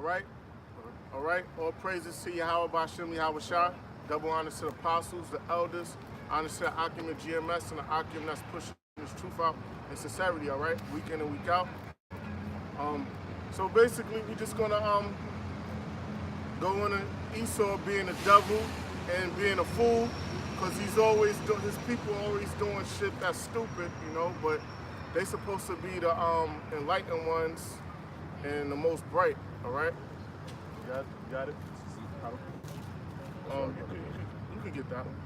All right? All right? All praises to Yahweh Bashem, Yahweh Shah. Double honors to the apostles, the elders, honors to the Akim of GMS, and the Akim that's pushing this truth out in sincerity, all right? Week in and week out. So basically, we're just gonna go into Esau being a devil and being a fool, because his people always doing shit that's stupid, you know, but they supposed to be the enlightened ones and the most bright, all right? You got it? You can get that one.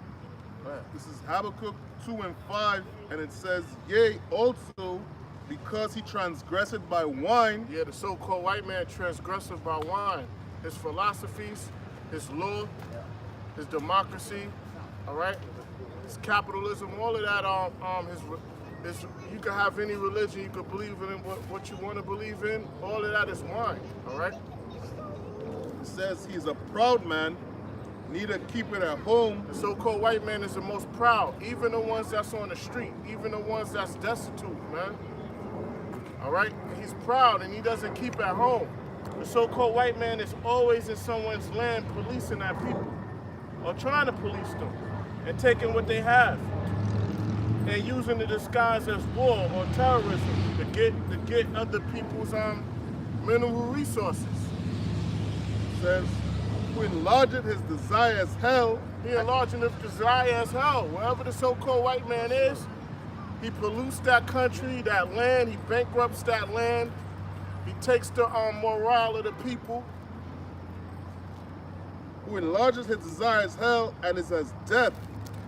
This is Habakkuk 2 and 5, and it says, yea, also, because he transgressed by wine. Yeah, the so-called white man transgressed by wine. His philosophies, his law, his democracy, all right? His capitalism, all of that, you can have any religion, you can believe in what you want to believe in, all of that is wine, all right? It says he's a proud man, neither keep it at home. The so-called white man is the most proud, even the ones that's on the street, even the ones that's destitute, man. All right? He's proud and he doesn't keep at home. The so-called white man is always in someone's land policing that people, or trying to police them, and taking what they have, and using the disguise as war or terrorism to get other people's mineral resources. It says, who enlargeth his desire as hell. He enlarging his desire as hell. Wherever the so-called white man is, he pollutes that country, that land, he bankrupts that land, he takes the morale of the people. Who enlarges his desire as hell and is as death.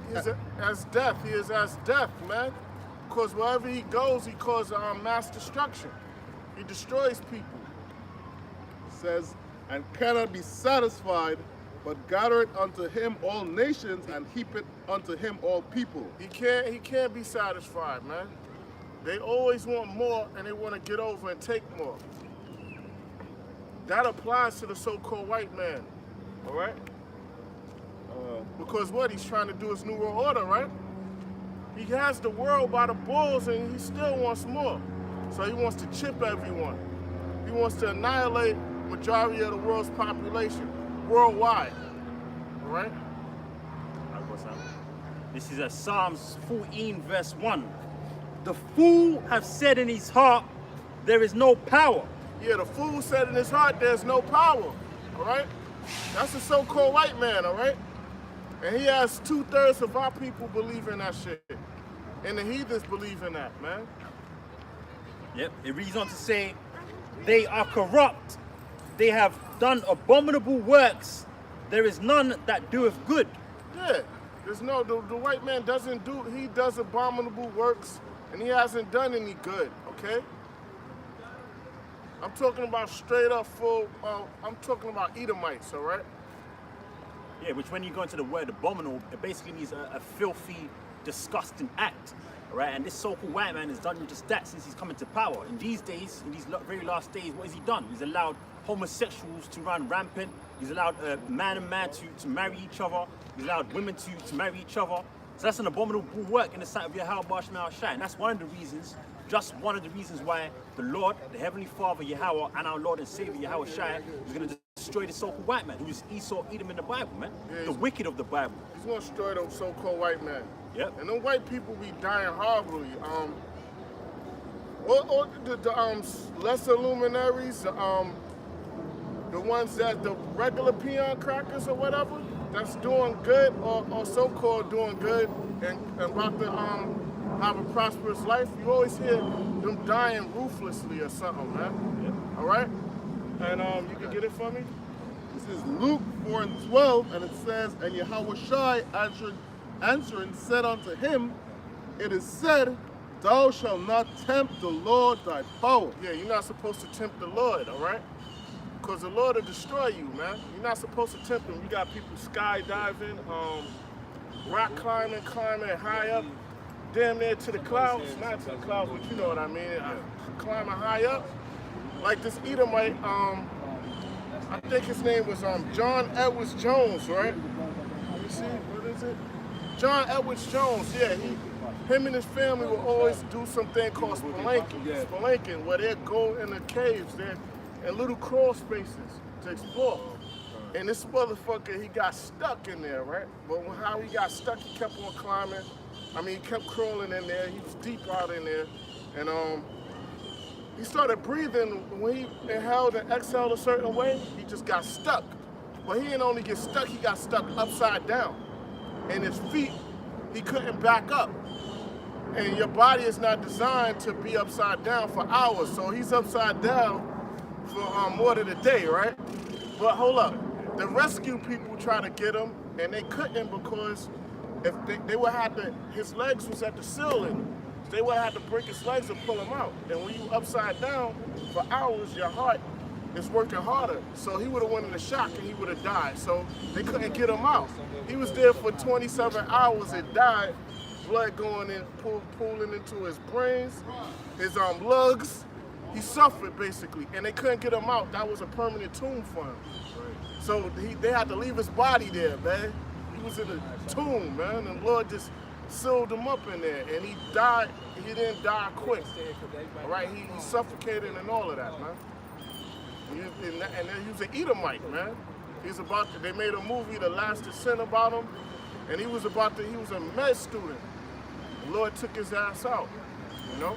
He is as death, man. Because wherever he goes, he causes mass destruction. He destroys people. It says, and cannot be satisfied, but gathereth unto him all nations, and heapeth unto him all people. He can't be satisfied, man. They always want more, and they want to get over and take more. That applies to the so-called white man, all right? Because what he's trying to do is New World Order, right? He has the world by the balls, and he still wants more. So he wants to chip everyone. He wants to annihilate majority of the world's population worldwide. All right? This is Psalms 14 verse 1. The fool have said in his heart, there is no power. Yeah, the fool said in his heart, there's no power. All right? That's the so-called white man, all right? And he has 2/3 of our people believe in that shit. And the heathens believe in that, man. Yep, it reads on to say, they are corrupt. They have done abominable works. There is none that doeth good. Yeah, there's no, the white man he does abominable works, and he hasn't done any good, okay? I'm talking about straight up I'm talking about Edomites, all right? Yeah, which when you go into the word abominable, it basically means a filthy, disgusting act. Right, and this so-called white man has done just that since he's come into power. In these days, in these very last days, what has he done? He's allowed homosexuals to run rampant. He's allowed man and man to marry each other. He's allowed women to marry each other. So that's an abominable work in the sight of Yahweh Bashem Shai. And that's one of the reasons, just one of the reasons why the Lord, the Heavenly Father, Yahweh, and our Lord and Savior, Yahweh Shai, is going to destroy the so-called white man, who is Esau, Edom in the Bible, man. Yeah, the wicked of the Bible. He's going to destroy the so-called white man. Yep. And them white people be dying horribly. The lesser luminaries, the ones that the regular peon crackers or whatever, that's doing good or so-called doing good and about to have a prosperous life, you always hear them dying ruthlessly or something, man. Yep. All right? And you can get it for me? This is Luke 4 and 12, and it says, and Yahweh Shai answering said unto him, it is said, thou shalt not tempt the Lord thy power. Yeah, you're not supposed to tempt the Lord, all right? Because the Lord will destroy you, man. You're not supposed to tempt him. You got people skydiving, rock climbing high up, damn near to the clouds. Not to the clouds, but you know what I mean. Climbing high up. Like this Edomite, I think his name was John Edwards Jones, right? Let me see, what is it? John Edwards Jones, yeah, him and his family will always do something called spelunking, where they go in the caves there, in little crawl spaces to explore. And this motherfucker, he got stuck in there, right? But how he got stuck, he kept on climbing. I mean, he kept crawling in there. He was deep out in there. And he started breathing. When he inhaled and exhaled a certain way, he just got stuck. But he didn't only get stuck, he got stuck upside down. And his feet, he couldn't back up. And your body is not designed to be upside down for hours. So he's upside down for more than a day, right? But hold up. The rescue people tried to get him, and they couldn't because if they would have to, his legs was at the ceiling. So they would have to break his legs and pull him out. And when you upside down for hours, your heart is working harder. So he would have went into shock and he would have died. So they couldn't get him out. He was there for 27 hours and died. Blood going in, pooling into his brains, his lugs. He suffered basically, and they couldn't get him out. That was a permanent tomb for him. So they had to leave his body there, man. He was in a tomb, man, and the Lord just sealed him up in there, and he died. He didn't die quick, all right? He suffocated and all of that, man. And then he was an Edomite, man. He's about to, they made a movie, The Last Descent, about him, and he was a med student. The Lord took his ass out, you know?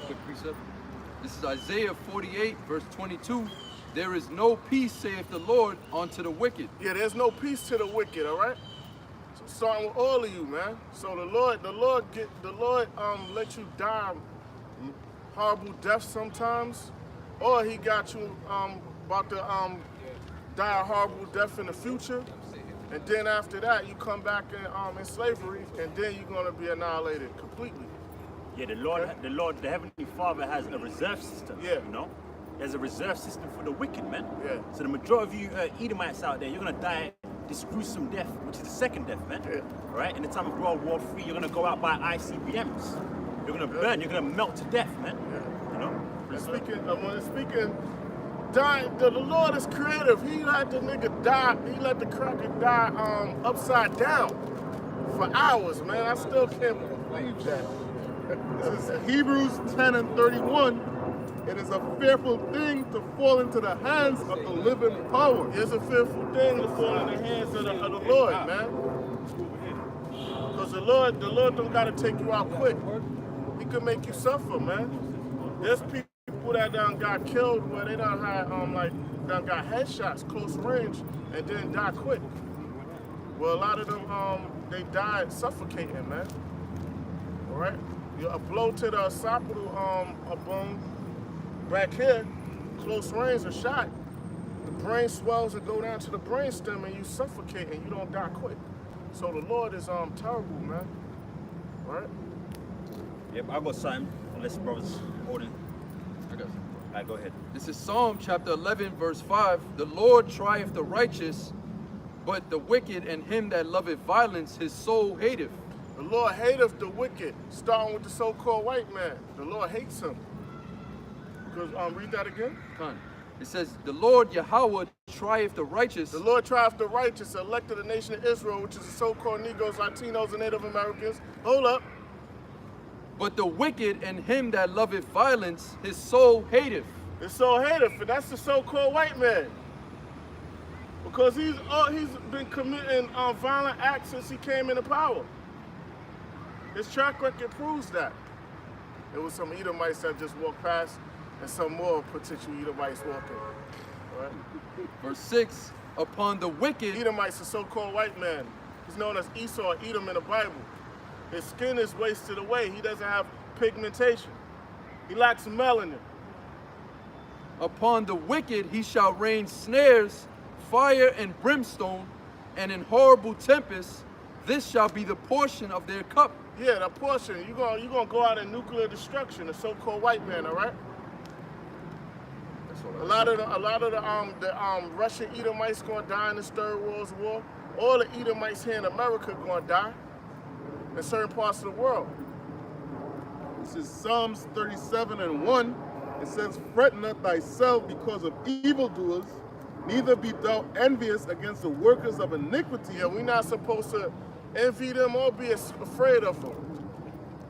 Quick precept. This is Isaiah 48, verse 22. There is no peace, saith the Lord, unto the wicked. Yeah, there's no peace to the wicked, all right? So starting with all of you, man. So the Lord let you die horrible death sometimes, or he got you about to die a horrible death in the future. And then after that, you come back in slavery, and then you're gonna be annihilated completely. Yeah, the Heavenly Father has a reserve system. Yeah. You know, there's a reserve system for the wicked, man. Yeah. So the majority of you Edomites out there, you're gonna die this gruesome death, which is the second death, man. Yeah. Right? In the time of World War III, you're gonna go out by ICBMs. You're gonna burn. You're gonna melt to death, man. Yeah. You know. And speaking. Die, the Lord is creative. He let the nigga die. He let the cracker die upside down for hours, man. I still can't believe that. This is Hebrews 10 and 31. It is a fearful thing to fall into the hands of the living power. It's a fearful thing to fall in the hands of the Lord, man. Because the Lord don't gotta take you out quick. He could make you suffer, man. There's people that done got killed where they done had done got headshots close range and then die quick. Well, a lot of them they died suffocating, man. All right, a blow to the occipital a bone back here, close range, a shot. The brain swells and go down to the brainstem and you suffocate and you don't die quick. So the Lord is terrible, man. All right. Yep, I got something. Unless brothers holding. I got you. All right, go ahead. This is Psalm chapter 11, verse 5. The Lord trieth the righteous, but the wicked and him that loveth violence, his soul hateth. The Lord hateth the wicked, starting with the so-called white man. The Lord hates him. Because read that again. Con. It says, the Lord Yahweh trieth the righteous. The Lord trieth the righteous, elected the nation of Israel, which is the so-called Negroes, Latinos, and Native Americans. Hold up. But the wicked and him that loveth violence, his soul hateth. His soul hateth, and that's the so-called white man. Because he's been committing violent acts since he came into power. His track record proves that. There was some Edomites that just walked past, and some more potential Edomites walking. All right? Verse 6, upon the wicked. Edomites, a so-called white man. He's known as Esau or Edom in the Bible. His skin is wasted away. He doesn't have pigmentation. He lacks melanin. Upon the wicked he shall rain snares, fire and brimstone, and in horrible tempests, this shall be the portion of their cup. Yeah, that portion. You're gonna go out in nuclear destruction, the so-called white man, all right? A lot of the Russian Edomites gonna die in this Third World War. All the Edomites here in America gonna die in certain parts of the world. This is Psalms 37 and 1. It says, fret not thyself because of evildoers, neither be thou envious against the workers of iniquity. Yeah, we're not supposed to envy them or be afraid of them.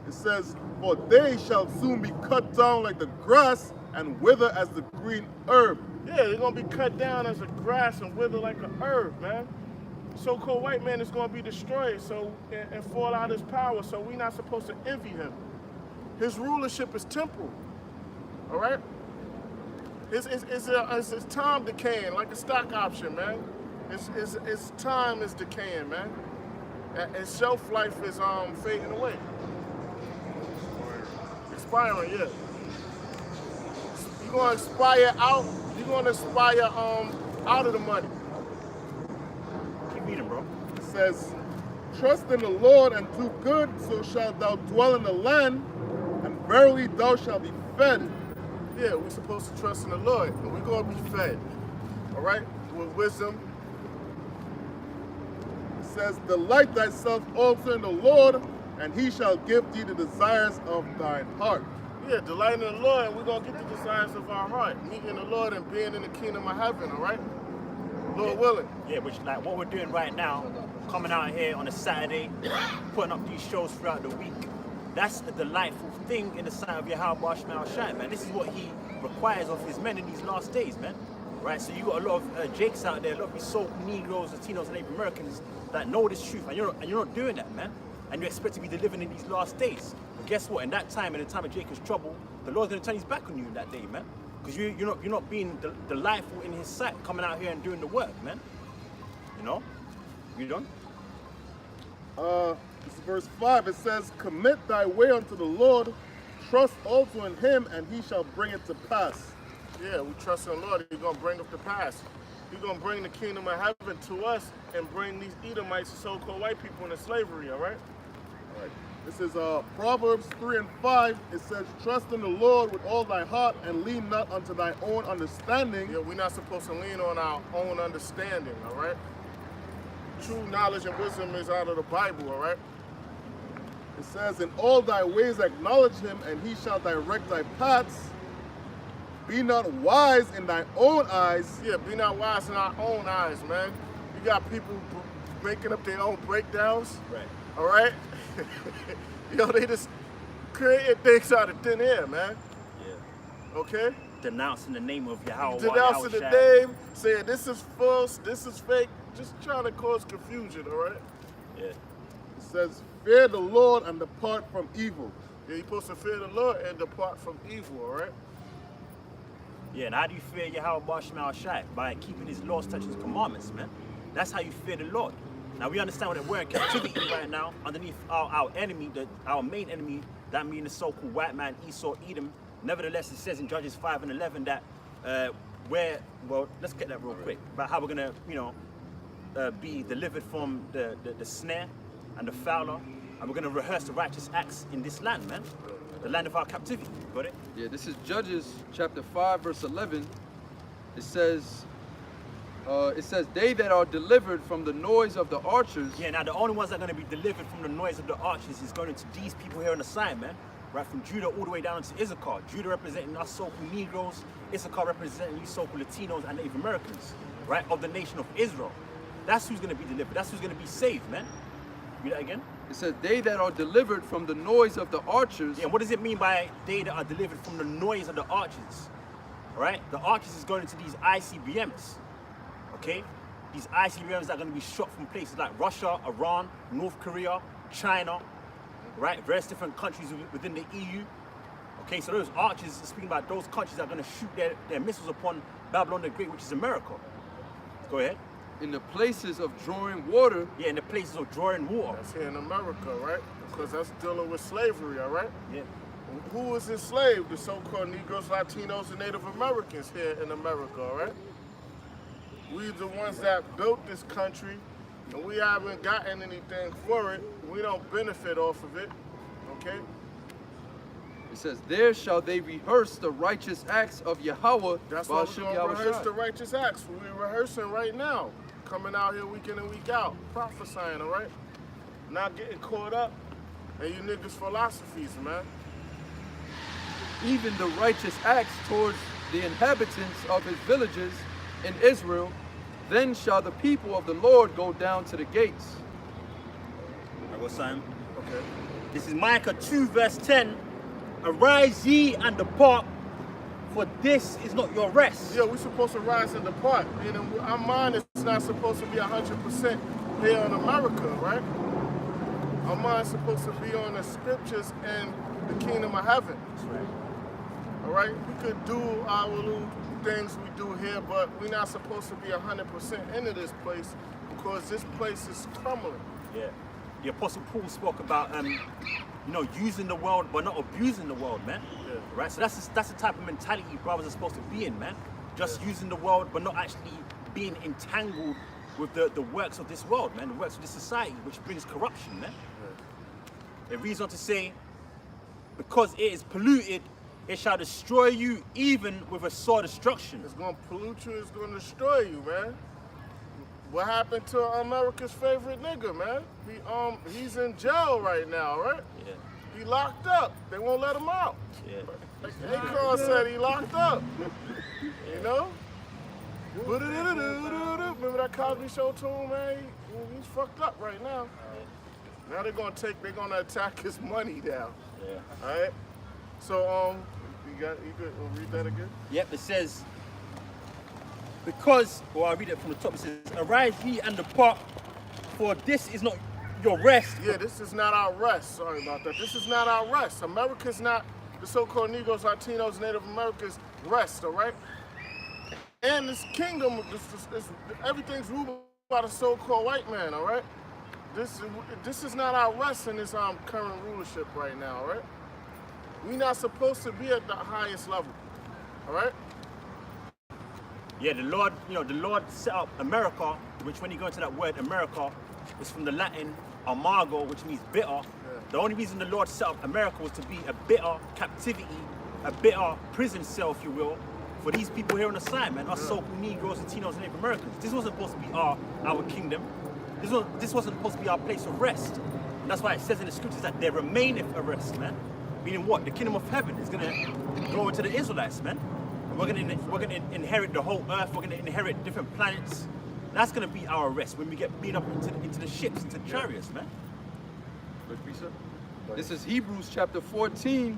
It says, for they shall soon be cut down like the grass and wither as the green herb. Yeah, they're gonna be cut down as a grass and wither like a herb, man. So-called white man is gonna be destroyed, and fall out his power. So we're not supposed to envy him. His rulership is temporal. All right. His time decaying like a stock option, man. His time is decaying, man. His shelf life is fading away. Expiring, yeah. You're gonna expire out. You're gonna expire out of the money. Keep reading, bro. It says, trust in the Lord and do good, so shalt thou dwell in the land, and verily thou shalt be fed. Yeah, we're supposed to trust in the Lord, and we're gonna be fed. All right, with wisdom. It says, delight thyself also in the Lord, and he shall give thee the desires of thine heart. Yeah, delighting in the Lord, and we're gonna get the desires of our heart. Meeting the Lord and being in the kingdom of heaven, all right? Lord willing. Yeah, which like what we're doing right now, coming out here on a Saturday, putting up these shows throughout the week. That's a delightful thing in the sight of Yahweh Shai, man. This is what he requires of his men in these last days, man. Right? So you got a lot of Jakes out there, a lot of these so-called Negroes, Latinos, and Native Americans that know this truth, and you're not doing that, man. And you expect to be delivering in these last days. But guess what? In that time, in the time of Jacob's trouble, the Lord's going to turn his back on you in that day, man. Because you're not being delightful in his sight, coming out here and doing the work, man. You know? You done? This is verse 5. It says, commit thy way unto the Lord, trust also in him, and he shall bring it to pass. Yeah, we trust in the Lord. He's going to bring it to pass. He's going to bring the kingdom of heaven to us and bring these Edomites and so-called white people into slavery, all right? All right. This is Proverbs 3 and 5. It says, trust in the Lord with all thy heart, and lean not unto thy own understanding. Yeah, we're not supposed to lean on our own understanding, all right? True knowledge and wisdom is out of the Bible, all right? It says, in all thy ways acknowledge him, and he shall direct thy paths. Be not wise in thy own eyes. Yeah, be not wise in our own eyes, man. You got people making up their own breakdowns, Right. all right? Yo, they just creating things out of thin air, man. Yeah. Okay? Denouncing the name of Yahweh. Denouncing the name, saying this is false, this is fake, just trying to cause confusion, all right? Yeah. It says, fear the Lord and depart from evil. Yeah, you're supposed to fear the Lord and depart from evil, all right? Yeah, and how do you fear Yahweh Shai? By keeping his laws, statutes, and commandments, man. That's how you fear the Lord. Now we understand that we're in captivity right now underneath our enemy, our main enemy, that means the so-called white man, Esau, Edom. Nevertheless, it says in Judges 5 and 11 that well, let's get that real quick, about how we're gonna, be delivered from the snare and the fowler, and we're gonna rehearse the righteous acts in this land, man. The land of our captivity. Got it? Yeah, this is Judges chapter 5, verse 11. It says, they that are delivered from the noise of the archers. Yeah, now the only ones that are going to be delivered from the noise of the archers is going to these people here on the side, man. Right, from Judah all the way down to Issachar. Judah representing us so-called Negroes, Issachar representing you so-called Latinos and Native Americans, right, of the nation of Israel. That's who's going to be delivered. That's who's going to be saved, man. Read that again. It says, they that are delivered from the noise of the archers. Yeah, what does it mean by they that are delivered from the noise of the archers? Right? The archers is going into these ICBMs. Okay? These ICBMs are going to be shot from places like Russia, Iran, North Korea, China, right? Various different countries within the EU. Okay, so those archers, speaking about those countries that are going to shoot their missiles upon Babylon the Great, which is America. Go ahead. In the places of drawing water. Yeah, in the places of drawing water. That's here in America, right? Because that's dealing with slavery, all right? Yeah. Who was enslaved? The so-called Negroes, Latinos, and Native Americans here in America, all right? We the ones that built this country, and we haven't gotten anything for it. We don't benefit off of it, okay? It says, there shall they rehearse the righteous acts of Yahweh. That's why we're going to rehearse the righteous acts. We're rehearsing right now. Coming out here week in and week out, prophesying, all right? Not getting caught up in you niggas' philosophies, man. Even the righteous acts towards the inhabitants of his villages in Israel, then shall the people of the Lord go down to the gates. I got Simon. Okay. This is Micah 2 verse 10. Arise ye and depart, for this is not your rest. Yeah, we're supposed to rise and depart. You know, our mind is not supposed to be 100% here in America, right? Our mind's supposed to be on the scriptures and the kingdom of heaven. That's right. All right? We could do our little things we do here, but we're not supposed to be 100% into this place because this place is crumbling. Yeah. The Apostle Paul spoke about, using the world but not abusing the world, man. Yeah. Right? So that's the type of mentality brothers are supposed to be in, man. Just using the world but not actually being entangled with the works of this world, man. The works of this society, which brings corruption, man. Yeah. It reads on to say, because it is polluted, it shall destroy you even with a sore destruction. It's going to pollute you, it's going to destroy you, man. What happened to America's favorite nigga, man? He's in jail right now, right? Yeah. He locked up. They won't let him out. Yeah. Akon said he locked up. You know? Remember that Cosby Show tune, man? He's fucked up right now. Now they're gonna attack his money down. Yeah. All right. So you could read that again. Yep. It says, because, or I'll read it from the top. It says, arise ye and depart, for this is not your rest. Yeah, this is not our rest. Sorry about that. This is not our rest. America's not the so-called Negroes, Latinos, Native Americans rest, all right? And this kingdom, everything's ruled by the so-called white man, all right? This is not our rest in this current rulership right now, all right? We're not supposed to be at the highest level, all right? Yeah, the Lord set up America, which when you go into that word America, is from the Latin amargo, which means bitter. Yeah. The only reason the Lord set up America was to be a bitter captivity, a bitter prison cell, if you will, for these people here on the side, man, us so-called Negroes, Latinos, and Native Americans. This wasn't supposed to be our kingdom. This wasn't supposed to be our place of rest. And that's why it says in the scriptures that there remaineth a rest, man. Meaning what? The kingdom of heaven is going to go into the Israelites, man. We're gonna inherit the whole earth. We're gonna inherit different planets. That's gonna be our rest when we get beat up into the ships, into the chariots, man. Good precept. This is Hebrews chapter 14.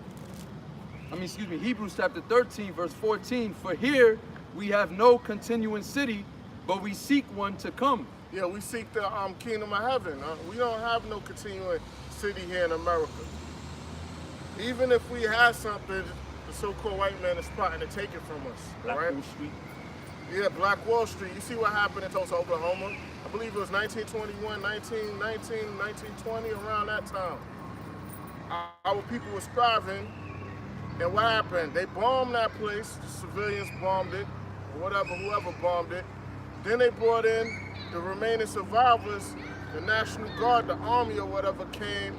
Hebrews chapter 13, verse 14. For here we have no continuing city, but we seek one to come. Yeah, we seek the kingdom of heaven. We don't have no continuing city here in America. Even if we had something, the so-called white man is plotting to take it from us. Black right? Wall Street. Yeah, Black Wall Street. You see what happened in Tulsa, Oklahoma? I believe it was 1921, 1920, around that time. Our people were starving, and what happened? They bombed that place. The civilians bombed it, or whoever bombed it. Then they brought in the remaining survivors, the National Guard, the army or whatever came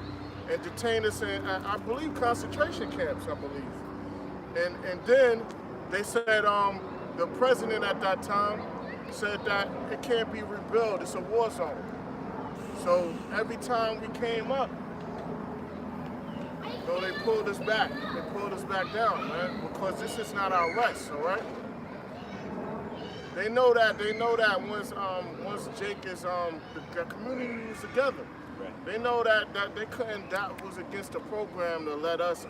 and detained us in, I believe, concentration camps, I believe. And then they said the president at that time said that it can't be rebuilt, it's a war zone. So every time we came up, they pulled us back. They pulled us back down, man, because this is not our rest, all right? They know that once Jake is the community was together. Right. They know that they couldn't, that was against the program to let us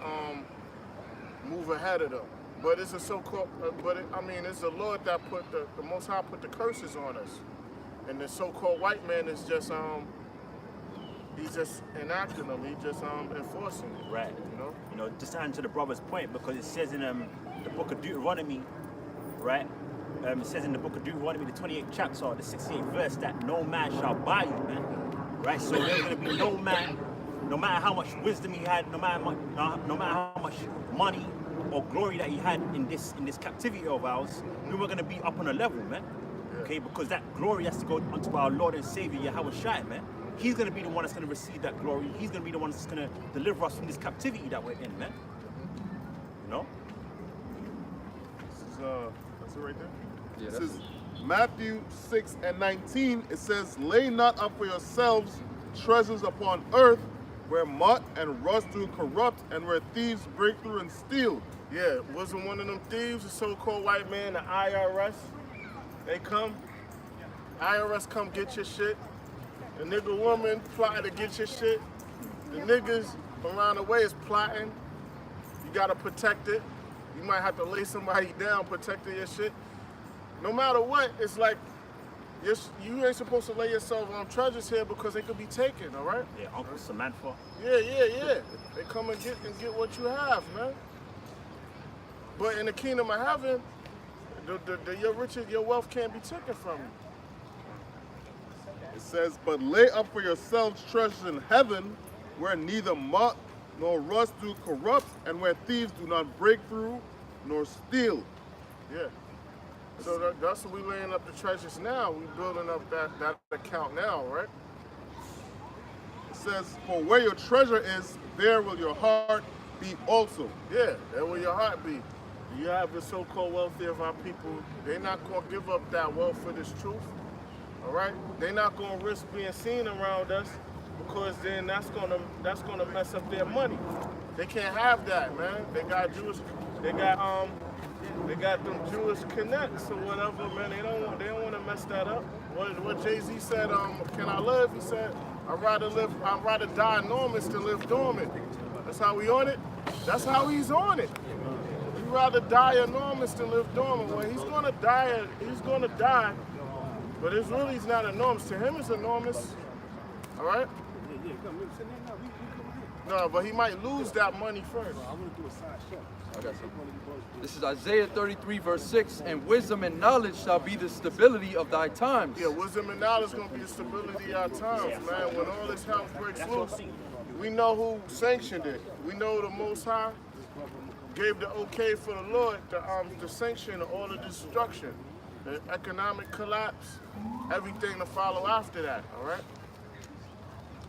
move ahead of them. But it's a so-called, it's the Lord that put the Most High put the curses on us. And the so-called white man is just, he's just enacting them, he's just enforcing it. Right. You know, just to answer the brother's point, because it says in the book of Deuteronomy, right? It says in the book of Deuteronomy, the 28th chapter, the 68th verse, that no man shall buy you, man. Right? So there's going to be no man, no matter how much wisdom he had, no matter how much money or glory that he had in this captivity of ours, we were going to be up on a level, man. Okay? Because that glory has to go unto our Lord and Savior, Yahweh Shai, man. He's going to be the one that's going to receive that glory. He's going to be the one that's going to deliver us from this captivity that we're in, man. You know? This is, that's it right there? Yeah, This is Matthew 6:19. It says, lay not up for yourselves treasures upon earth, where moth and rust do corrupt, and where thieves break through and steal. Yeah, wasn't one of them thieves, the so-called white man, the IRS? They come, IRS come get your shit. The nigga woman plotting to get your shit. The niggas around the way is plotting. You gotta protect it. You might have to lay somebody down protecting your shit. No matter what, it's like you ain't supposed to lay yourself on treasures here because they could be taken, all right? Yeah, Uncle Samantha. Yeah. They come and get what you have, man. But in the kingdom of heaven, your riches, your wealth can't be taken from you. It says, but lay up for yourselves treasures in heaven, where neither moth nor rust do corrupt, and where thieves do not break through nor steal. Yeah. So that's what we laying up the treasures now. We building up that account now, right? It says, for where your treasure is, there will your heart be also. Yeah, there will your heart be. You have the so-called wealthy of our people. They're not going to give up that wealth for this truth. All right? They're not going to risk being seen around us because then that's gonna mess up their money. They can't have that, man. They got them Jewish connects or whatever, man. They don't want to mess that up. What Jay-Z said, can I live? He said, I'd rather die enormous than live dormant. That's how we on it. That's how he's on it. He'd rather die enormous than live dormant. Well, he's gonna die, but it's really not enormous. To him, it's enormous. All right? No, but he might lose that money first. I got something. This is Isaiah 33, verse 6. And wisdom and knowledge shall be the stability of thy times. Yeah, wisdom and knowledge is going to be the stability of our times, man. When all this health breaks loose, we know who sanctioned it. We know the Most High gave the okay for the Lord to sanction all the destruction, the economic collapse, everything to follow after that, all right?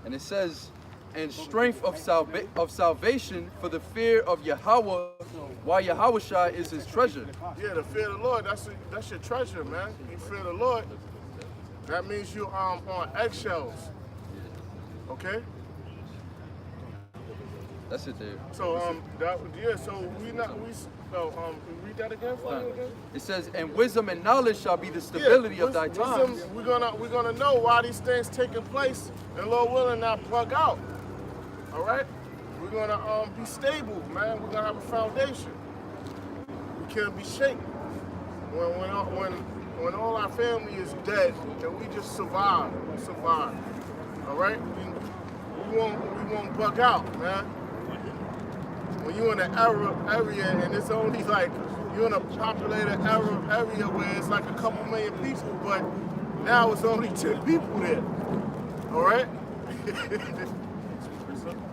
And it says, and strength of salvation for the fear of Yahweh, while Yahushua is his treasure. Yeah, the fear of the Lord, that's your treasure, man. You fear the Lord, that means you on eggshells. Okay? That's it there. So read that again for me again. It says, and wisdom and knowledge shall be the stability of thy times. We're gonna know why these things taking place, and Lord willing, not bug out. All right, we're gonna be stable, man. We're gonna have a foundation. We can't be shaken. When all our family is dead and we just survive, we survive. All right, we won't bug out, man. When you're in an Arab area and it's only like you're in a populated Arab area where it's like a couple million people, but now it's only 10 people there. All right?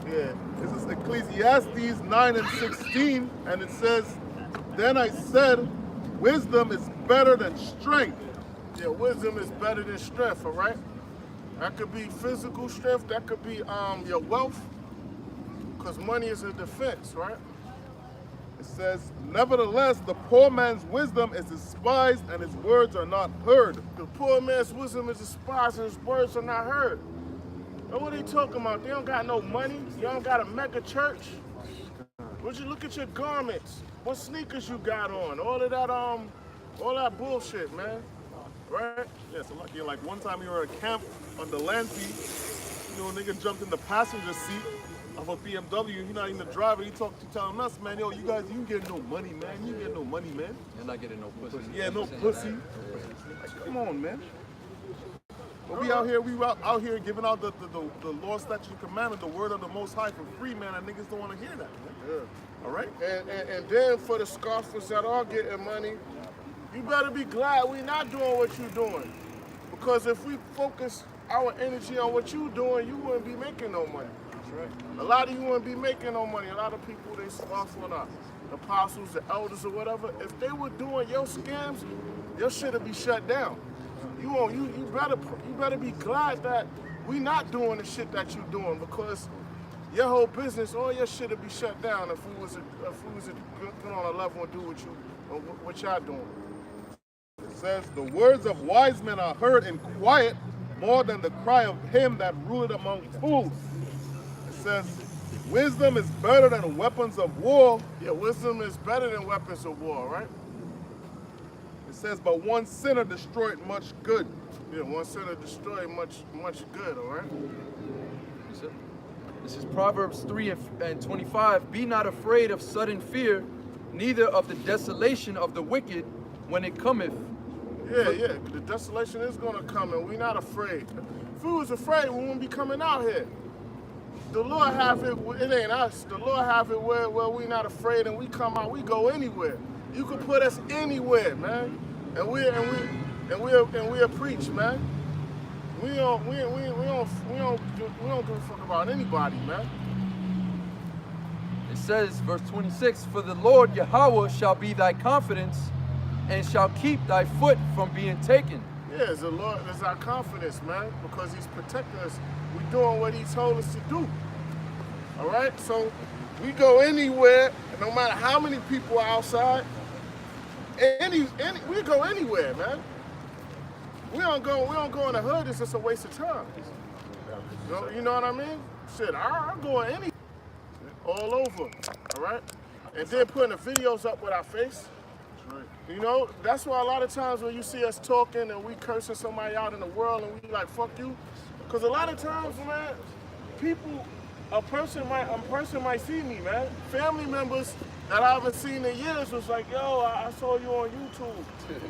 Yeah. This is Ecclesiastes 9 and 16, and it says, then I said, wisdom is better than strength. Yeah, wisdom is better than strength, all right? That could be physical strength, that could be your wealth, because money is a defense, right? It says, nevertheless, the poor man's wisdom is despised and his words are not heard. The poor man's wisdom is despised and his words are not heard. And what are they talking about? They don't got no money. You don't got a mega church. Would you look at your garments? What sneakers you got on? All that bullshit, man. Right? Yeah, so like one time we were at camp on the Lancy, you know, a nigga jumped in the passenger seat of a BMW. He's not even the driver. He telling us, man, yo, you guys, you get no money, man. You get no money, man. You're not getting no pussy. Yeah, no pussy. Like, come on, man. But we out here giving out the law, statute, and commandment, the word of the Most High for free, man, and niggas don't want to hear that, man. Yeah. All right? And then for the scoffers that are getting money, you better be glad we not doing what you doing. Because if we focus our energy on what you doing, you wouldn't be making no money. That's right. A lot of you wouldn't be making no money. A lot of people, they scoff on the apostles, the elders, or whatever. If they were doing your scams, your shit would be shut down. You better be glad that we not doing the shit that you doing, because your whole business, all your shit would be shut down if we was to get on a level and do what y'all doing. It says, the words of wise men are heard in quiet more than the cry of him that ruleth among fools. It says, wisdom is better than weapons of war. Yeah, wisdom is better than weapons of war, right? It says, but one sinner destroyed much good. Yeah, one sinner destroyed much good, all right? This is Proverbs 3 and 25. Be not afraid of sudden fear, neither of the desolation of the wicked when it cometh. Yeah, the desolation is gonna come, and we're not afraid. If we was afraid, we wouldn't be coming out here. The Lord have it. It ain't us. The Lord have it where we not afraid, and we come out. We go anywhere. You can put us anywhere, man. And we'll preach, man. We don't give a fuck about anybody, man. It says, verse 26, for the Lord Yahweh shall be thy confidence, and shall keep thy foot from being taken. Yeah, it's the Lord, it's our confidence, man, because He's protecting us. We're doing what He told us to do. All right, so we go anywhere, no matter how many people are outside. We go anywhere, man. We don't go in the hood. It's just a waste of time. You know what I mean? Shit, I'm going anywhere, all over. All right, and then putting the videos up with our face. You know, that's why a lot of times when you see us talking and we cursing somebody out in the world and we like, fuck you, because a lot of times, man, a person might see me, man. Family members that I haven't seen in years was like, yo, I saw you on YouTube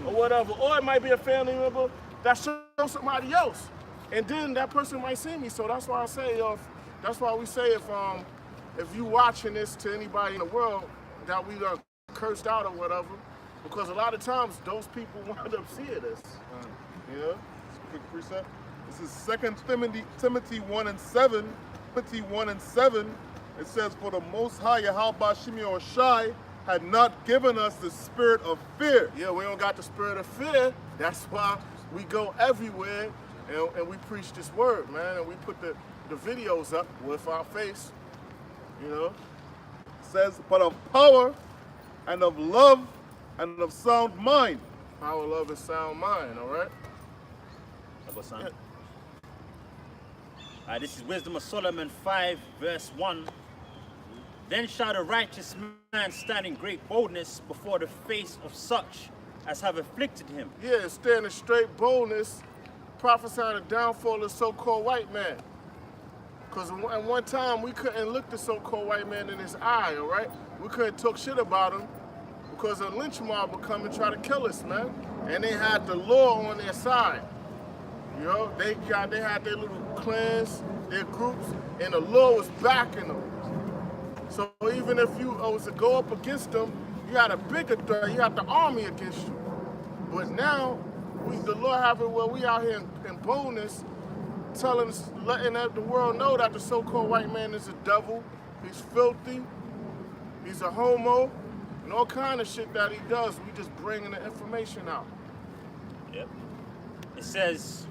or whatever. Or it might be a family member that shows somebody else, and then that person might see me. So that's why I say, that's why we say if you watching this to anybody in the world that we are cursed out or whatever. Because a lot of times those people wind up seeing this. You know? Quick precept. This is 2 Timothy 1 and 7. Timothy 1 and 7. It says, for the Most High Yahweh Shimi Shai had not given us the spirit of fear. Yeah, we don't got the spirit of fear. That's why we go everywhere and we preach this word, man. And we put the videos up with our face. You know? It says, but of power and of love and of sound mind. Power, love, and sound mind, all right? I got something. This is Wisdom of Solomon 5, verse 1. Then shall the righteous man stand in great boldness before the face of such as have afflicted him. Yeah, stand in straight boldness, prophesying the downfall of the so-called white man. Because at one time, we couldn't look the so-called white man in his eye, all right? We couldn't talk shit about him, because a lynch mob would come and try to kill us, man. And they had the law on their side. You know, they had their little clans, their groups, and the law was backing them. So even if you was to go up against them, you had a bigger threat, you had the army against you. But now, the law have it where we out here in boldness, letting the world know that the so-called white man is a devil, he's filthy, he's a homo, and all kind of shit that he does. We just bringing the information out. Yep. It says,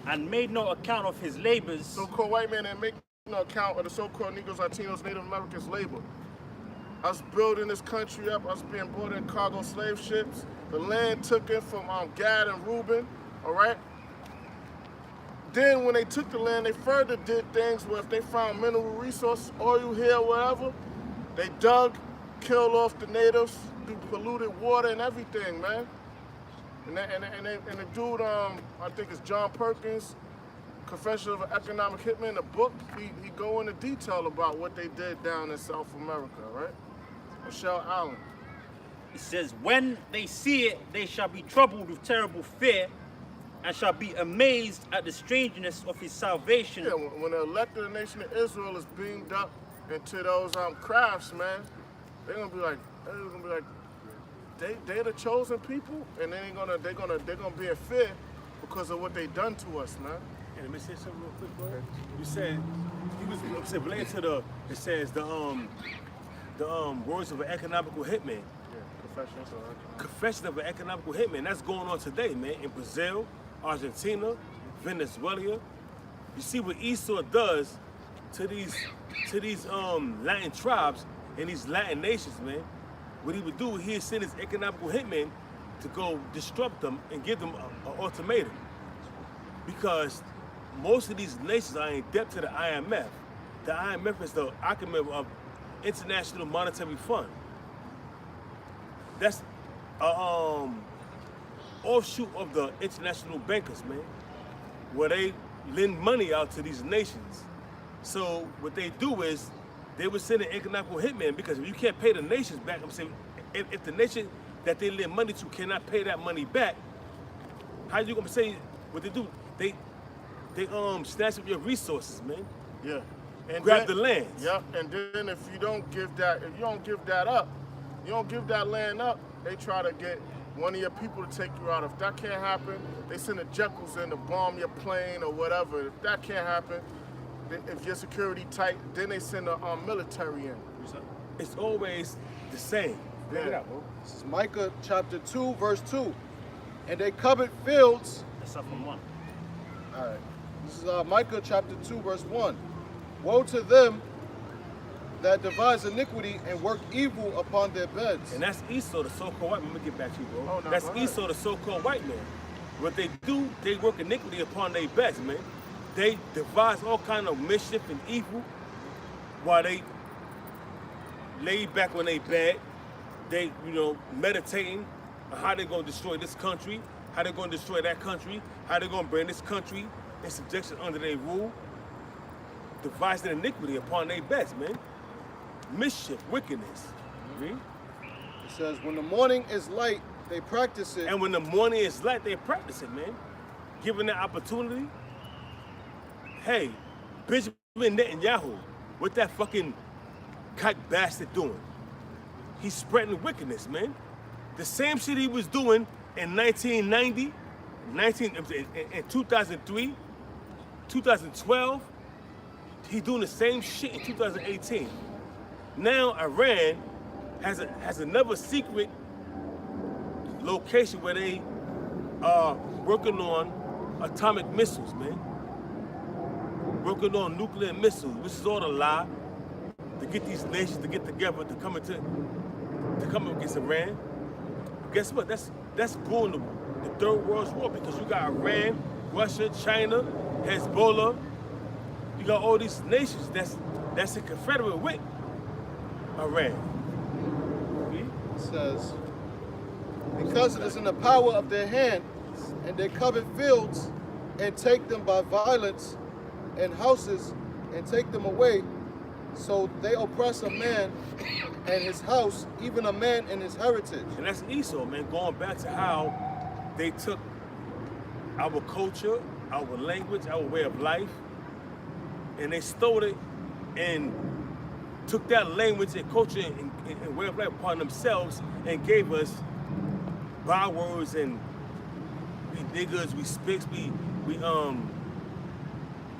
and made no account of his labors. So-called white man didn't make no account of the so-called Negroes, Latinos, Native Americans' labor. Us building this country up, us being brought in cargo slave ships, the land took it from Gad and Reuben, all right? Then when they took the land, they further did things where if they found mineral resources, oil here, whatever, they dug, killed off the natives, do polluted water and everything, man. And the dude, I think it's John Perkins, Confession of an Economic Hitman, the book, he go into detail about what they did down in South America, right? Michelle Allen. It says, when they see it, they shall be troubled with terrible fear, and shall be amazed at the strangeness of his salvation. Yeah, when the elected of the nation of Israel is beamed up into those crafts, man, they're gonna be like, they the chosen people, and they're gonna be in fear because of what they done to us, man. Yeah, let me say something real quick, bro. You said related to it says the words of an economical hitman. Yeah, Confession of an economical hitman. That's going on today, man. In Brazil, Argentina, Venezuela. You see what Esau does to these Latin tribes and these Latin nations, man. What he would do, he'd send his economical hitmen to go disrupt them and give them an ultimatum. Because most of these nations are in debt to the IMF. The IMF is the acronym of International Monetary Fund. That's offshoot of the international bankers, man, where they lend money out to these nations. So what they do is they would send an economical hitman, because if you can't pay the nations back, I'm saying, if the nation that they lend money to cannot pay that money back, how you gonna say what they do? They snatch up your resources, man. Yeah. And Grab then, the lands. Yep. And then if you don't give that land up, they try to get one of your people to take you out. If that can't happen, they send the Jekylls in to bomb your plane or whatever. If that can't happen, if your security tight, then they send the military in. It's always the same. Yeah. This is Micah chapter 2, verse 2. And they covered fields. That's up from 1. All right. This is Micah chapter 2, verse 1. Woe to them that devise iniquity and work evil upon their beds. And that's Esau, the so-called white man. Let me get back to you, bro. Oh, no, that's go ahead. Esau, the so-called white man. What they do, they work iniquity upon their beds, man. They devise all kind of mischief and evil while they lay back on their bed. They, meditating on how they're going to destroy this country, how they're going to destroy that country, how they're going to bring this country in subjection under their rule. Devising iniquity upon their beds, man. Mischief, wickedness. It says, when the morning is light, they practice it. And when the morning is light, they practice it, man. Given that opportunity. Hey, Benjamin Netanyahu, what that fucking cock bastard doing? He's spreading wickedness, man. The same shit he was doing in 1990, in 2003, 2012, he's doing the same shit in 2018. Now Iran has another secret location where they are working on atomic missiles, man. Working on nuclear missiles, which is all a lie, to get these nations to get together to come against Iran. Guess what? That's going to the Third World War, because you got Iran, Russia, China, Hezbollah. You got all these nations that's in confederate with Iran. It says, because it is in the power of their hand, and they covet fields, and take them by violence, and houses, and take them away. So they oppress a man and his house, even a man and his heritage. And that's Esau, man, going back to how they took our culture, our language, our way of life, and they stole it and took that language and culture and way of life upon themselves and gave us bywords and we niggas, we spicks, we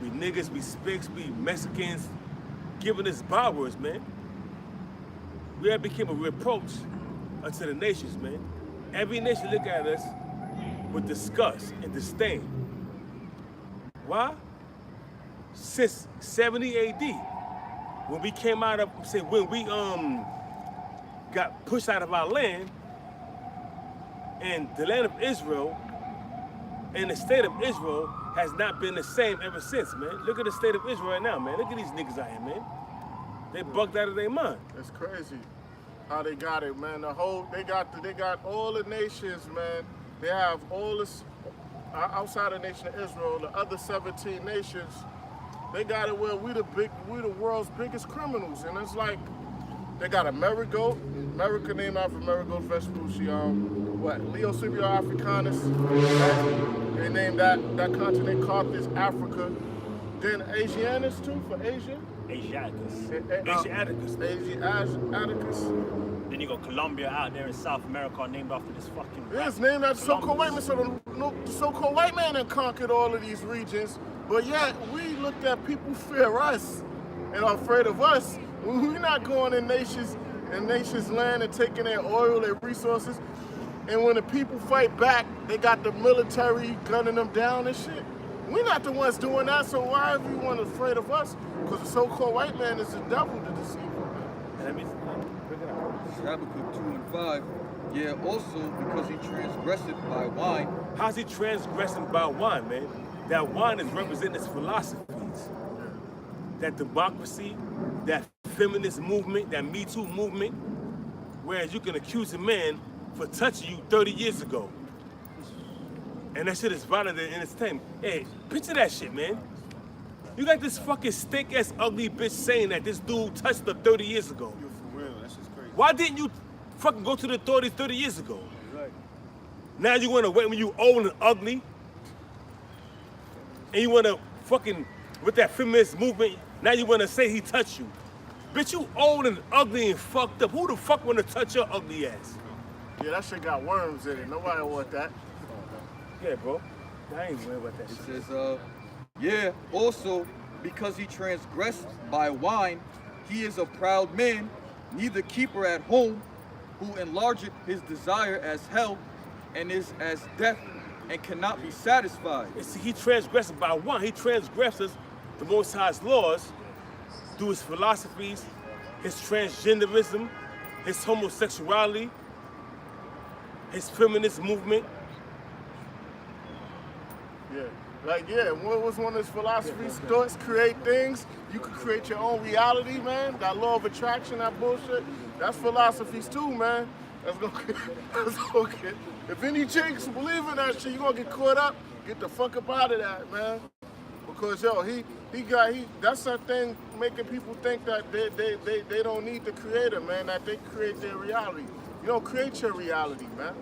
niggas, we spicks, we Mexicans, giving us bywords, man. We have become a reproach unto the nations, man. Every nation look at us with disgust and disdain. Why? Since 70 AD, when we came out of, when we got pushed out of our land, and the land of Israel and the state of Israel has not been the same ever since, man. Look at the state of Israel right now, man. Look at these niggas out here, man. They bugged out of their mind. It's crazy how they got it, man. They got all the nations, man. They have all this outside the nation of Israel, the other 17 nations. They got it where we the world's biggest criminals, and it's like they got a marigold, America named after marigold vegetable. She Leocereus africanus. They named that continent Carthage, Africa. Then Asianus too for Asia. Asiaticus. Asiaticus. Then you got Colombia out there in South America, named after this fucking. Yeah, it's named after so-called white man. So the so-called white man that conquered all of these regions. But yet we looked at people fear us and are afraid of us. We're not going in nations' land and taking their oil, their resources. And when the people fight back, they got the military gunning them down and shit. We're not the ones doing that, so why are everyone afraid of us? Because the so-called white man is the devil, the deceiver. And that means, bring it out. Habakkuk 2:5. Yeah, also because he transgressed by wine. How's he transgressing by wine, man? That wine is representing his philosophies. That democracy, that feminist movement, that Me Too movement, whereas you can accuse a man for touching you 30 years ago. And that shit is violent and entertainment. Hey, picture that shit, man. You got this fucking stink ass ugly bitch saying that this dude touched her 30 years ago. You for real? That's just crazy. Why didn't you fucking go to the authorities 30 years ago? Now you wanna wait when you old and ugly? And you wanna fucking, with that feminist movement, now you wanna say he touched you. Bitch, you old and ugly and fucked up. Who the fuck wanna touch your ugly ass? Yeah, that shit got worms in it. Nobody want that. Yeah, bro. I ain't worried about that It shit. says, yeah, also, because he transgressed by wine, he is a proud man, neither keeper at home, who enlargeth his desire as hell, and is as death, and cannot be satisfied. And see, he transgresses by one. He transgresses the Most High's laws through his philosophies, his transgenderism, his homosexuality, his feminist movement. Yeah. Like, yeah, what was one of his philosophies? Thoughts create things. You can create your own reality, man. That law of attraction, that bullshit. That's philosophies too, man. That's gonna get. If any chicks believe in that shit, you gonna get caught up. Get the fuck up out of that, man. Because yo, that's that thing making people think that they don't need the creator, man. That they create their reality. You don't create your reality, man.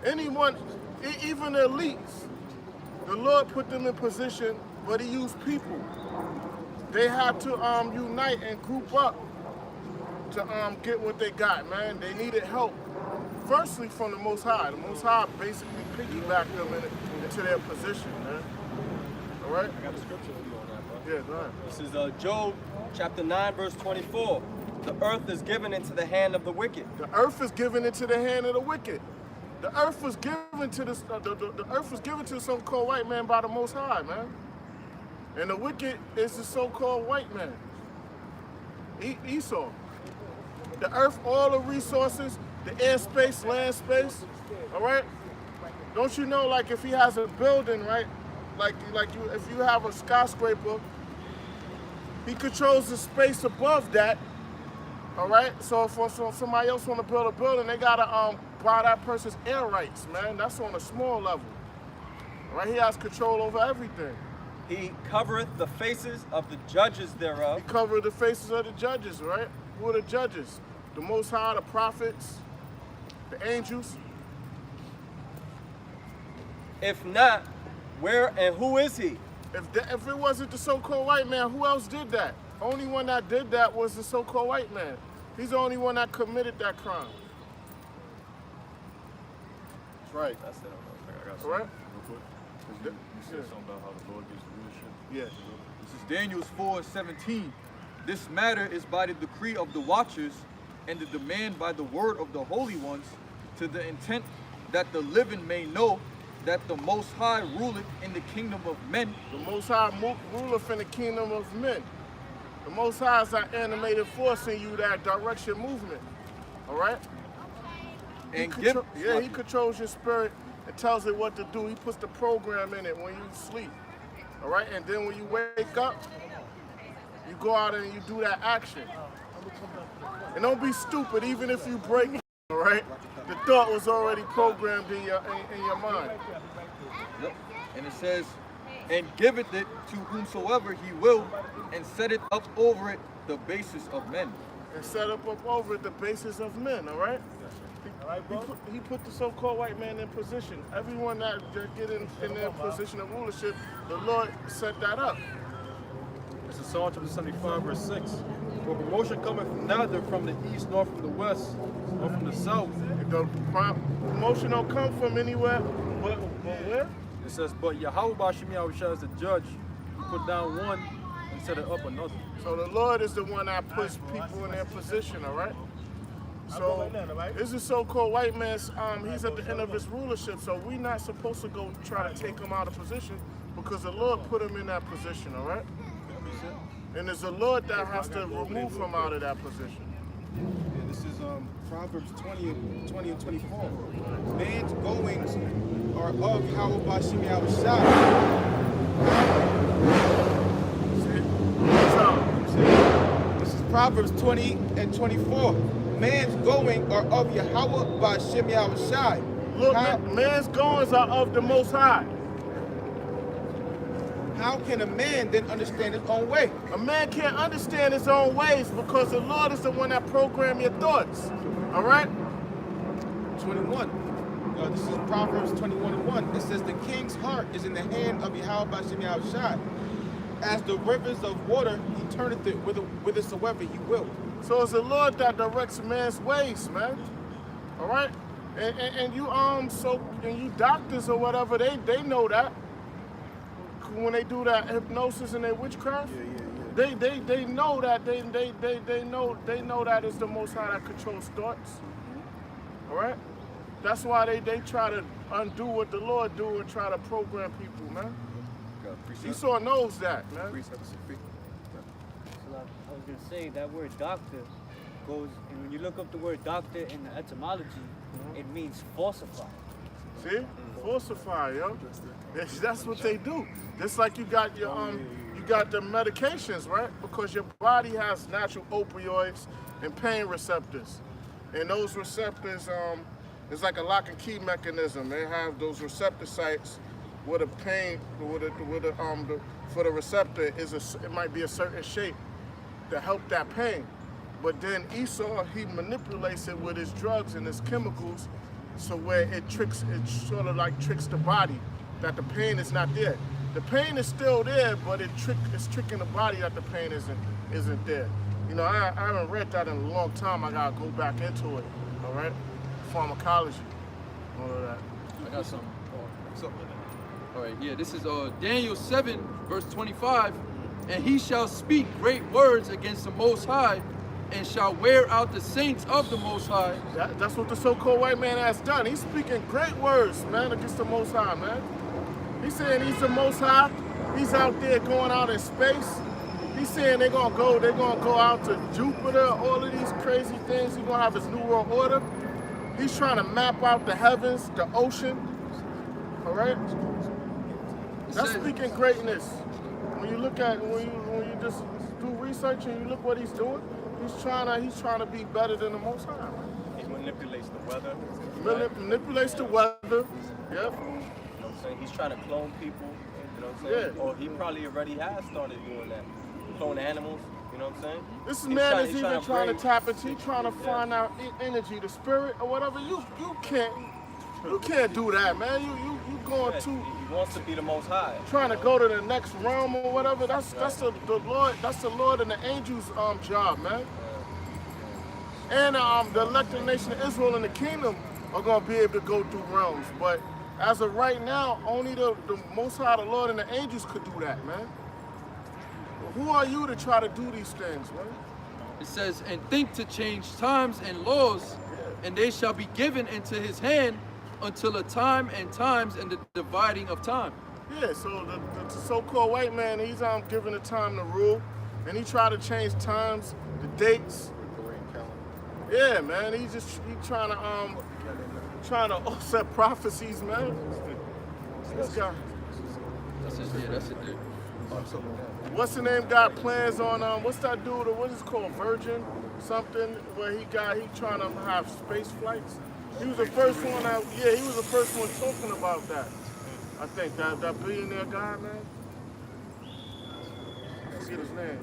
Anyone, even the elites, the Lord put them in position, but he used people. They had to unite and group up to get what they got, man. They needed help. Firstly, from the Most High. The Most High basically piggybacked them into their position, man. All right? I got a scripture for you on that, bro. Yeah, go ahead. This is Job chapter 9, verse 24. The earth is given into the hand of the wicked. The earth is given into the hand of the wicked. The earth was given to the earth was given to the so-called white man by the Most High, man. And the wicked is the so-called white man. Esau. The earth, all the resources, the airspace, land space, all right? Don't you know, like, if he has a building, right? If you have a skyscraper, he controls the space above that, all right? So if somebody else want to build a building, they gotta buy that person's air rights, man. That's on a small level, all right? He has control over everything. He covereth the faces of the judges thereof. He covered the faces of the judges, right? Who are the judges? The Most High, the prophets, the angels. If not, where and who is he? If it wasn't the so-called white man, who else did that? Only one that did that was the so-called white man. He's the only one that committed that crime. That's right. That's it. I got All right? real quick. 'Cause you said something about how the Lord gives the leadership. Yeah. This is Daniel 4:17. This matter is by the decree of the watchers and the demand by the word of the holy ones, to the intent that the living may know that the Most High ruleth in the kingdom of men. The Most High ruleth in the kingdom of men. The Most High is that animated force in you that directs your movement. All right? He controls your spirit and tells it what to do. He puts the program in it when you sleep. All right? And then when you wake up, you go out and you do that action. And don't be stupid, even if you break, all right? The thought was already programmed in your mind. Yep. And it says, and giveth it to whomsoever he will, and set it up over it the basis of men. And set up over it the basis of men, all right? He put the so-called white man in position. Everyone that get in their position of rulership, the Lord set that up. This is Psalm chapter 75, verse 6. For promotion cometh neither from the east, nor from the west, nor from the south. The promotion don't come from anywhere, but where? It says, but Yahweh Bashim Yahushua is the judge, who put down one and set it up another. So the Lord is the one that puts people in their position, all right? So this is so-called white man, he's at the end of his rulership, so we're not supposed to go try to take him out of position because the Lord put him in that position, all right? And it's the Lord that has to remove him out of that position. Yeah, this is Proverbs 20 and 24. Man's goings are of Yahweh Bashim Yahushua. This is Proverbs 20 and 24. Man's going are of Yahweh Bashim Yahushua. Look, man's goings are of the Most High. how can a man then understand his own way? A man can't understand his own ways because the Lord is the one that programmed your thoughts. All right? 21. This is Proverbs 21:1. It says, the king's heart is in the hand of Yahweh Bashem Yahushai. As the rivers of water, he turneth it whithersoever he will. So it's the Lord that directs man's ways, man. All right? And you you doctors or whatever, they know that. When they do that hypnosis and their witchcraft, they know that they know that it's the Most High that controls thoughts. All right? That's why they try to undo what the Lord do and try to program people, man. Esau knows that, man. So I was gonna say that word doctor goes, and when you look up the word doctor in the etymology, it means falsify. See? Falsify, yo. That's what they do. Just like you got your you got the medications, right? Because your body has natural opioids and pain receptors. And those receptors, it's like a lock and key mechanism. They have those receptor sites where the pain, for the receptor it might be a certain shape to help that pain. But then Esau, he manipulates it with his drugs and his chemicals, so where it sort of like tricks the body that the pain is not there. The pain is still there, but it's tricking the body that the pain isn't there. You know, I haven't read that in a long time. I gotta go back into it. All right, pharmacology, all of that. I got something. All right, yeah, this is Daniel 7, verse 25. And he shall speak great words against the Most High, and shall wear out the saints of the Most High. That's what the so-called white man has done. He's speaking great words, man, against the Most High, man. He's saying he's the Most High. He's out there going out in space. He's saying they're gonna go out to Jupiter, all of these crazy things. He's gonna have his new world order. He's trying to map out the heavens, the ocean. All right? That's speaking greatness. When you look at when you just do research and you look what he's doing, he's trying to be better than the Most High. He manipulates the weather. Manipulates the weather. Yep. You know what I'm saying? He's trying to clone people. You know what I'm saying? Yeah. Or he probably already has started doing that. Clone animals. You know what I'm saying? This man is even trying to tap into. He's trying to find out energy, the spirit or whatever. You can't do that, man. You going too. He wants to be the Most High. Trying to go to the next realm or whatever. That's the Lord. That's the Lord and the angels' job, man. And the elected nation of Israel and the kingdom are gonna be able to go through realms. But as of right now, only the Most High, the Lord and the angels could do that, man. Who are you to try to do these things, man? It says, and think to change times and laws, and they shall be given into his hand until a time and times and the dividing of time. Yeah, so the so-called white man, he's given the time to rule, and he tried to change times, the dates. Yeah, man, he's trying to offset prophecies, man. This guy. That's it, dude. What's the name? Got plans on what's that dude? Or what is it called? Virgin something? Where he trying to have space flights. He was the first one out. Yeah, he was the first one talking about that. I think that billionaire guy, man. I forget his name.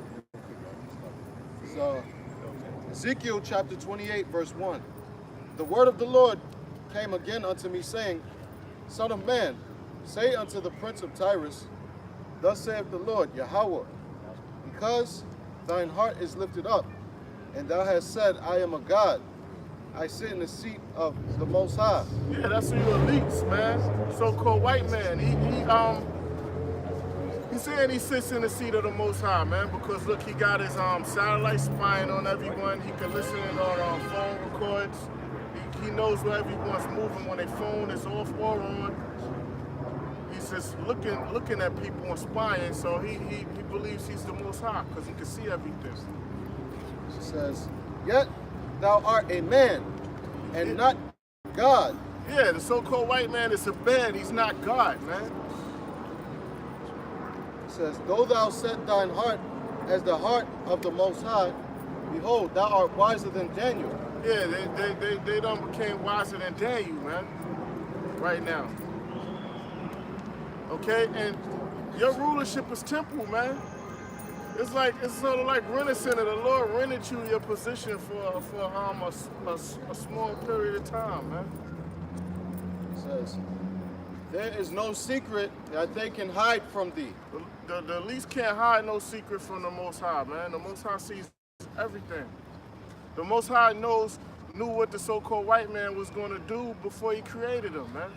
So, Ezekiel chapter 28, verse 1. The word of the Lord came again unto me, saying, Son of man, say unto the prince of Tyrus, Thus saith the Lord, Yahweh, because thine heart is lifted up, and thou hast said, I am a God. I sit in the seat of the Most High. Yeah, that's who you elites, man. So-called white man. He's saying he sits in the seat of the Most High, man, because look, he got his satellite spying on everyone. He can listen in on phone records. He knows where everyone's moving when their phone is off or on. He's just looking at people and spying, so he believes he's the Most High because he can see everything. It says, Yet thou art a man, and not God. Yeah, the so-called white man is a man. He's not God, man. It says, Though thou set thine heart as the heart of the Most High, behold, thou art wiser than Daniel. Yeah, they done became wiser than Daniel, man, right now. Okay, and Your rulership is temple, man. It's sort of like renting center. The Lord rented you your position for a small period of time, man. It says, there is no secret that they can hide from thee. The least can't hide no secret from the Most High, man. The Most High sees everything. The Most High knew what the so-called white man was going to do before he created him, man.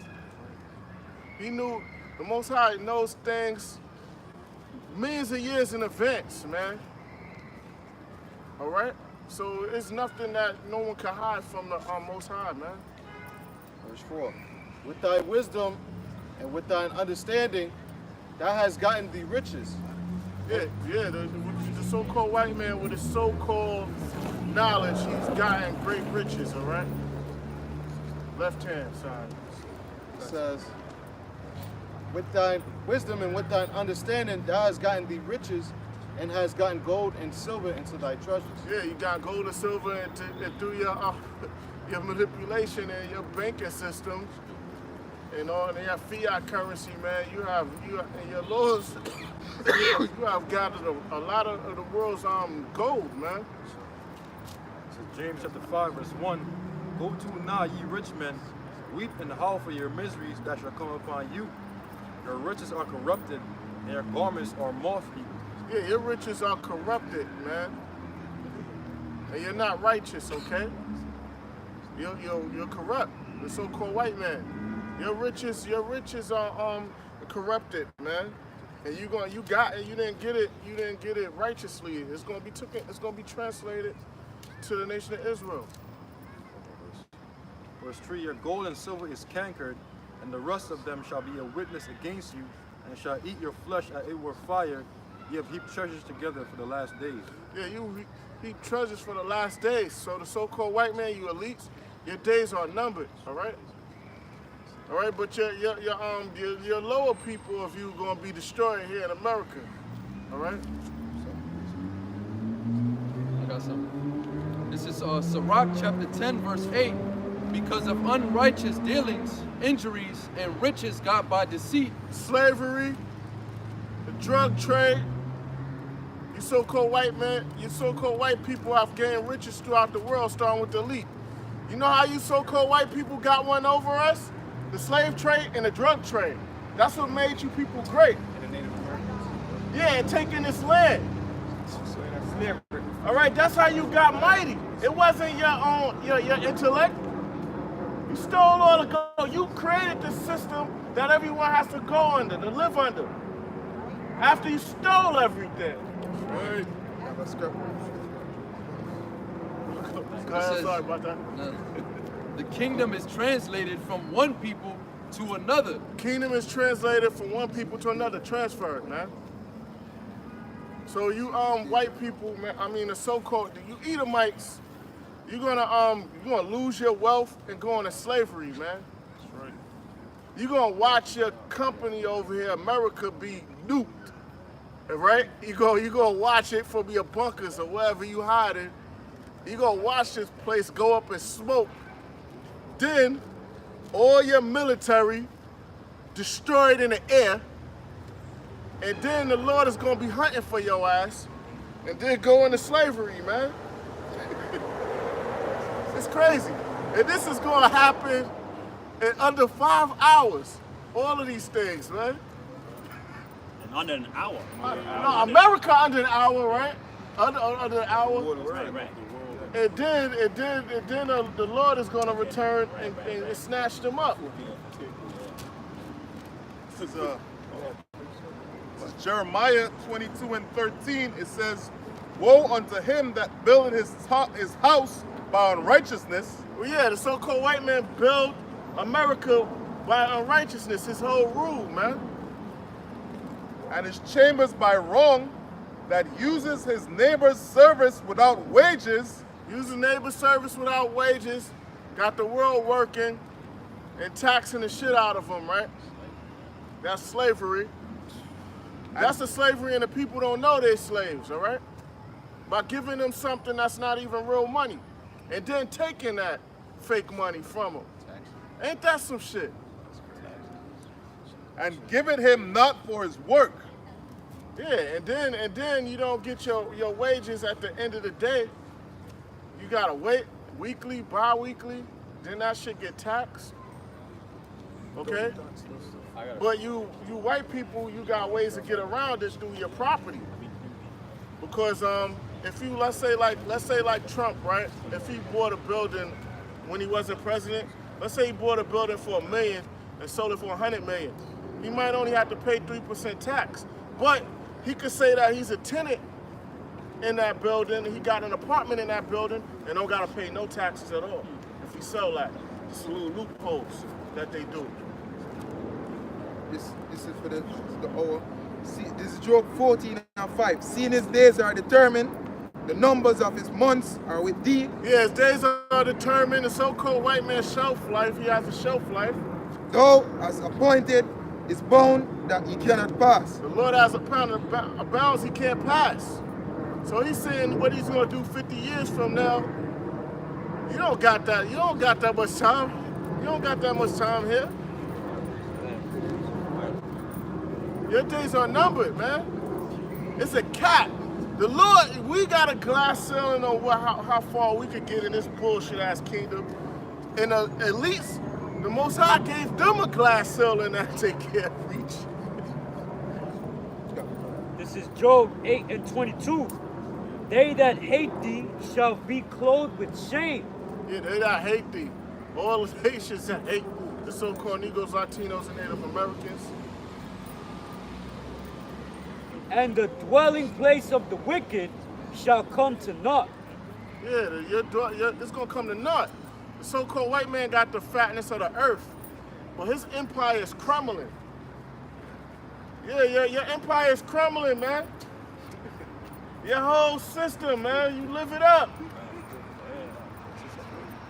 He knew, the Most High knows things millions of years in advance, man. All right? So it's nothing that no one can hide from the Most High, man. Verse 4. With thy wisdom and with thine understanding, thou hast gotten thee riches. Yeah, the so-called white man with his so-called knowledge, he's gotten great riches, all right? Left-hand side. It says, with thine wisdom and with thine understanding, thou hast gotten thee riches and hast gotten gold and silver into thy treasures. Yeah, you got gold and silver and through your manipulation and your banking system, you know, and your fiat currency, man. You and your laws, you have gathered a lot of the world's gold, man. So James chapter 5, verse 1. Go to now, ye rich men, weep and howl for your miseries that shall come upon you. Your riches are corrupted, and your garments are moth-eaten. Yeah, your riches are corrupted, man. And you're not righteous, okay? You're corrupt. The so-called white man. Your riches are corrupted, man. And you didn't get it righteously. It's gonna be translated to the nation of Israel. Verse 3, your gold and silver is cankered, and the rust of them shall be a witness against you, and shall eat your flesh as it were fire. You have heaped treasures together for the last days. Yeah, you heap treasures for the last days. So the so-called white man, you elites, your days are numbered, all right? All right, but your lower people of you gonna be destroyed here in America, all right? I got something. This is Sirach chapter 10, verse 8. Because of unrighteous dealings, injuries, and riches got by deceit. Slavery, the drug trade, you so-called white people have gained riches throughout the world, starting with the elite. You know how you so-called white people got one over us? The slave trade and the drug trade. That's what made you people great. And the Native Americans. Yeah, and taking this land. All right, that's how you got mighty. It wasn't your intellect. You stole all the gold. You created the system that everyone has to go under, to live under. After you stole everything. Right. Let's go. Go ahead, sorry about that. The kingdom is translated from one people to another. Kingdom is translated from one people to another, transferred, man. So you white people, man, I mean the so-called, you Edomites, you're gonna lose your wealth and go into slavery, man. That's right. You're gonna watch your company over here, America, be nuked. Right? You gonna watch it from your bunkers or wherever you hiding. You gonna watch this place go up in smoke. Then all your military destroyed in the air. And then the Lord is gonna be hunting for your ass. And then go into slavery, man. It's crazy. And this is gonna happen in under 5 hours. All of these things, man. And under an hour. No, America under an hour, right? Under an hour. Right. And then the Lord is gonna return and snatch them up. This is Jeremiah 22:13. It says, woe unto him that buildeth his house by unrighteousness. Well, yeah, the so-called white man built America by unrighteousness, his whole rule, man. And his chambers by wrong, that uses his neighbor's service without wages. Using neighbor's service without wages, got the world working and taxing the shit out of them, right? That's slavery. That's the slavery, and the people don't know they're slaves, all right? By giving them something that's not even real money, and then taking that fake money from them. Ain't that some shit? And giving him not for his work. Yeah, and then you don't get your wages at the end of the day. You gotta wait weekly, bi-weekly, then that shit get taxed. Okay? But you white people, you got ways to get around this through your property. Because if you let's say like Trump, right? If he bought a building when he wasn't president, let's say he bought a building for $1 million and sold it for $100 million. He might only have to pay 3% tax. But he could say that he's a tenant in that building, he got an apartment in that building, and don't gotta pay no taxes at all if he sell that. It's little loopholes that they do. This is for the hour. See, this is Job 14:5. Seeing his days are determined, the numbers of his months are with thee. Yeah, his days are determined. The so-called white man's shelf life, he has a shelf life. Thou hast appointed his bound that he cannot pass. The Lord has a pound of bounds he can't pass. So he's saying what he's gonna do 50 years from now. You don't got that much time. You don't got that much time here. Your days are numbered, man. It's a cap. The Lord, we got a glass ceiling on how far we could get in this bullshit ass kingdom. And at least the Most High gave them a glass ceiling that they can't reach. This is Job 8:22. They that hate thee shall be clothed with shame. Yeah, they that hate thee. All the Haitians that hate the so-called Negroes, Latinos, and Native Americans. And the dwelling place of the wicked shall come to naught. Yeah, it's gonna come to naught. The so-called white man got the fatness of the earth, but his empire is crumbling. Yeah, your empire is crumbling, man. Your whole system, man, you live it up.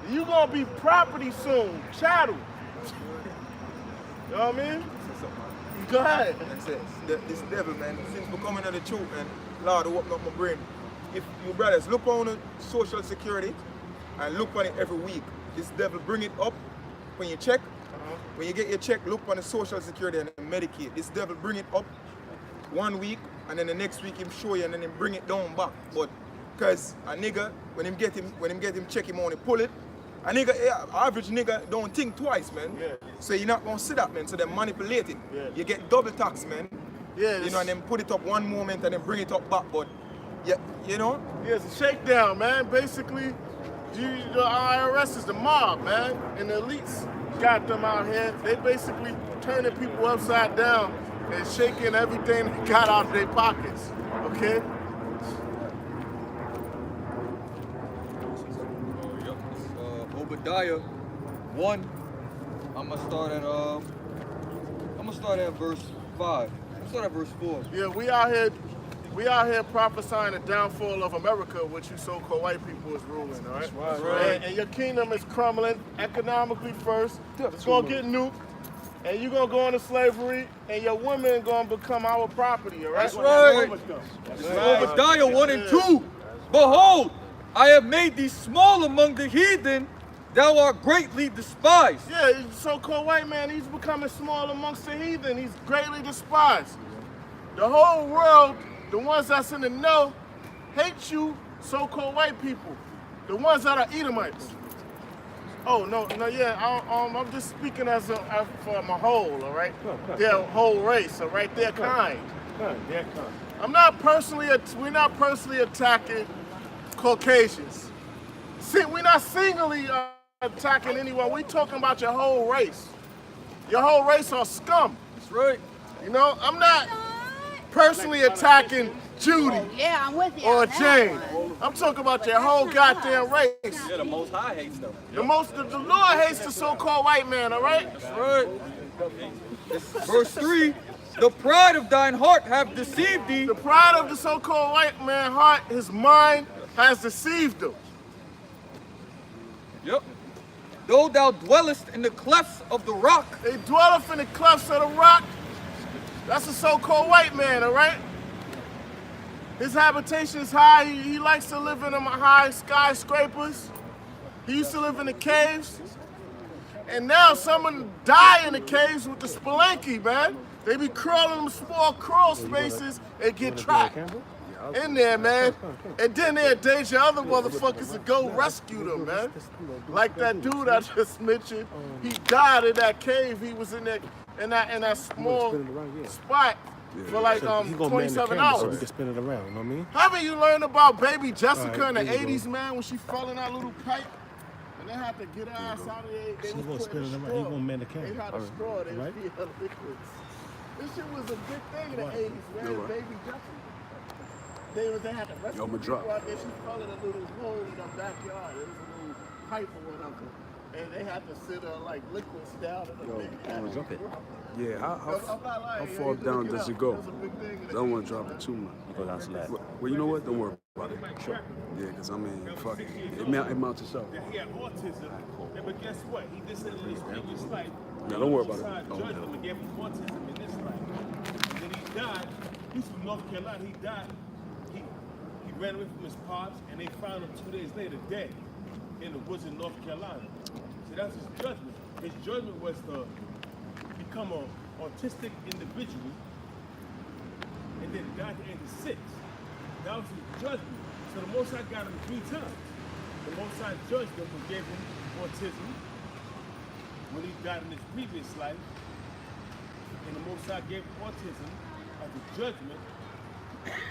You gonna be property soon, chattel. You know what I mean? Go ahead. This devil, man, since becoming of the truth, man, Lord, open up my brain. If you brothers look on the Social Security and look on it every week, this devil bring it up when you check. When you get your check, look on the Social Security and the Medicaid. This devil bring it up 1 week, and then the next week him show you, and then him bring it down back. But cause a nigga, when him get him check him on, he pull it. A nigga, average nigga don't think twice, man. Yeah. So you're not gonna see that, man. So they're manipulating. Yeah. You get double tax, man. Yeah, You know, and then put it up one moment and then bring it up back. But yeah, you know. Yeah, it's a shakedown, man. Basically, the IRS is the mob, man, and the elites got them out here. They basically turning people upside down and shaking everything they got out of their pockets. Okay. Obadiah 1. I'm gonna start at verse 5. I'm gonna start at verse 4. Yeah, we out here prophesying the downfall of America, which you so-called white people is ruling, all right? That's right. And your kingdom is crumbling economically first. It's gonna get nuked, and you're gonna go into slavery, and your women gonna become our property, all right? That's right. This is Obadiah 1 and 2. Behold, I have made thee small among the heathen, thou art greatly despised. Yeah, the so-called white man, he's becoming small amongst the heathen. He's greatly despised. The whole world, the ones that's in the know, hate you, so-called white people. The ones that are Edomites. Oh, no, yeah, I'm just speaking as for my whole, all right? Their whole race, all right? Their kind. Their kind. We're not personally attacking Caucasians. See, we're not singly attacking anyone. We're talking about your whole race. Your whole race are scum. That's right. You know, I'm not personally attacking Judy Yeah, I'm with you. or on that Jane. one. I'm talking about your whole goddamn race. Yeah, the Most High hates them. The Lord hates the so-called white man, all right? That's right. Verse 3. The pride of thine heart have deceived thee. The pride of the so-called white man heart, his mind, has deceived him. Yep. Though thou dwellest in the clefts of the rock. They dwelleth in the clefts of the rock. That's a so-called white man, all right? His habitation is high. He likes to live in them high skyscrapers. He used to live in the caves. And now someone die in the caves with the spelunky, man. They be crawling in them small crawl spaces and get trapped in there, man. And then they endanger other motherfuckers to go rescue them, man. Like that dude I just mentioned, he died in that cave. He was in that small spot for like 27 hours. So we can spin it around, you know what I mean? Haven't you learned about baby Jessica in the 80s, man, when she fell in that little pipe? And they had to get her ass out of there. She's gonna spin it around. He's gonna man the camera. They had a straw. They was feeding her liquids. This shit was a big thing in the 80s, man. Baby Jessica. They had to rescue people out there. She fell in a little hole in her backyard. It was a little pipe or whatever. And they had to sit her like liquids down in the big Drop it. Yeah, how far down does it go? I don't want to drop it too much. You go down to that. Well, you know what? Don't worry about it. Sure. Yeah, because I mean, fuck it. It mounts itself. He had autism, but guess what? He did it in his previous life. No, don't worry about it. Judged him and gave him autism in this life. And then he died. He's from North Carolina. He died. He ran away from his pops, and they found him 2 days later dead in the woods in North Carolina. See, that's his judgment. His judgment was to become an autistic individual and then die at the age of 6. That was his judgment. So the Most High got him 3 times. The Most High judged him and gave him autism when he died in his previous life. And the Most High gave him autism as a judgment.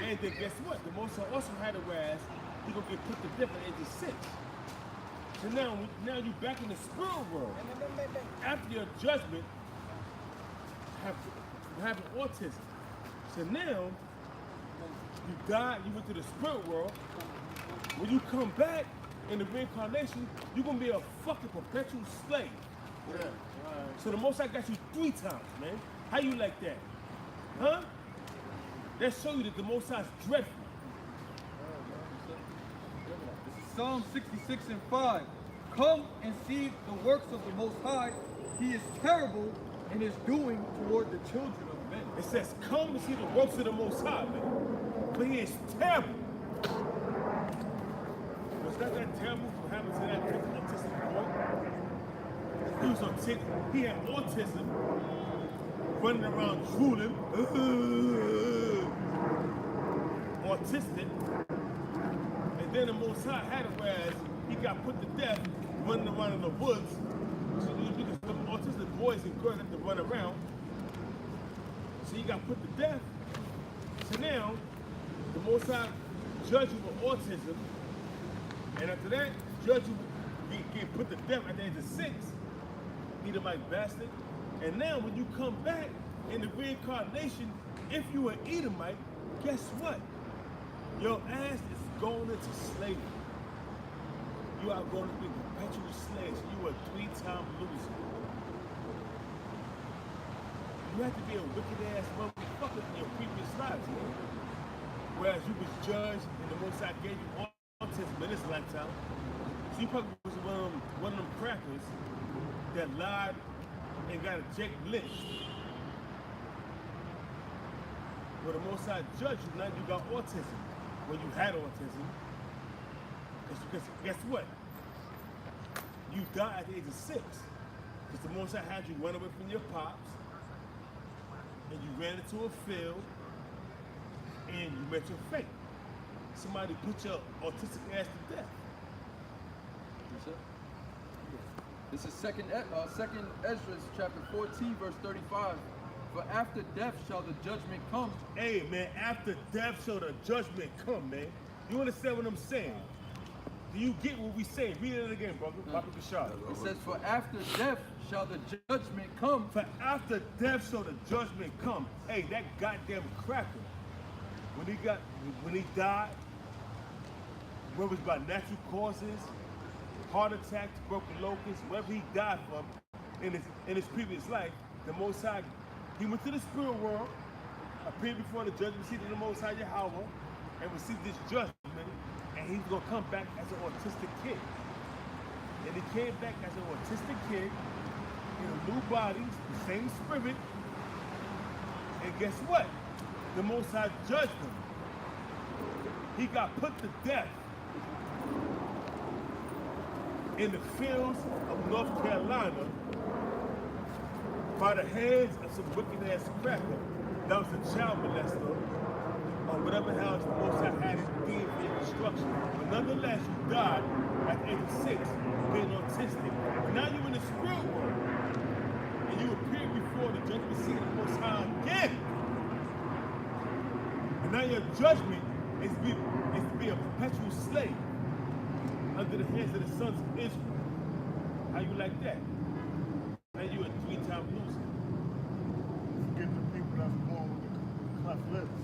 And then guess what? The Most High also had it whereas he gonna get put to death at the age of 6. So now you're back in the spirit world. After your judgment, having autism. So now, you died, you went to the spirit world. When you come back in the reincarnation, you're gonna be a fucking perpetual slave. Yeah. So the Most High got you 3 times, man. How you like that? Huh? That show you that the Most High is dreadful. Psalm 66:5. Come and see the works of the Most High. He is terrible in his doing toward the children of men. It says, come and see the works of the Most High, man. But he is terrible. Was that terrible what happened to that autistic boy? He was autistic. He had autism, running around drooling. Autistic. And then the Most High had it whereas he got put to death running around in the woods. So because the autistic boys and girls have to run around. So he got put to death. So now, the Most High judged you with autism. And after that, judge you get put to death at the age of 6. Edomite bastard. And now when you come back in the reincarnation, if you are Edomite, guess what? Your ass is going into slavery. You are going to be perpetual slaves. You are a 3-time loser. You have to be a wicked ass motherfucker in your previous lives, man. Whereas you was judged and the Most High gave you autism in this lifetime. So you probably was one of them crackers that lied and got a Jake lynched. But the Most High judged you, now you got autism. When you had autism, because guess what? You died at the age of 6. Because the Most High had you run away from your pops, and you ran into a field, and you met your fate. Somebody put your autistic ass to death. This is second Ezra chapter 14, verse 35. For after death shall the judgment come. Hey man, after death shall the judgment come, man. You understand what I'm saying? Do you get what we say? Read it again, brother. It says, for after death shall the judgment come. For after death shall the judgment come. Hey, that goddamn cracker. When he died, whether it was by natural causes, heart attacks, broken locust, whatever he died from in his previous life, the Most High, he went to the spirit world, appeared before the judgment seat of the Most High Yahweh, and received this judgment, and he's gonna come back as an autistic kid. And he came back as an autistic kid in a new body, the same spirit. And guess what? The Most High judged him. He got put to death in the fields of North Carolina by the hands of some wicked ass cracker that was a child molester or whatever house the Most High had it deemed for your destruction. But nonetheless, you died at the age of 6, being autistic. But now you're in the spirit world, and you appear before the judgment seat of the Most High again. And now your judgment is to be a perpetual slave under the hands of the sons of Israel. How you like that? Now you a 3-time loser. Forget the people that's born with the cleft lips.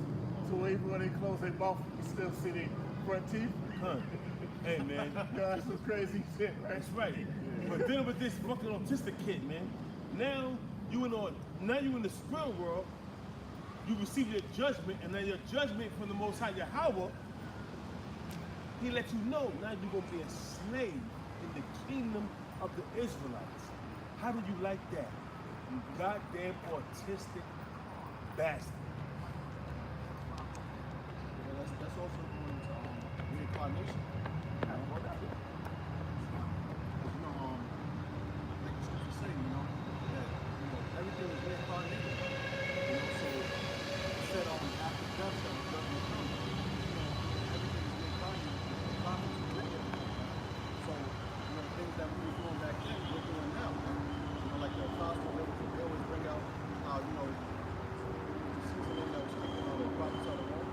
So even when they close their mouth, you still see their front teeth. Huh. Hey man. That's some crazy shit, right? That's right. But dealing with this fucking autistic kid, man. Now you in the spirit world, you receive your judgment, and now your judgment from the Most High Yahweh, he let you know now you're gonna be a slave in the kingdom of the Israelites. How do you like that? You goddamn autistic bastard. That's also going into reincarnation. Like the scriptures say, that everything is reincarnated. So it said after death shall the judgment come. Everything is reincarnated. The prophets were written. So things that we were doing back then, we're doing now. Like the apostles, they always bring out how the season that was taken on the prophets of the Lord.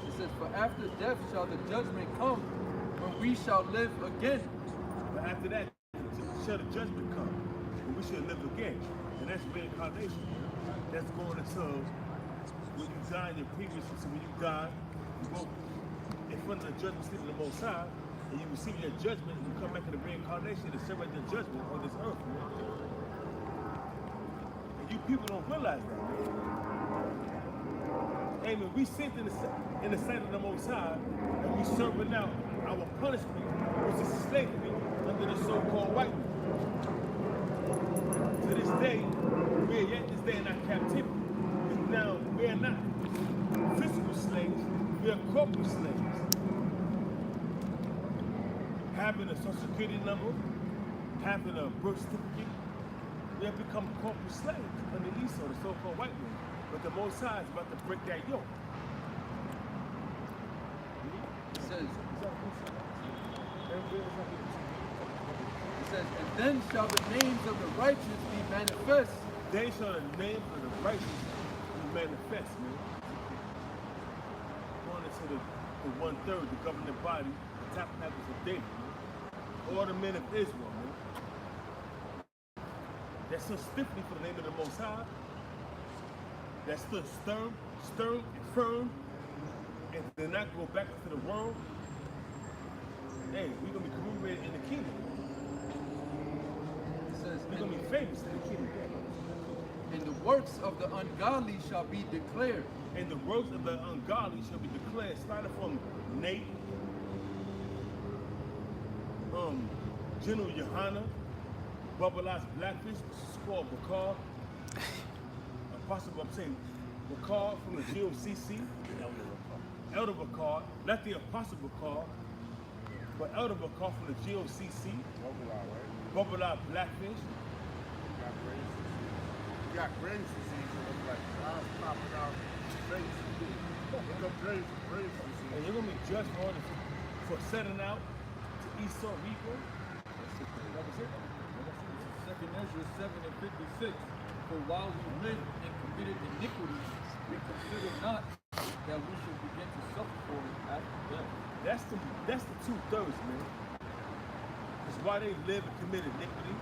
It says, for after death shall the judgment come, when we shall live again. But after that, shall the judgment come, and we shall live again. And that's reincarnation. That's going until when you die in your previous, so when you die, you go in front of the judgment seat of the Most High, and you receive your judgment, and you come back in the reincarnation to celebrate the judgment on this earth, man. And you people don't realize that, man. Hey, man, we sit in the sight of the Most High, and we serving out our punishment, which is slavery under the so-called white man. To this day, we are yet this day in our captivity. Because now we are not physical slaves, we are corporate slaves. Having a social security number, having a birth certificate, we have become corporate slaves under Esau, the so-called white man. But the Most High is about to break that yoke. It says, and then shall the names of the righteous be manifest. Then shall the names of the righteous be manifest, man. Going into the 1/3, the governing body, the tabernacles of David, man. All the men of Israel, man. That stood stiffly for the name of the Most High. That stood stern and firm, and did not go back into the world. Hey, we're gonna be commemorated in the kingdom. It says, we're gonna be famous in the kingdom. And the works of the ungodly shall be declared. And the works of the ungodly shall be declared, starting from Nate, General Yohana, Bubbalaz's Blackfish, which is called Bakar. Apostle, I'm saying Bakar from the GOCC. Elder Bakar, not the Apostle Bakar, but Elder Bakar from the GOCC. Bubbalaz Blackfish. You got Graves disease, it looks like eyes popping out, face. Look up Graves disease. And you're gonna be judged for setting out to Esau Rico. That was it. 2 Ezra 7:56. For while we lived and committed iniquity, we consider not that we should begin to suffer for it after death. That's the 2/3, man. It's why they live and commit iniquity,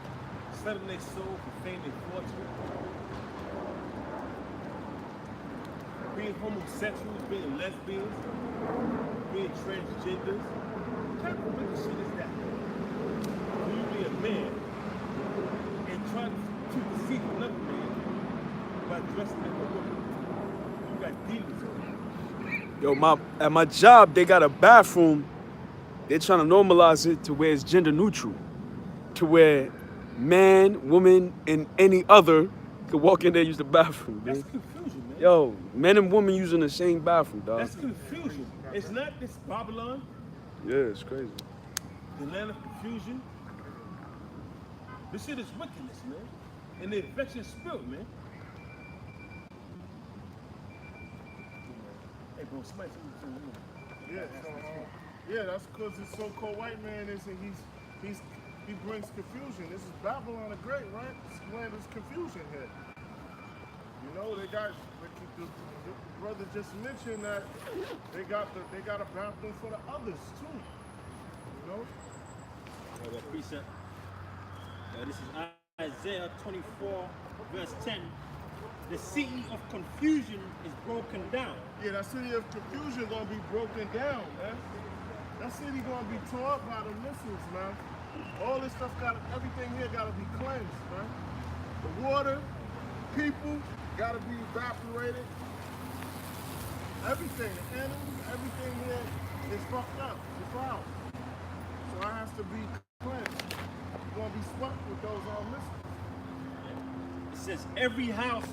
selling their soul for fame and fortune, being homosexuals, being lesbians, being transgenders. What kind of wicked shit is that? When you be a man and trying to deceive another man by dressing like a woman, you got demons on you. Yo, at my job, they got a bathroom. They're trying to normalize it to where it's gender neutral, to where man, woman, and any other could walk in there and use the bathroom, man. That's confusion, man. Yo, men and women using the same bathroom, dog. That's confusion. It's not this Babylon. Yeah, it's crazy. the land of confusion. This shit is wickedness, man. And the infection spirit, man. Hey, bro, somebody tell me. Yeah, so, yeah, that's because this so-called white man he brings confusion. This is Babylon the Great, right? This land is confusion here. You know, they got the brother just mentioned that they got a bathroom for the others too. You know? The precept. This is Isaiah 24, verse 10. The city of confusion is broken down. Yeah, that city of confusion gonna be broken down, man. That city gonna be torn up by the missiles, man. All this stuff everything here gotta be cleansed, man. The water, people gotta be evaporated. Everything, the animals, everything here is fucked up, it's foul. So it has to be cleansed. It's gonna be swept with those missiles. It says every house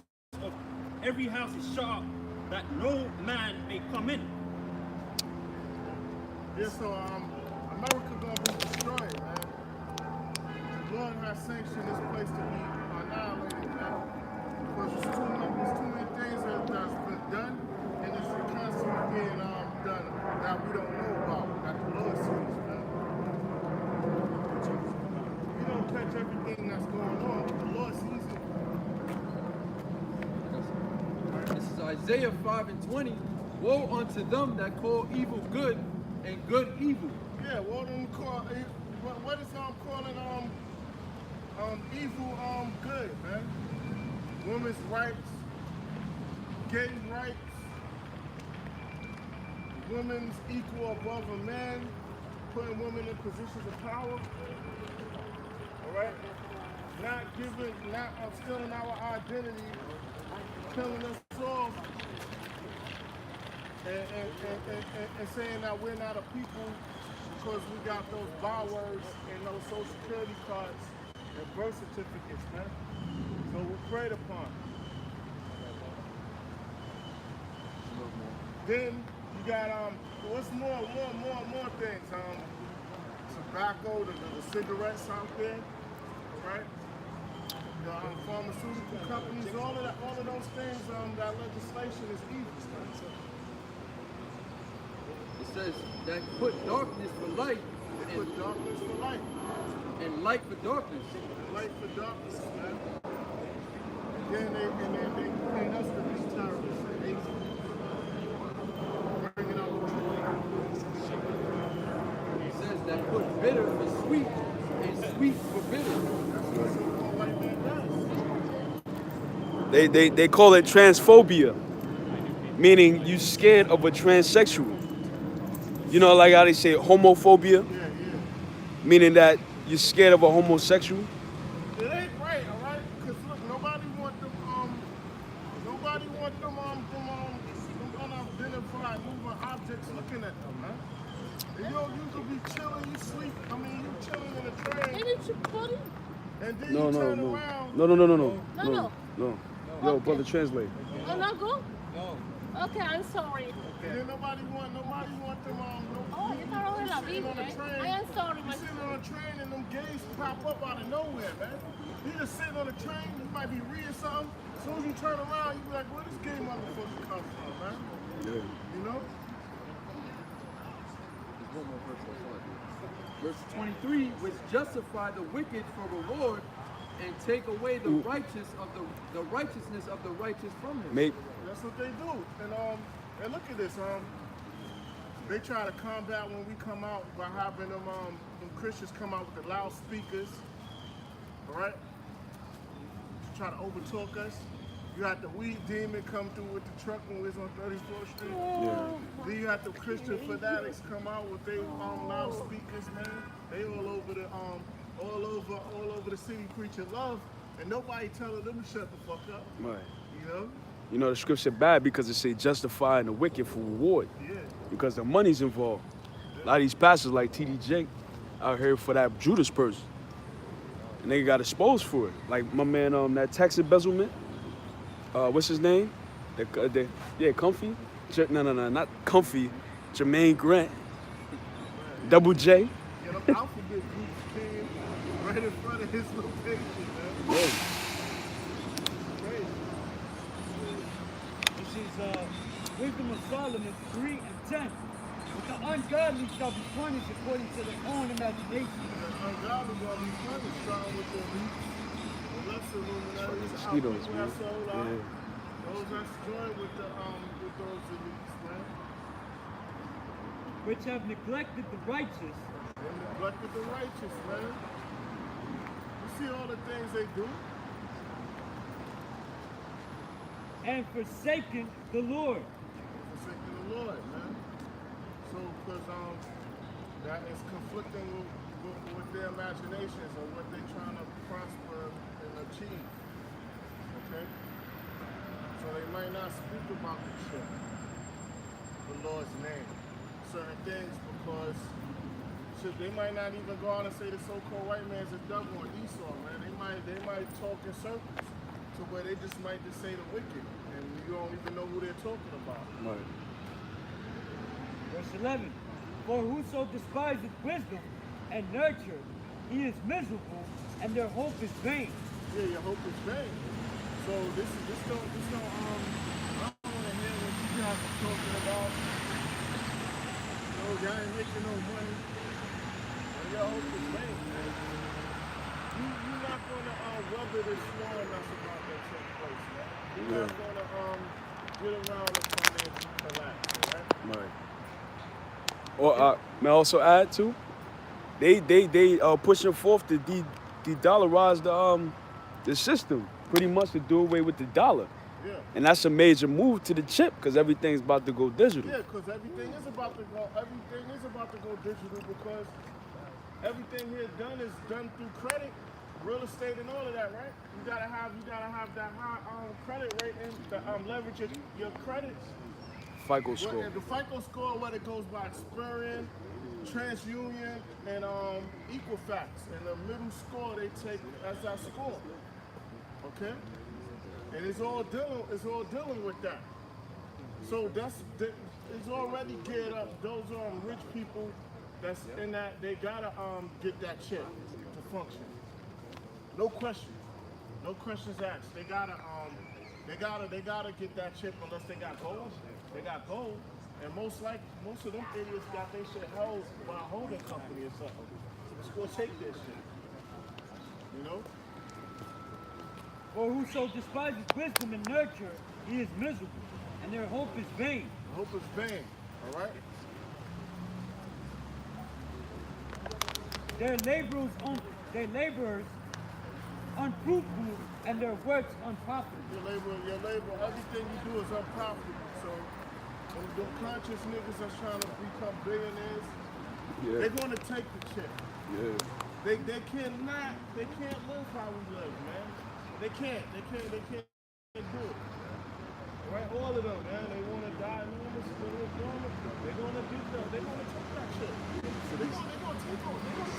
is shut up, that no man may come in. Yeah, so America gonna be destroyed, man. The Lord has sanctioned this place to be annihilated, man. Because there's too many things that's been done, and it's constantly being done that we don't know about, that the Lord sees, man. You don't catch everything that's going on, but the Lord sees it. This is Isaiah 5:20. Woe unto them that call evil good and good evil. Yeah, woe to them call what is calling evil good, man. Women's rights, gay rights, women's equal above a man, putting women in positions of power. All right, not stealing our identity, killing us off, and saying that we're not a people because we got those byword and those social security cards and birth certificates, man. So we're preyed upon. Then you got what's more things? Tobacco, the cigarettes out there, right? The pharmaceutical companies, all of those things. That legislation is evil, man. It says that put darkness for light. They put darkness for light. And light for darkness. Light for darkness, man. And then they paint us to be terrorists. Bringing out the truth. It says that put bitter for sweet and sweet for bitter. That's what so-called white man does. They call it transphobia, meaning you scared of a transsexual. You know, like how they say homophobia, Yeah. meaning that you're scared of a homosexual. It ain't right, all right? Because look, nobody want them unidentified moving objects looking at them, man. You could be chilling, you sleep. I mean, you chilling in a train. Ain't it your buddy? And then No. you turn around. No. Yo, Okay. brother, translate. Oh, not go? No. Okay, I'm sorry. And then nobody want them. Oh, yo estaba hablando de la Sitting on a Biblia, train. I am sorry, You my sitting on a train and them gays pop up out of nowhere, man. You just sitting on a train, you might be reading something. As soon as you turn around, you be like, where this gay motherfucker come from, man? Yeah. You know? Verse 23, which justify the wicked for reward and take away the righteous of the righteousness of the righteous from him. That's what they do. And look at this, they try to combat when we come out by having them Christians come out with the loudspeakers, all right? Try to overtalk us. You had the weed demon come through with the truck when we was on 34th Street. Yeah. Then you had the Christian fanatics come out with their loudspeakers, man. They all over the city preaching love, and nobody telling them to shut the fuck up. Right. You know? You know, the scripture bad because it say justifying the wicked for reward. Yeah. Because the money's involved. A lot of these pastors like TD Jake out here for that Judas person. And they got exposed for it. Like my man, that tax embezzlement. What's his name? Comfy? No, not Comfy. Jermaine Grant. Double J. Yeah, them alpha right in front of his location, man. Yeah. Crazy. This is Wisdom of Solomon 3 and 10. But the ungodly shall be punished according to their own imagination. The ungodly gonna be punished, starting with the elites, the lesser luminaries, Mosquitoes, people man. that sold out, Yeah. those that's joined with those elites, man. Which have neglected the righteous. They neglected the righteous, man. You see all the things they do? And forsaken the Lord. Forsaking the Lord, man. So, because that is conflicting with their imaginations or what they're trying to prosper and achieve. Okay? So they might not speak about the shit, the Lord's name, certain things, because shit, they might not even go out and say the so-called white man's a devil or Esau, man. They might talk in circles to where they just might just say the wicked, and you don't even know who they're talking about. Right. Verse 11. For whoso despiseth wisdom and nurture, he is miserable, and their hope is vain. Yeah, your hope is vain. So this don't I don't want to hear what you guys are talking about. No, y'all ain't making no money. Well, your hope is vain, man. You're not gonna weather the storm that's about to take place, man. You're not gonna get around the financial collapse, right? Right. Or may I also add too? They pushing forth to de-dollarize the system, pretty much to do away with the dollar. Yeah. And that's a major move to the chip because everything's about to go digital. Yeah, because everything is about to go digital because everything here is done through credit, real estate, and all of that, right? You gotta have that high credit rating to leverage your credits. FICO score. The FICO score, what it goes by Experian, TransUnion, and Equifax. And the middle score they take as our score. Okay? And it's all dealing with that. So it's already geared up. Those rich people that's in that, they gotta get that chip to function. No question. No questions asked. They gotta get that chip unless they got gold. They got gold. And most of them idiots got their shit held by a holding company or something. So it's gonna take this shit. You know? For whoso despises wisdom and nurture, he is miserable, and their hope is vain. Hope is vain. All right? Their laborers unfruitful, and their works unprofitable. Your labor, everything you do is unprofitable. So when the conscious niggas that's trying to become billionaires, they're gonna take the chip. Yeah. They can't live how we live, man. They can't do it. Right? All of them, man. They wanna die enormous, they're gonna take that shit. They're gonna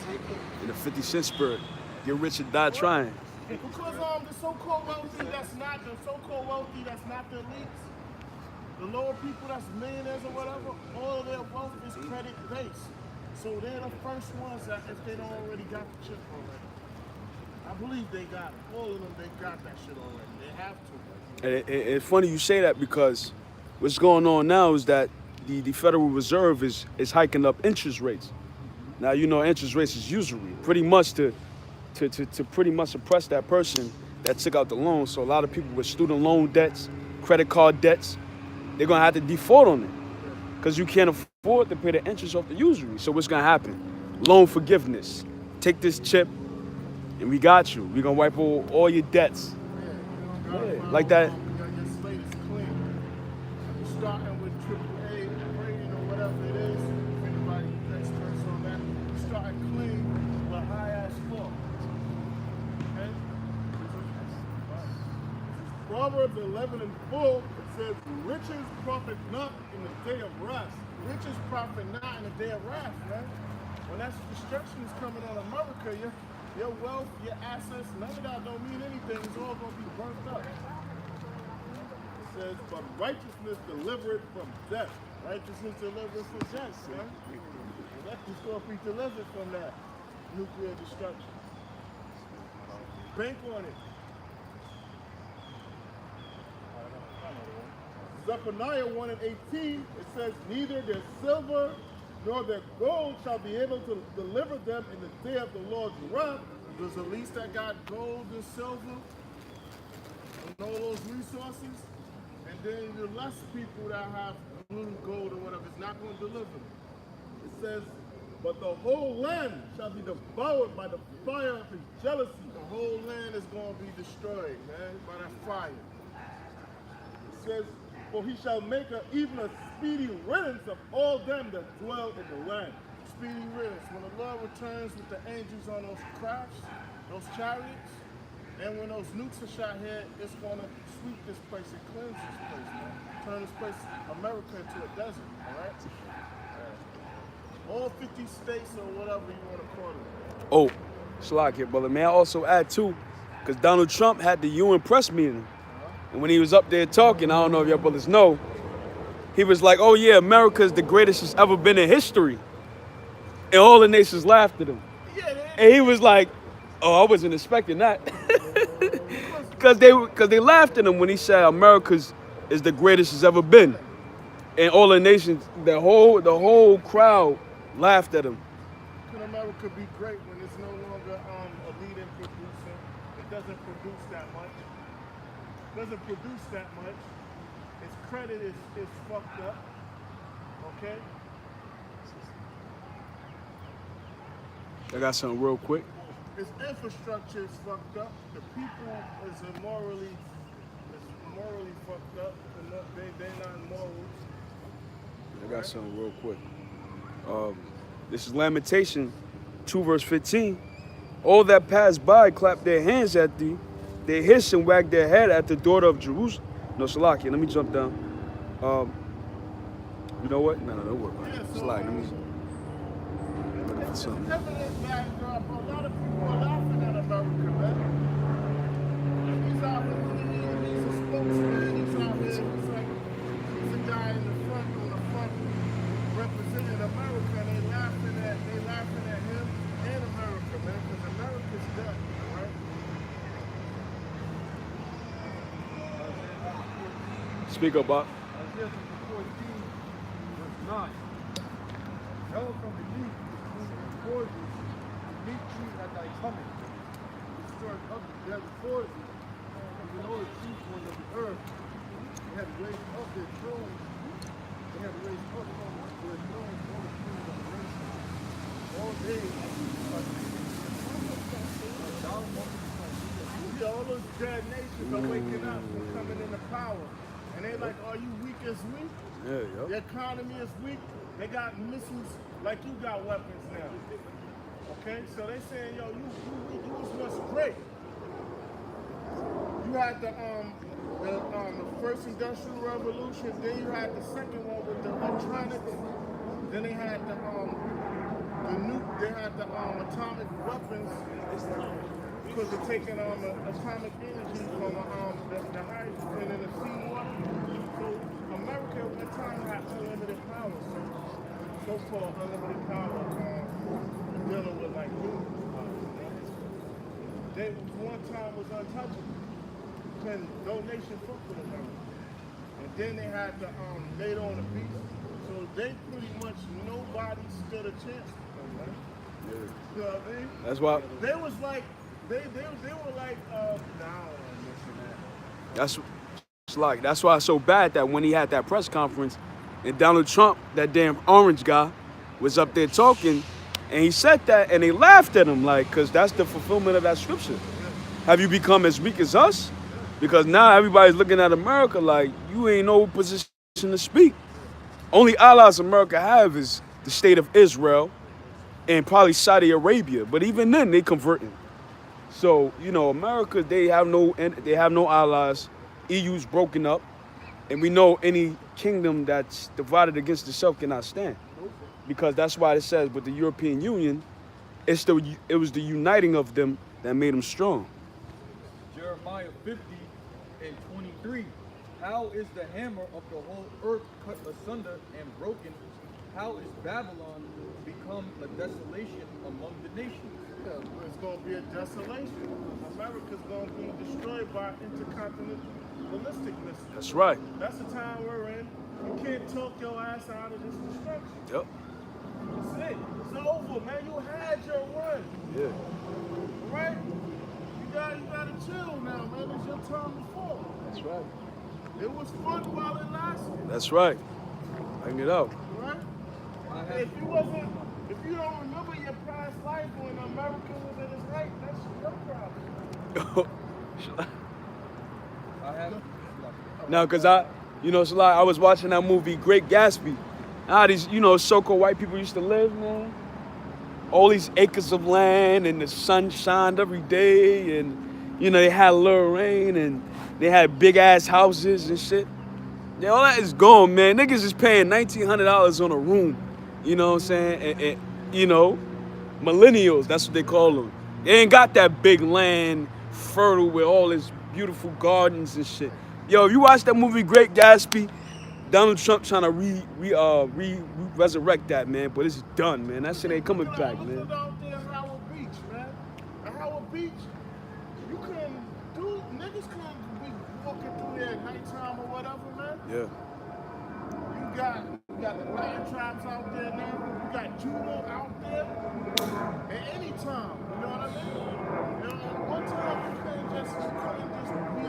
take it. In the 50 Cent spirit, get rich and die trying. Because the so-called wealthy that's not the elites, the lower people that's millionaires or whatever, all of their wealth is credit based. So they're the first ones that if they don't already got the chip already. I believe they got it. All of them, they got that shit already. They have to. And it's funny you say that because what's going on now is that the Federal Reserve is hiking up interest rates. Now, you know, interest rates is usury, pretty much to pretty much suppress that person that took out the loan. So a lot of people with student loan debts, credit card debts, they're gonna have to default on it because you can't afford to pay the interest off the usury. So what's gonna happen? Loan forgiveness. Take this chip and we got you. We're gonna wipe all your debts. Yeah, like that. Your slate is clean. You're starting with AAA rating or whatever it is. If anybody experts on that, you're starting clean with a high-ass score. Okay? Proverbs 11 and 4 says, riches profit not in the day of wrath. Riches profit not in the day of wrath, man. When that destruction is coming on America, your wealth, your assets, none of that don't mean anything. It's all going to be burnt up. It says, but righteousness delivered from death. Righteousness delivered from death, man. And that is going to be delivered from that nuclear destruction. bank on it. Zephaniah 1 and 18, it says, neither their silver nor their gold shall be able to deliver them in the day of the Lord's wrath. There's the least that got gold and silver and all those resources. And then the less people that have gold or whatever, it's not going to deliver them. It says, but the whole land shall be devoured by the fire of his jealousy. The whole land is going to be destroyed, man, by that fire. It says, for he shall make even a speedy riddance of all them that dwell in the land. Speedy riddance. When the Lord returns with the angels on those crafts, those chariots, and when those nukes are shot here, it's going to sweep this place and cleanse this place, man. Turn this place, America, into a desert, all right? All 50 states or whatever you want to call it. Oh, Slack here, brother. May I also add too, because Donald Trump had the UN press meeting. And when he was up there talking, I don't know if y'all brothers know, he was like, oh yeah, America is the greatest it's ever been in history. And all the nations laughed at him. And he was like, oh, I wasn't expecting that. Because they laughed at him when he said America's is the greatest it's ever been. And all the nations, the whole crowd laughed at him. Can America be great when it's no longer a leading producer? It doesn't produce that much. Doesn't produce that much. Its credit is fucked up. Okay? I got something real quick. Its infrastructure is fucked up. The people is morally fucked up. They're not morals. I got something real quick. This is Lamentation 2 verse 15. All that pass by clap their hands at thee. They hiss and wag their head at the daughter of Jerusalem. No, Salakia, let me jump down. You know what? No, don't worry about it. Slack, let me look for something. Evident backdrop. A lot of people are laughing at America, man. He's out here, he's a spokesman. He's out here, he's a guy in the front, on the front, representing America, and they laughing at him and America, man, because America's done, right? Speak up, Bob. Isaiah 14, verse 9. Hell from beneath before thee, meet thee at thy coming. The start up there before thee, even all the chief ones of the earth. They have raised up their thrones. They have raised up on their thrones all the kings of the nations. All days are down among the sun. See, all those dead nations are waking up and coming into power. And they like, are you weak as weak? Yeah, yep. The economy is weak. They got missiles like you got weapons now. Okay? So they saying, yo, you was once great. You had the first industrial revolution, then you had the second one with the electronics, then they had the nuke, they had the atomic weapons because they're taking atomic energy from the hydrogen and the seawater. So America at that time had unlimited power, so-called unlimited power dealing with like nuclear power. They one time was untouchable. Because no nation fucked with America. And then they had the later on the peace. So they pretty much nobody stood a chance with them, right? Yeah. You know what I mean? That's why. They was like they were like now I'm missing that. That's why it's so bad that when he had that press conference and Donald Trump, that damn orange guy, was up there talking, and he said that and they laughed at him like, cause that's the fulfillment of that scripture. Have you become as weak as us? Because now everybody's looking at America like you ain't no position to speak. Only allies America have is the state of Israel and probably Saudi Arabia. But even then, they converting. So you know, America they have no allies. EU's broken up, and we know any kingdom that's divided against itself cannot stand. Because that's why it says with the European Union, it was the uniting of them that made them strong. Jeremiah 50 and 23. How is the hammer of the whole earth cut asunder and broken? How is Babylon become a desolation among the nations? Yeah, it's going to be a desolation. America's going to be destroyed by intercontinental ballistic missiles. That's right. That's the time we're in. You can't talk your ass out of this destruction. Yep. That's it. It's over, man. You had your run. Yeah. All right? You gotta chill now, man. It's your time to fall. That's right. It was fun while it lasted. That's right. Hang it out. Right? If you don't remember your past life when America was at its height, that's your problem. Now, because it's like I was watching that movie, Great Gatsby. How these, so-called white people used to live, man. All these acres of land and the sun shined every day and, they had a little rain and they had big-ass houses and shit. Yeah, all that is gone, man. Niggas is paying $1,900 on a room. You know what I'm saying? And, millennials, that's what they call them. They ain't got that big land, fertile with all this beautiful gardens and shit. Yo, if you watch that movie Great Gatsby, Donald Trump trying to resurrect that, man. But it's done, man. That shit ain't coming back, man. Look out there at Howard Beach, man. At Howard Beach, niggas couldn't be walking through there at nighttime or whatever, man. Yeah. You got the Latin tribes out there now. You got judo out there at any time. You know what I mean? At one time you couldn't just be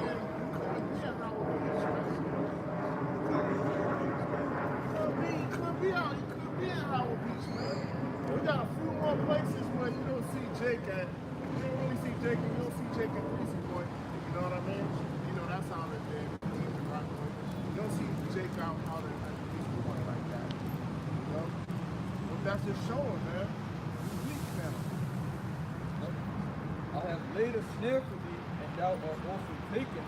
at Howard Beach, man. You couldn't be out. You couldn't be at Howard Beach, man. We got a few more places where you don't see Jake at. You don't really see Jake, and you don't see Jake at Breezy Point. You know what I mean? That's how it is. You don't see Jake out at Breezy Point like that. But that's just showing, man. He's weak now. I have laid a snare for thee, and thou art also taken,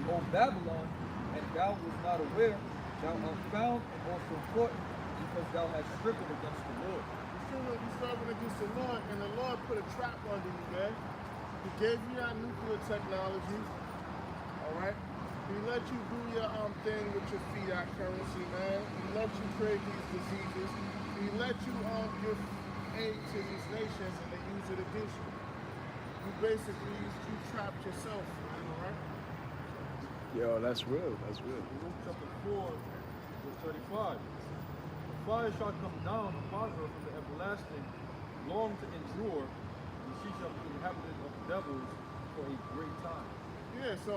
O Babylon, and thou wast not aware. Thou art found and also caught, because thou hast striven against the Lord. You serving against the Lord, and the Lord put a trap under you, man. He gave you that nuclear technology, all right? He let you do your thing with your fiat currency, man. He let you create these diseases. He let you give aid to these nations, and they use it against you. You trapped yourself, man, all right? Yo, that's real. That's real. Luke chapter 4, verse 35. The fire shall come down upon her from the everlasting, long to endure, and she shall be inhabited of devils for a great time. Yeah, so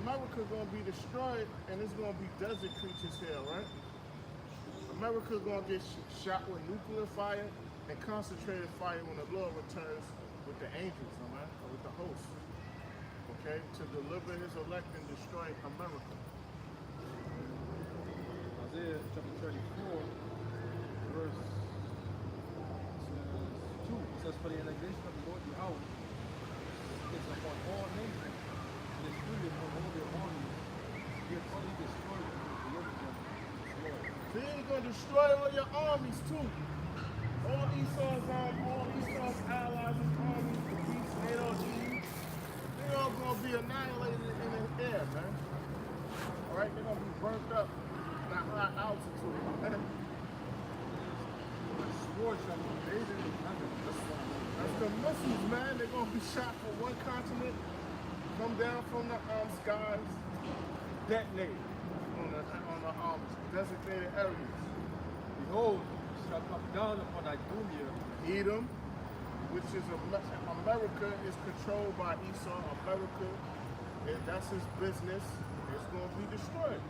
America's gonna be destroyed, and there's gonna be desert creatures here, right? America's gonna get shot with nuclear fire and concentrated fire when the Lord returns with the angels, man, or with the host, okay, to deliver his elect and destroy America. Isaiah chapter 34, verse 2, it says, for the indignation of the Lord Yahweh is upon all nations, and his fury upon all their armies. He has only destroyed them and delivered them from his Lord. So he's gonna destroy all your armies too. All Esau's allies and armies, the beasts, they're all gonna be annihilated in the air, man. All right, they're gonna be burnt up at high altitude. Sword shall be made in heaven. That's the missiles, man. They're gonna be shot from one continent, come down from the skies, detonate on the designated areas. Behold, shall come down upon Idumea. Edom, which is America, is controlled by Esau. America, that's his business. It's going to be destroyed.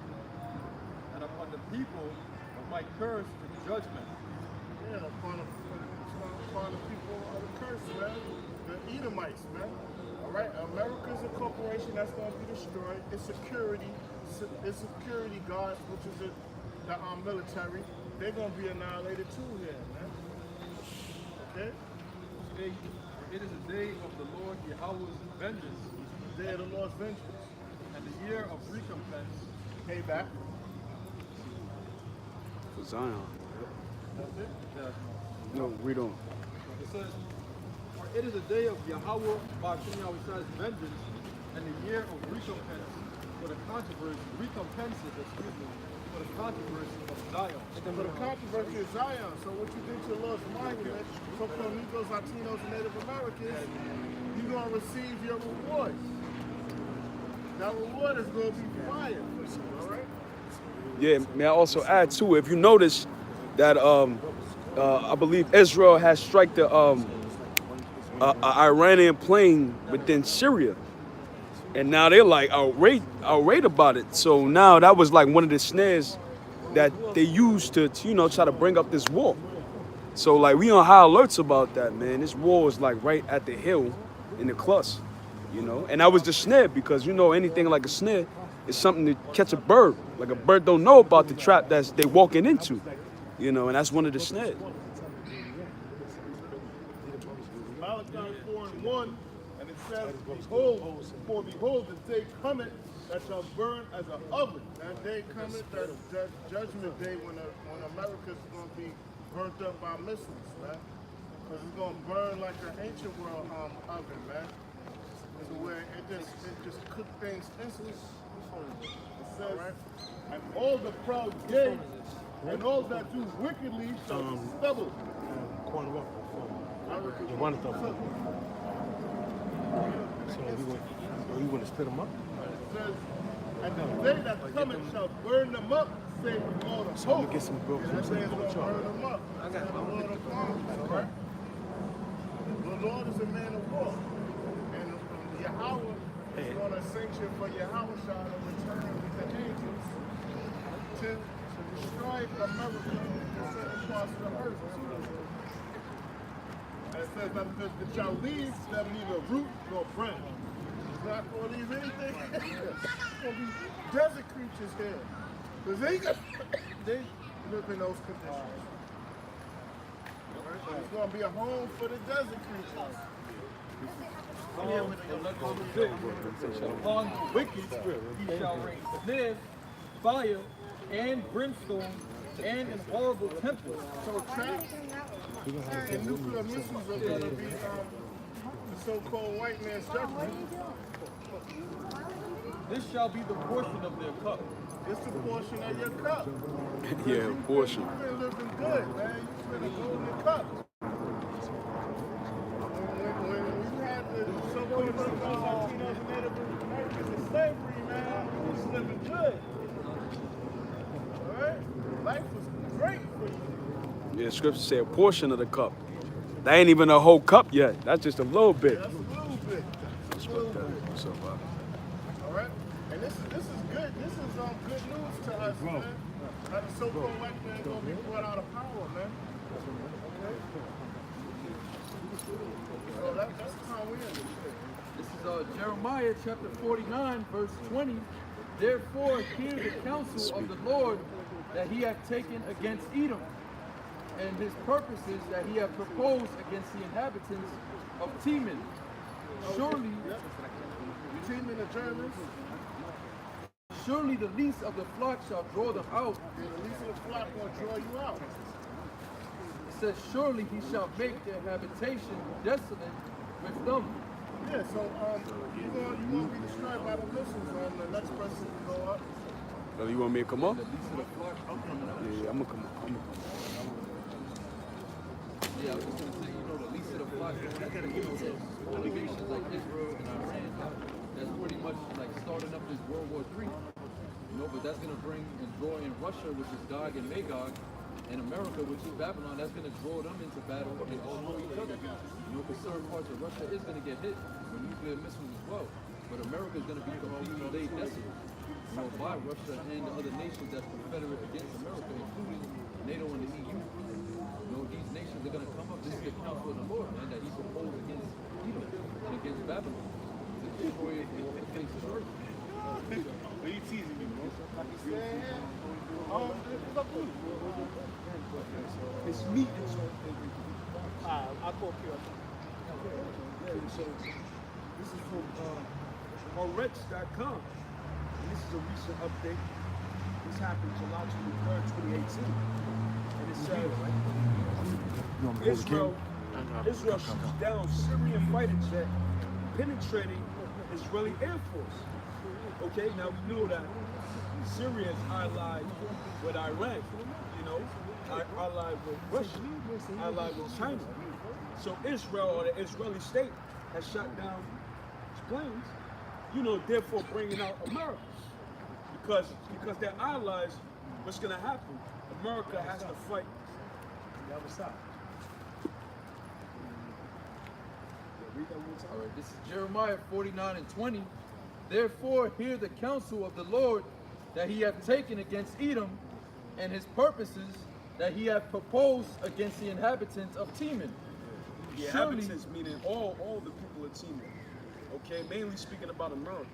And upon the people of my curse in judgment. Yeah, upon the people of the curse, man. The Edomites, man. All right, America's a corporation that's going to be destroyed. Its security guards, which is the military, they're going to be annihilated too here, man. Okay? It is the day of the Lord Yahweh's vengeance. The day of the Lord's vengeance. And the year of recompense. Payback. For Zion. That's it? Yeah. No, read on. It says, for it is the day of Yahweh Ba'ashem Yahweh's vengeance, and the year of recompense for the controversy, for the controversy of Zion. For the controversy of Zion. So what you did to the Lord's monument, so-called Negroes, Latinos, and Native Americans, you're going to receive your reward. That reward is going to be fire. All right? Yeah, may I also add too, if you notice that I believe Israel has struck the Iranian plane within Syria. And now they're like outraged about it. So now that was like one of the snares that they used to try to bring up this war. So like we on high alerts about that, man. This war is like right at the hill in the clus, And that was the snare because anything like a snare is something to catch a bird. Like a bird don't know about the trap that they walking into, and that's one of the snares. Malachi 4:1, and it says, behold, the day cometh that shall burn as an oven. That day cometh, that judgment day when America's going to be burnt up by missiles, man. Because it's going to burn like an ancient world oven, man. It's where it just cook things instantly. It says, and all the proud gay and all that do wickedly shall be stubble. You want it up. So we want to split them up? It says, and the day that cometh shall burn them up, say the Lord of hosts. So we get some broke. That day is going to burn them up. I got the Lord of arms, right? The Lord is a man of war. And Yahweh is going to sanction for Yahweh shall return with the angels to destroy America and certain parts of the earth. And it says that it shall leave them neither root nor branch. It's not going to leave anything. It's going to be desert creatures here. Because they live in those conditions. It's going to be a home for the desert creatures. Upon the wicked he shall rain snares, fire, and brimstone, and an horrible tempest. So traps and nuclear missiles are going to be the so-called white man's judgment. This shall be the portion of their cup. It's the portion of your cup. Yeah, portion. You've been living good, man. You've been a golden cup. When you had the so-called Latinos and Native Americans in slavery, man, you was living good. All right? Life was great for you. Yeah, scripture say a portion of the cup. That ain't even a whole cup yet. That's just a little bit. That's a little bit. That's what that is. What's up, Bob? All right? And this is good. This is good news to us, man. That the so-called white man gonna be brought out of power, man. Okay? So that's how we in. This is Jeremiah chapter 49, verse 20. Therefore hear the counsel of the Lord that he hath taken against Edom, and his purposes that he hath proposed against the inhabitants of Teman. Surely, Teman the Germans. Surely the least of the flock shall draw them out. Yeah, the least of the flock will draw you out. It says, surely he shall make their habitation desolate with them. Yeah, so you won't be destroyed by the missiles, and the next person will go up. Oh, you want me to come up? The least of the flock shall come out. Yeah, I'm gonna come up. Yeah, I was just gonna say, the least of the flock, the nations like Israel and Iran, that's pretty much like starting up this World War III. But that's gonna bring and draw in Russia, which is Gog and Magog, and America, which is Babylon. That's gonna draw them into battle and destroy each other. Because certain parts of Russia is gonna get hit with nuclear missiles as well. But America is gonna be completely laid desolate. By Russia and the other nations that's confederate against America, including NATO and the EU. These nations are going to come up. This is the counsel of the Lord, man, that he proposed against Edom and against Babylon to destroy the face of the earth. What are you teasing me, bro? It's meat and so I'll call you up. So this is from Orex.com. And this is a recent update. This happened July 23rd, 2018. And it says Israel shoots down Syrian fighter jet penetrating Israeli Air Force. Okay, now we know that Syria is allied with Iran, you know, allied with Russia, allied with China. So Israel, or the Israeli state, has shot down planes, you know, therefore bringing out America. Because they're allies, what's going to happen? America has to fight the other side. Read that one time. All right, this is Jeremiah 49 and 20. Therefore, hear the counsel of the Lord that he hath taken against Edom, and his purposes that he hath proposed against the inhabitants of Teman. The inhabitants meaning all the people of Teman. Okay, mainly speaking about America.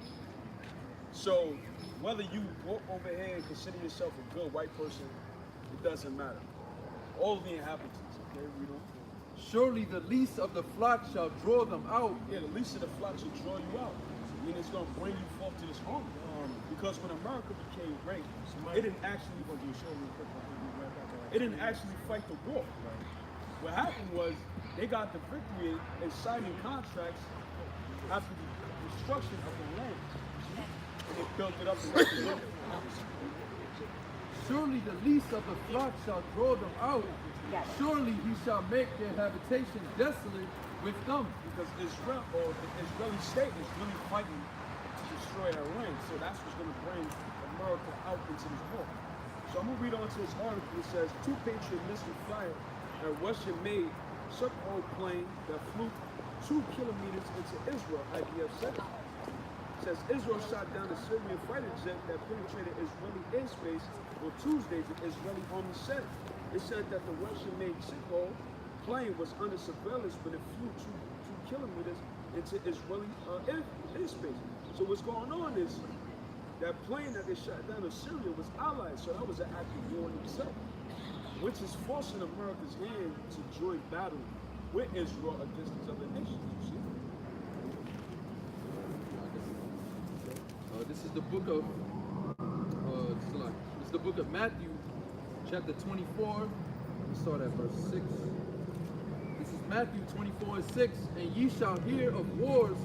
So whether you walk over here and consider yourself a good white person, it doesn't matter. All the inhabitants, okay, read on. Surely the least of the flock shall draw them out. Yeah, the least of the flock shall draw you out. I mean, it's going to bring you forth to this home. Because when America became great, it didn't actually fight the war. What happened was they got the victory in signing contracts after the destruction of the land. And they built it up and left it up. Surely the least of the flock shall draw them out. Surely he shall make their habitation desolate with them. Because Israel, or the Israeli state, is really fighting to destroy Iran. So that's what's going to bring America out into this war. So I'm going to read on to this article. It says, 2 Patriot missile fired at Russian-made Sukhoi plane that flew 2 kilometers into Israel, IDF said. It says Israel shot down a Syrian fighter jet that penetrated Israeli airspace on Tuesday, the Israeli army said. It said that the Russian-made Sukhoi plane was under surveillance, but it flew 2 kilometers into Israeli airspace. So what's going on is that plane that they shot down in Syria was allied, so that was an act of war in itself, which is forcing America's hand to join battle with Israel against these other nations, you see? This is the book of this is the book of Matthew, chapter 24. Let's start at verse 6. This is Matthew 24 and 6. And ye shall hear of wars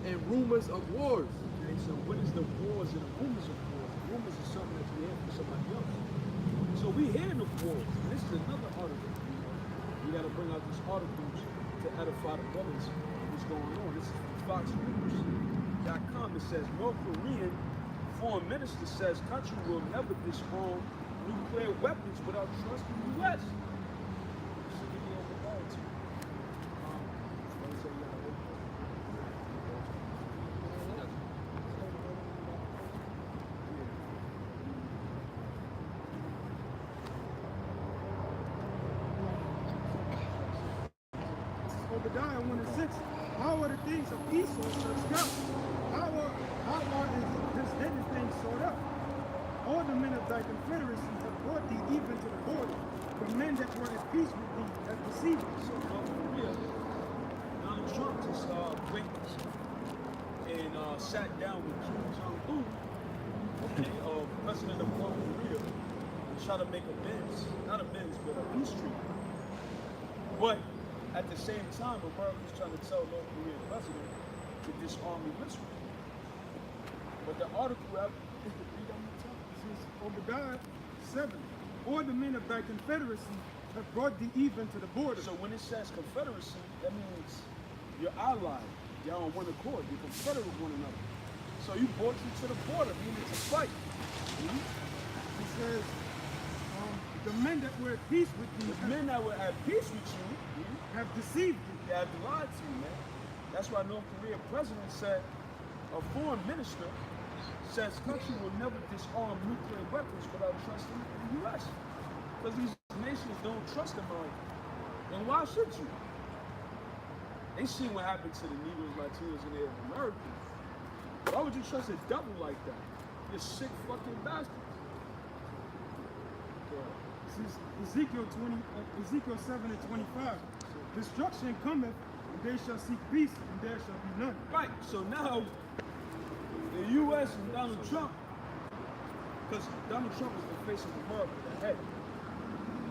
and rumors of wars. Okay, so what is the wars and the rumors of wars? Rumors is something that you hear from somebody else. So we hearing of wars. And this is another article. We got to bring out these articles to edify the brothers what's going on. This is from FoxNews.com. It says North Korean foreign minister says country will never disarm nuclear weapons without trusting the U.S. Obadiah 1 and 6. How are the things of Esau searched out? How are his hidden things sought out? All the men of thy confederacy have brought thee even to the border. The men that were at peace with thee have deceived thee. So North Korea, Donald Trump just went and sat down with Kim Jong-un, okay, president of North Korea, and try to make amends, not amends, but a peace treaty. But at the same time, America's trying to tell North Korean president to disarm Israel. But the article, is the read on the top? This is Obadiah 7. All the men of thy confederacy have brought thee even to the border. So when it says confederacy, that means you're allied. Y'all on one accord. You're confederate with one another. So you brought you to the border, meaning to fight. It says, the men that were at peace with thee, the men that were at peace with you, have deceived thee. They have lied to you, man. That's why North Korean president said, a foreign minister says country will never disarm nuclear weapons without trusting the U.S. Because these nations don't trust America. Then why should you? They seen what happened to the Negroes, Latinos, and Native Americans. Why would you trust a devil like that? You're sick fucking bastards. This is Ezekiel 7 and 25. Destruction cometh, and they shall seek peace, and there shall be none. Right, so now, the U.S. and Donald Trump, because Donald Trump is the face of America, the head.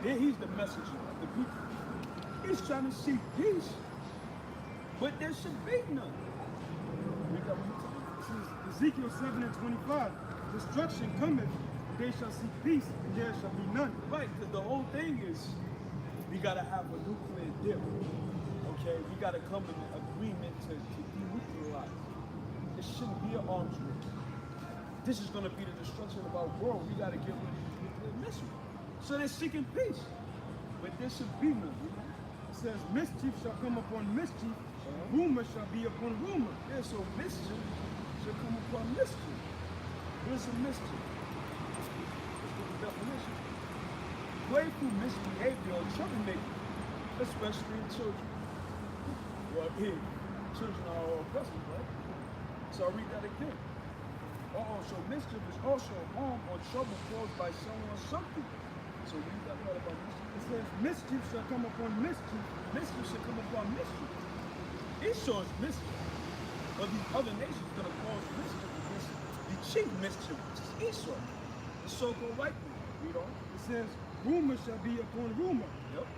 Then he's the messenger of the people. He's trying to seek peace, but there should be none. This is Ezekiel 7:25. Destruction cometh, and they shall seek peace, and there shall be none. Right, because the whole thing is we gotta have a nuclear deal. Okay, we gotta come in an agreement to denuclearize. This shouldn't be an arms race. This is gonna be the destruction of our world. We gotta get rid of these nuclear missiles. So they're seeking peace, but there should be none. It says, mischief shall come upon mischief, rumor shall be upon rumor. Yeah, so mischief should come upon mischief. Where's the mischief? Let's get the definition. Playful misbehavior or troublemaking, especially in children. Well, here, children are all present, right? So I'll read that again. So mischief is also harm or trouble caused by someone or something. So read that part about mischief. It says, mischief shall come upon mischief. Mischief should come upon mischief. Esau's mischief. But these other nations are going to cause mischief against the chief mischief, which is Esau, the so-called white man. Read on. It says, rumor shall be upon rumor. Yep.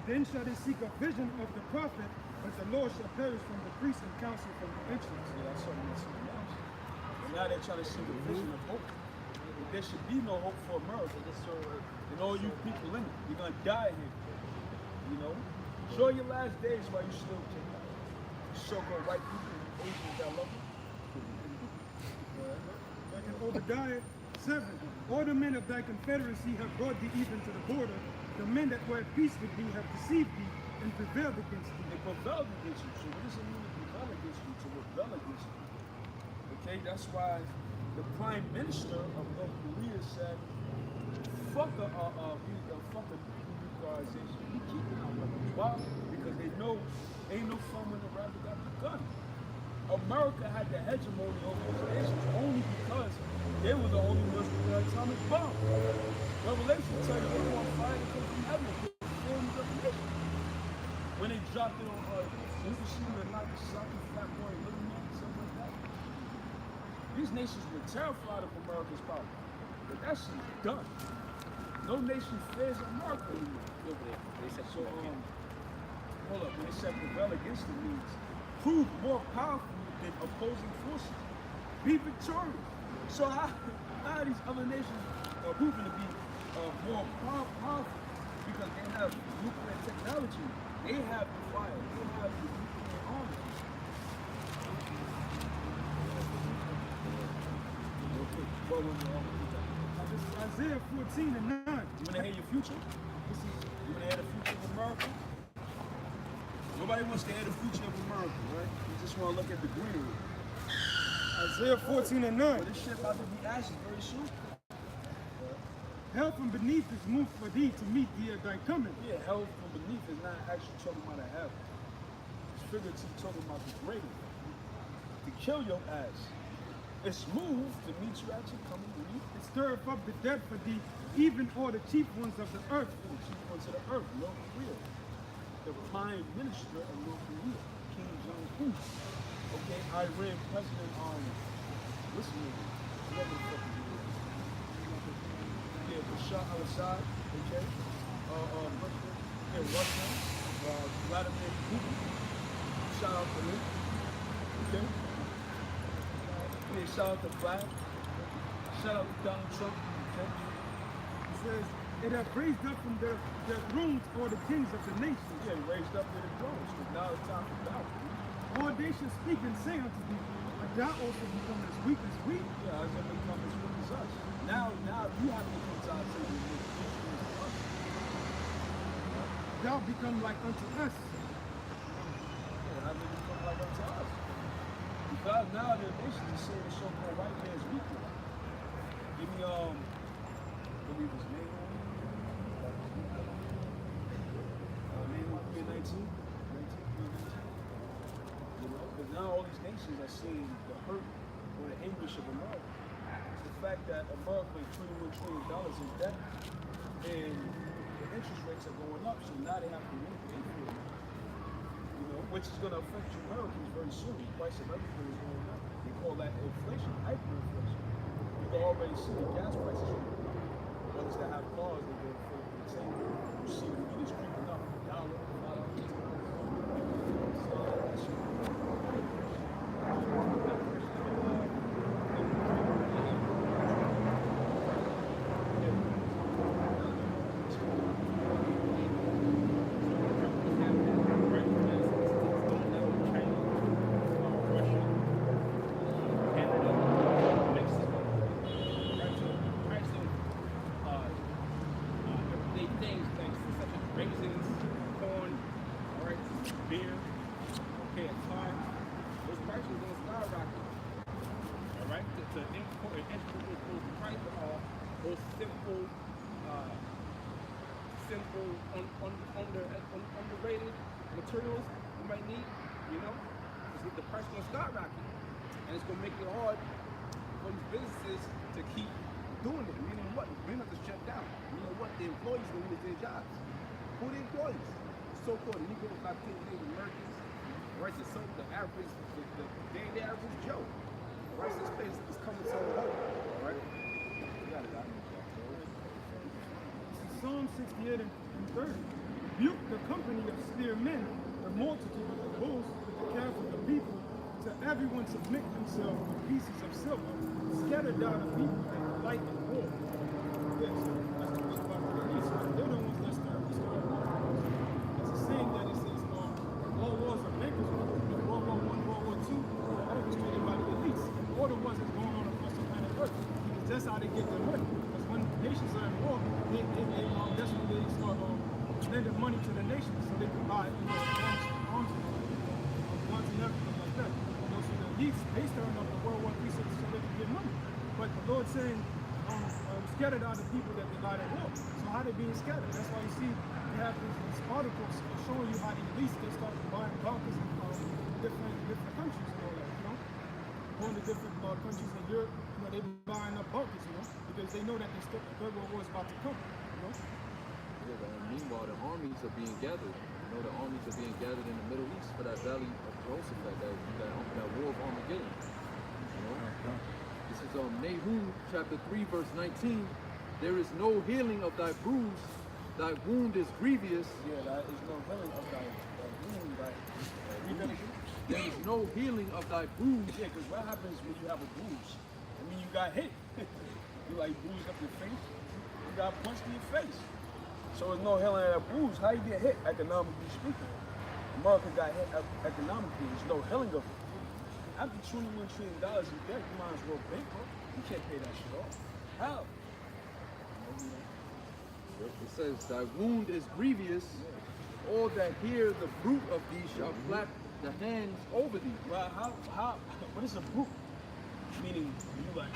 Then shall they seek a vision of the prophet, but the Lord shall perish from the priest and counsel from the ancients. Yeah, that's something else. And now they're trying to see the vision of hope. But there should be no hope for America. And all you people in it, you're going to die here. You know? Enjoy your last days while you still can. So-called white people and Asians that love you. Like in Obadiah 7, all the men of thy confederacy have brought thee even to the border. The men that were at peace with thee have deceived thee and prevailed against thee. They prevailed against you. So what does it mean to prevail against you? To rebel against you. Okay, that's why the Prime Minister of North Korea said, fuck a denuclearization. We keeping our weapons. Why? Because they know ain't no fun when the rapper got the gun. America had the hegemony over those nations only because they were the only ones with the atomic bomb. Revelation tell you they were on fire to come from heaven. When they dropped it on Hiroshima and Nagasaki, Flat Boy, Little Man, something like that. These nations were terrified of America's power. But that shit is done. No nation fears America anymore. They said so. Hold up, when they said rebel against the means, prove more powerful than opposing forces. Be victorious. So how are these other nations proving to be more powerful? Because they have nuclear technology. They have the fire. They have the nuclear army. This is Isaiah 14:9. You want to hear your future? You want to hear the future of America? Nobody wants to hear the future of America, right? You just want to look at the greenery. Isaiah 14:9. But this shit about to be ashes very soon. Hell from beneath is moved for thee to meet thee at thy coming. Yeah, hell from beneath is not actually talking about a heaven. It's figurative talking about the grave. To kill your ass. It's moved to meet you at your coming. It stirreth up the dead for thee, even all the chief ones of the earth. The chief ones of the earth, North Korea. The prime minister of North Korea, Kim Jong-un. Okay, Iran president, what's his name? Whatever the fuck his name is. Yeah, Bashar al-Assad, okay? Russia, Vladimir Putin. Shout out to him, okay? Yeah, shout out to Vlad. Shout out to Donald Trump, okay? It says, it hath raised up from their thrones all the kings of the nations. Yeah, raised up to the thrones, because now it's time for battle. All they shall speak and say unto thee, but thou also become as weak as we. Yeah, I was going to become as weak as us. Now you have to come to our table with us. Thou become like unto us. Yeah, how they become like unto us? Because now the nations are saying the so-called white man's weak. Give me, I believe his name. Name 19. You know, because now all these nations are seeing the hurt or the anguish of America. It's the fact that America is $21 trillion in debt and the interest rates are going up, so now they have to pay for it. You know, which is going to affect you Americans very soon. The price of everything is going up. They call that inflation, hyperinflation. You can already see the gas prices going up. Ones that have cars, they're going to the same. You see the meters creeping up, $1, $5. an important integral price those simple, underrated materials you might need, you know, because the price gonna skyrocket, and it's gonna make it hard for these businesses to keep doing it. Meaning what? Business is shut down. You know what? The employees gonna lose their jobs. Who the employees? So-called Negroes, Latinos, Native Americans, right? The average, the day average Joe. Right? This place is coming to a halt. All right? You got it, guys. Psalm 68 and 30. Rebuke the company of spearmen, the multitude of the bulls, with the calf of the people, to everyone submit himself with pieces of silver, scatter down the people and delight in war. Yes, that's the book about the police. They're the ones that start war. It's a saying that it says all wars are makers. World War I, World War II, were orchestrated by the elites. All the wars that's going on across the planet Earth. Because that's how they get their money. Because when nations are in war, that's when they start lending money to the nations so they can buy arms and everything like that. You know, so the elites, they starting up the World War III so they can get money. But the Lord's saying, scattered are the people that delight in war. So how they being scattered? That's why you see they have these articles showing you how the elites, they start buying bunkers in different countries and all that, you know? Going to different countries in Europe, you know, they buying up bunkers, you know, because they know that the Third World War is about to come, you know? Yeah, and meanwhile, the armies are being gathered. You know, the armies are being gathered in the Middle East for that Valley of Jehoshaphat, that war of Armageddon. You know? This is Nahum chapter 3, verse 19. There is no healing of thy bruise, thy wound is grievous. Yeah, there is no healing of thy wound, There is no healing of thy bruise. Yeah, because what happens when you have a bruise? I mean, you got hit. You like bruised up your face. You got punched in your face. So there's no healing of that bruise. How you get hit, economically speaking? America got hit economically. There's no healing of it. After $21 trillion in debt, you might as well bankrupt. You can't pay that shit off. How? It says, thy wound is grievous. All that hear the bruit of thee shall clap the hands over thee. Well, what is a bruit? Meaning, you like,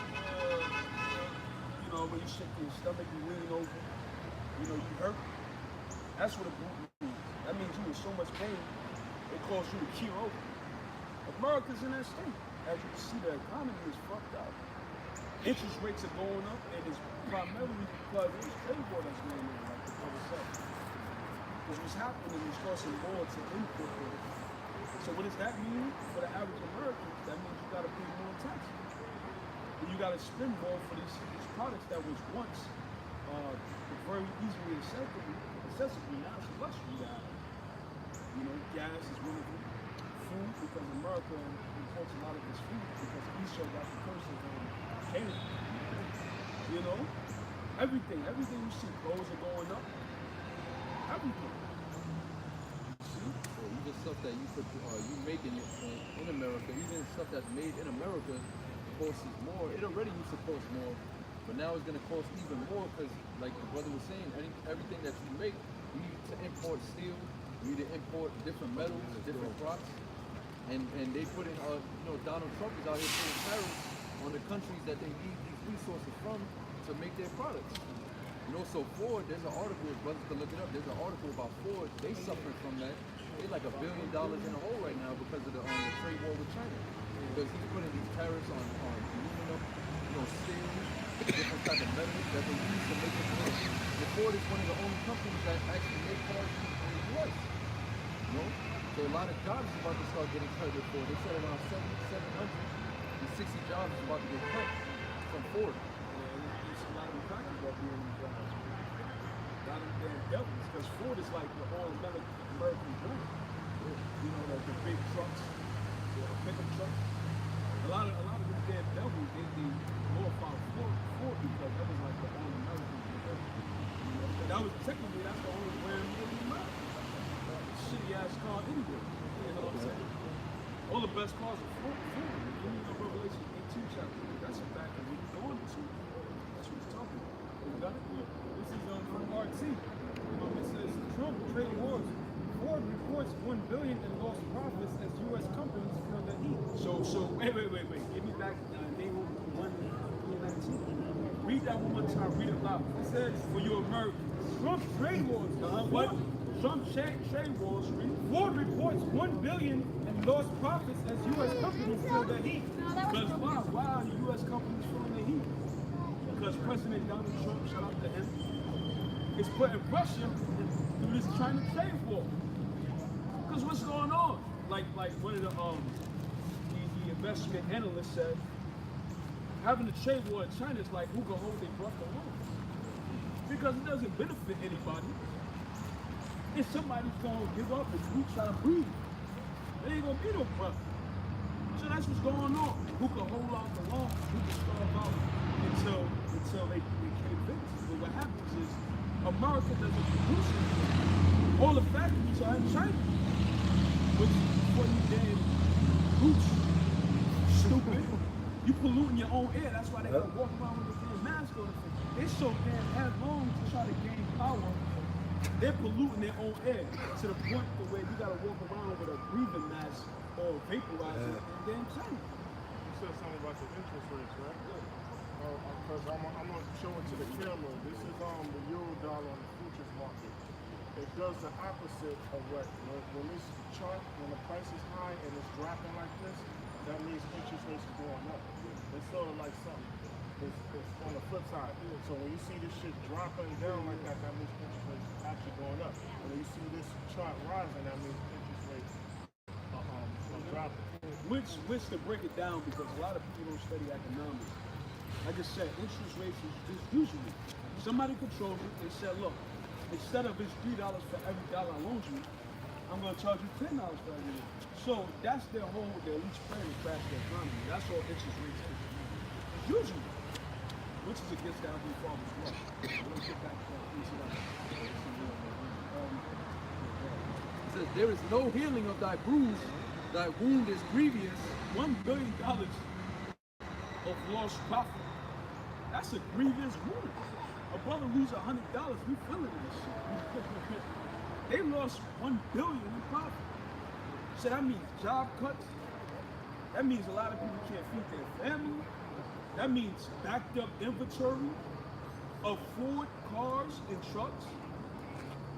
you know, when you shit your stomach, you lean over, you know, you hurt. That's what a bruit means. That means you in so much pain, it caused you to keel over. America's in that state. As you can see, the economy is fucked up. Interest rates are going up, and it's primarily because of this trade war that's going on, like the brother said. Because what's happening is causing more to import goods. So what does that mean for the average American? That means you gotta pay more taxes. You gotta spend more for these products that was once very easily accessible. Now it's a luxury. You know, gas is one of them. Food, because America imports a lot of this food because Esau got the curse of Canaan. You know, everything you see, clothes are going up. Everything. So even stuff that you make in America, even stuff that's made in America costs more. It already used to cost more, but now it's gonna cost even more because, like the brother was saying, everything that you make, you need to import steel, you need to import different metals, different crops, and they put in, Donald Trump is out here putting tariffs on the countries that they need these resources from to make their products. You know, so Ford, there's an article, brothers can look it up, there's an article about Ford, they suffering from that. They're like $1 billion in a hole right now because of the trade war with China. Because he's putting these tariffs on aluminum, steel, different type of metals that they use to make the cars. And Ford is one of the only companies that actually make cars in the US. You know? So a lot of jobs is about to start getting cut with Ford. They said around 760 jobs is about to get cut from Ford. It's a lot of mechanics that be in these jobs. A lot of damn devils, because Ford is like the all-American brand. You know, like the big trucks, the pickup trucks. A lot of the damn devils, they glorify Ford because that was like the all-American brand. You know, that was technically that's the only brand in America. Shitty ass car anyway. You know what I'm saying? All the best cars are Ford. You know, Revelation 18 chapter. That's a fact that we're going to. That's what he's talking about. You got it? This is from RT. It says Trump trade wars. Ford reports $1 billion in lost profits as U.S. companies feel the heat. So wait. Give me back Nahum 1:19. that one more time. Read it loud. It says, for you Americans. Trump trade wars. What? Trump trade wars. Ford reports $1 billion in lost profits as U.S. companies feel the heat. Because why are the U.S. companies feeling the heat? Because President Donald Trump, shout out to him, is putting Russia through this China trade war. Because what's going on? Like one of the investment analysts said, having a trade war in China is like who can hold their breath the longest. Because it doesn't benefit anybody. If somebody's gonna give up and who try to breathe, there ain't gonna be no breath. So that's what's going on. Who can hold out the longest, who can starve out until they can't finish. But what happens is America doesn't produce it. All the factories are in China. Which for you damn roots, stupid. You polluting your own air. That's why they gotta walk around with this damn mask on. They so damn headlong to try to gain power. They're polluting their own air to the point to where you gotta walk around with a breathing mask or vaporizer in damn China. You said something about the interest rates, right? Because I'm gonna show it to the camera. This is the euro dollar on the futures market. It does the opposite of what when this chart, when the price is high and it's dropping like this, that means interest rates are going up. It's sort of like something. It's on the flip side. So when you see this shit dropping down like that, that means interest rates are actually going up. And when you see this chart rising, that means interest rates are dropping. Which to break it down, because a lot of people don't study economics. Like I said, interest rates is usually somebody controls it and said, look, instead of it's $3 for every dollar I loan you, I'm gonna charge you $10 for every dollar. So that's their elite plan to crash the economy. That's all interest rates is. Usually, which is against the Heavenly Father's law. Let's get back to that. It says, there is no healing of thy bruise, thy wound is grievous. $1 billion of lost profit. That's a grievous wound. A brother lose $100, we feeling this shit. They lost $1 billion in profit. So that means job cuts. That means a lot of people can't feed their family. That means backed up inventory of Ford cars and trucks.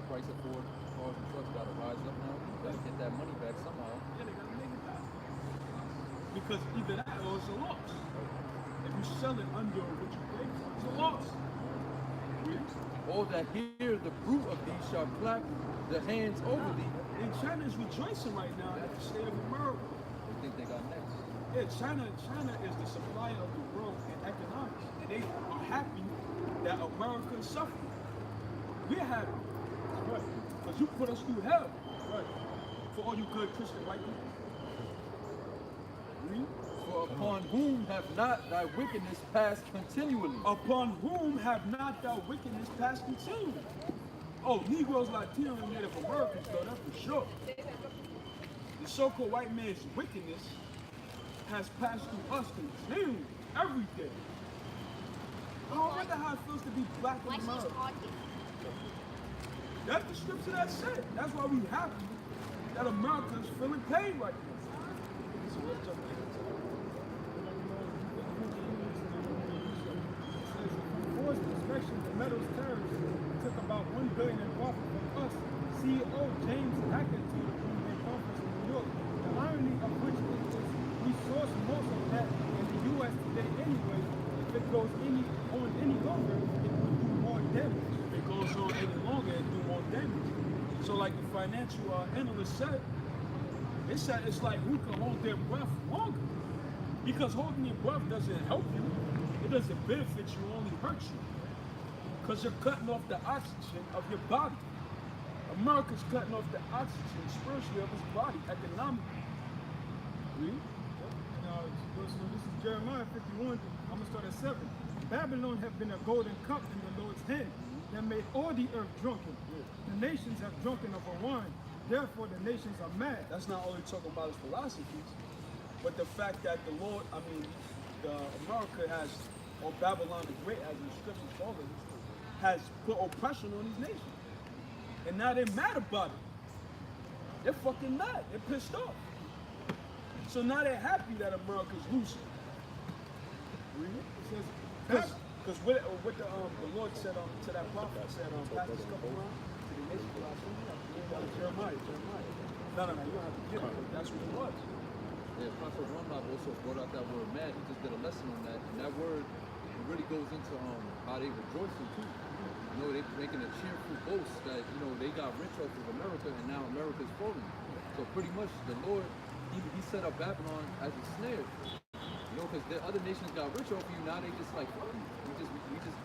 Price of Ford cars and trucks gotta rise up now. You gotta get that money back somehow. Yeah, they gotta make it back. Because either that or it's a loss. If you sell it under what you paid for, it's a loss. All that hear the fruit of thee shall clap the hands over thee. And China is rejoicing right now at the state of America. They think they got next. Yeah, China is the supplier of the world in economics. And they are happy that America is suffering. We're happy. Right. Because you put us through hell. Right. For all you good Christian white people. Read. For upon whom have not thy wickedness passed continually? Upon whom have not thy wickedness passed continually? Oh, Negroes, Latinos, and Native Americans, though, that's for sure. The so-called white man's wickedness has passed through us continually, every day. I wonder how it feels to be black in America. That's the scripture that said. That's why we happy that America is feeling pain right now. So let's jump in. Forced inspection of metals tariffs took about $1 billion in profit from us. CEO James Hackett told the Bloomberg conference in New York. The irony of which is we source most of that in the U.S. today anyway. If it goes on any longer, it will do more damage. If it goes on any longer, it will do more damage. So like the financial analyst said, it's like who can hold their breath longer? Because holding your breath doesn't help you. It doesn't benefit you, only hurts you. Because you're cutting off the oxygen of your body. America's cutting off the oxygen spiritually of his body, economically. Read. Now, so this is Jeremiah 51. I'm going to start at 7. Babylon have been a golden cup in the Lord's hand that made all the earth drunken. The nations have drunken of her wine. Therefore, the nations are mad. That's not only talking about his philosophies, but the fact that America has, or Babylon the Great, as the scriptures call it, has put oppression on these nations. And now they're mad about it. They're fucking mad. They're pissed off. So now they're happy that America's losing. It says, Because what the Lord said to that prophet, said, pass this cup around to the nation. Jeremiah. No, you don't have to get it. That's what it was. Yeah, Apostle Ramlab also brought out that word mad. He just did a lesson on that. And that word, it really goes into how they rejoicing too. You know, they're making a cheerful boast that, you know, they got rich off of America and now America's falling. So pretty much the Lord, he set up Babylon as a snare. You know, because the other nations got rich off of you, now they just like, fuck you. We just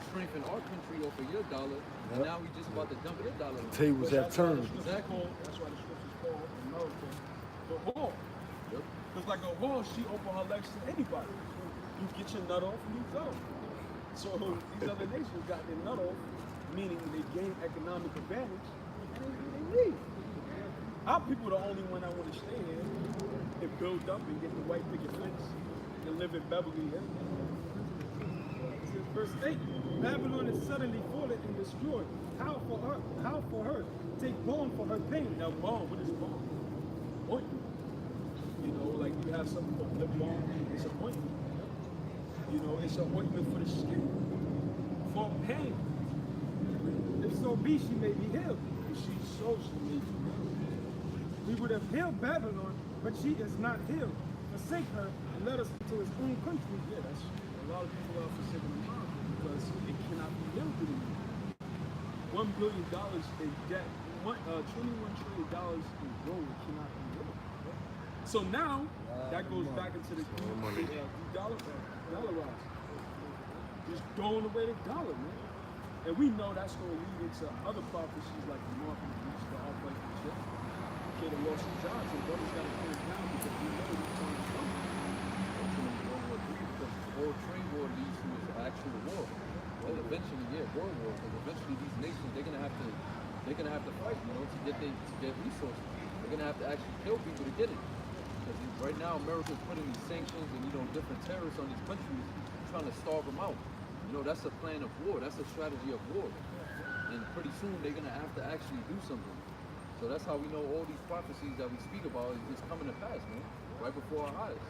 strengthen our country off of your dollar, and now we just about to dump your dollar. Tables have turned. Exactly. That's why the scriptures call America the whore. Because like a whore, she open her legs to anybody. You get your nut off and you go. So these other nations got their nut off, meaning they gain economic advantage, and they leave. Our people are the only one that want to stay here and build up and get the white picket fence and live in Beverly Hills. Verse 8, Babylon is suddenly fallen and destroyed. How for her? Take balm for her pain. Now balm, what is balm? Ointment. You know, like you have something called lip balm, it's an ointment. You know, it's an ointment for the skin, for pain. If so be she may be healed. If she's so, she may be healed. We would have healed Babylon, but she is not healed. Forsake her and let us to his own country. Yeah, that's a lot of people are forsaking America because it cannot be healed anymore. $1 billion in debt, $21 trillion in gold cannot be healed. So now that goes back into the dollarized. Just throwing away the dollar, man. And we know that's going to lead into other prophecies like the North and the East, the outbreak of shit. Okay, the loss of jobs, and brothers got to put it down because we know these times are coming. Because world trade war leads to an actual war. And eventually, world war, because eventually these nations, they're gonna have to fight, you know, to get resources. They're gonna have to actually kill people to get it. Because right now America's putting these sanctions and, you know, different terrorists on these countries, trying to starve them out. You know, that's a plan of war, that's a strategy of war. And pretty soon they're gonna have to actually do something. So that's how we know all these prophecies that we speak about is coming to pass, man, right before our eyes.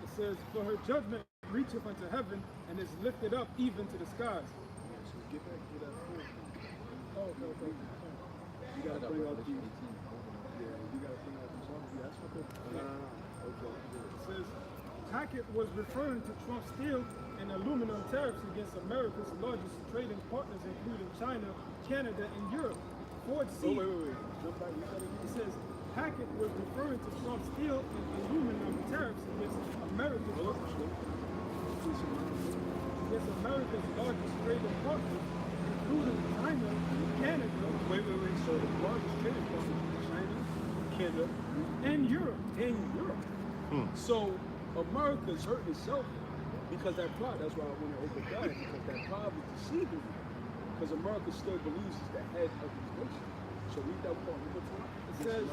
It says, for her judgment reacheth unto heaven and is lifted up even to the skies. So get back to that point. Okay. You gotta bring out these. Yeah, you gotta bring out these ones. That's what okay. It says, Hackett was referring to Trump's steel and aluminum tariffs against America's largest trading partners, including China, Canada, and Europe. Ford C. Wait. Jump back. It says, Hackett was referring to Trump's steel and aluminum tariffs against America's largest trading partners, including China, Canada. Wait. So the largest trading partners are China, Canada, and Europe. So America's hurting itself because that pride. That's why I want to open that, because that pride was deceiving you. Because America still believes it's the head of these nations. So read that part. It says,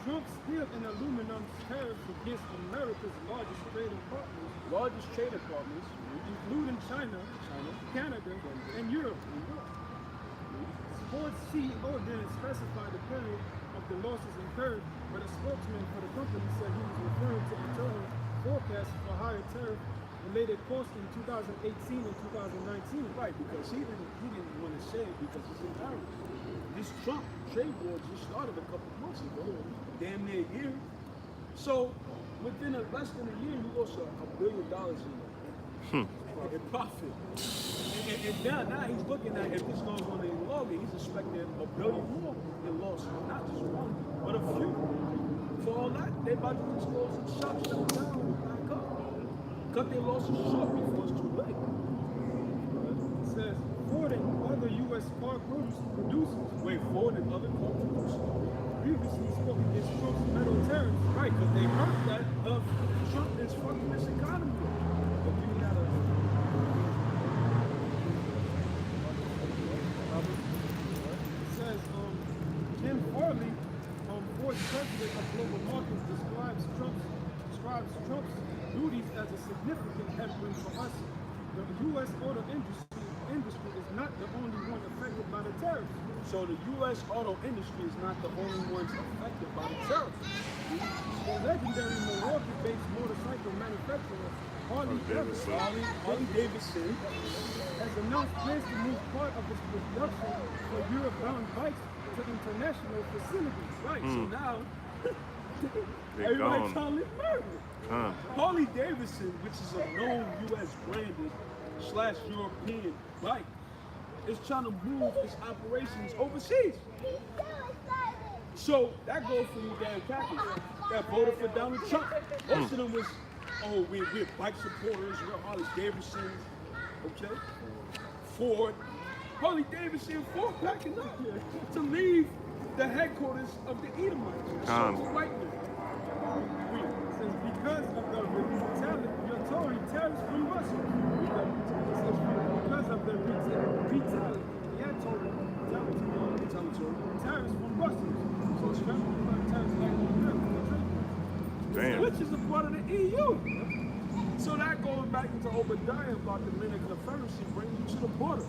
Trump's steel and aluminum tariffs against America's largest trading partners, including China, Canada, and Europe. Ford CEO didn't specify the period of the losses incurred, but a spokesman for the company said he was referring to internal forecasts for higher tariff-related costs in 2018 and 2019. Right, because he didn't want to say it because it's embarrassing. This Trump trade war just started a couple months ago, damn near a year. So within less than a year, you lost $1 billion in profit. And now he's looking at, if this goes on any longer, he's expecting $1 billion more in losses, not just one, but a few. For all that, they're about to close some shops, shut it down, and back up. Cut their losses short before it's too late. It says, Ford and other U.S. car producers. Wait, Ford and other car producers previously spoke against Trump's metal tariffs. Right, because they heard that Trump is fucking this economy. But you gotta. It says, Jim Farley, Ford's president of global markets, describes Trump's duties as a significant headwind for us. The U.S. auto industry is not the only one affected by the tariffs. So the U.S. auto industry is not the only ones affected by the tariffs. The legendary Milwaukee-based motorcycle manufacturer, Harley Davidson. Davidson has announced plans to move part of its production for Europe-bound bikes to international facilities. Right, so now They everybody's gone. calling it murder. Harley Davidson, which is a known U.S. branded / European bike, is trying to move its operations overseas. So that goes for you damn Catholics that voted for Donald Trump. Most of them was, oh, we're bike supporters, we're Harley Davidson, okay? Ford. Harley Davidson, Ford packing up here to leave the headquarters of the Edomites. So the white men. It says because of the retaliatory tariffs from Russia. Because of the retaliatory tariffs from Russia. So it's trying to tariffs like Damn. Which is a part of the EU. So that goes back into Obadiah about the men of Confederacy bringing you to the border.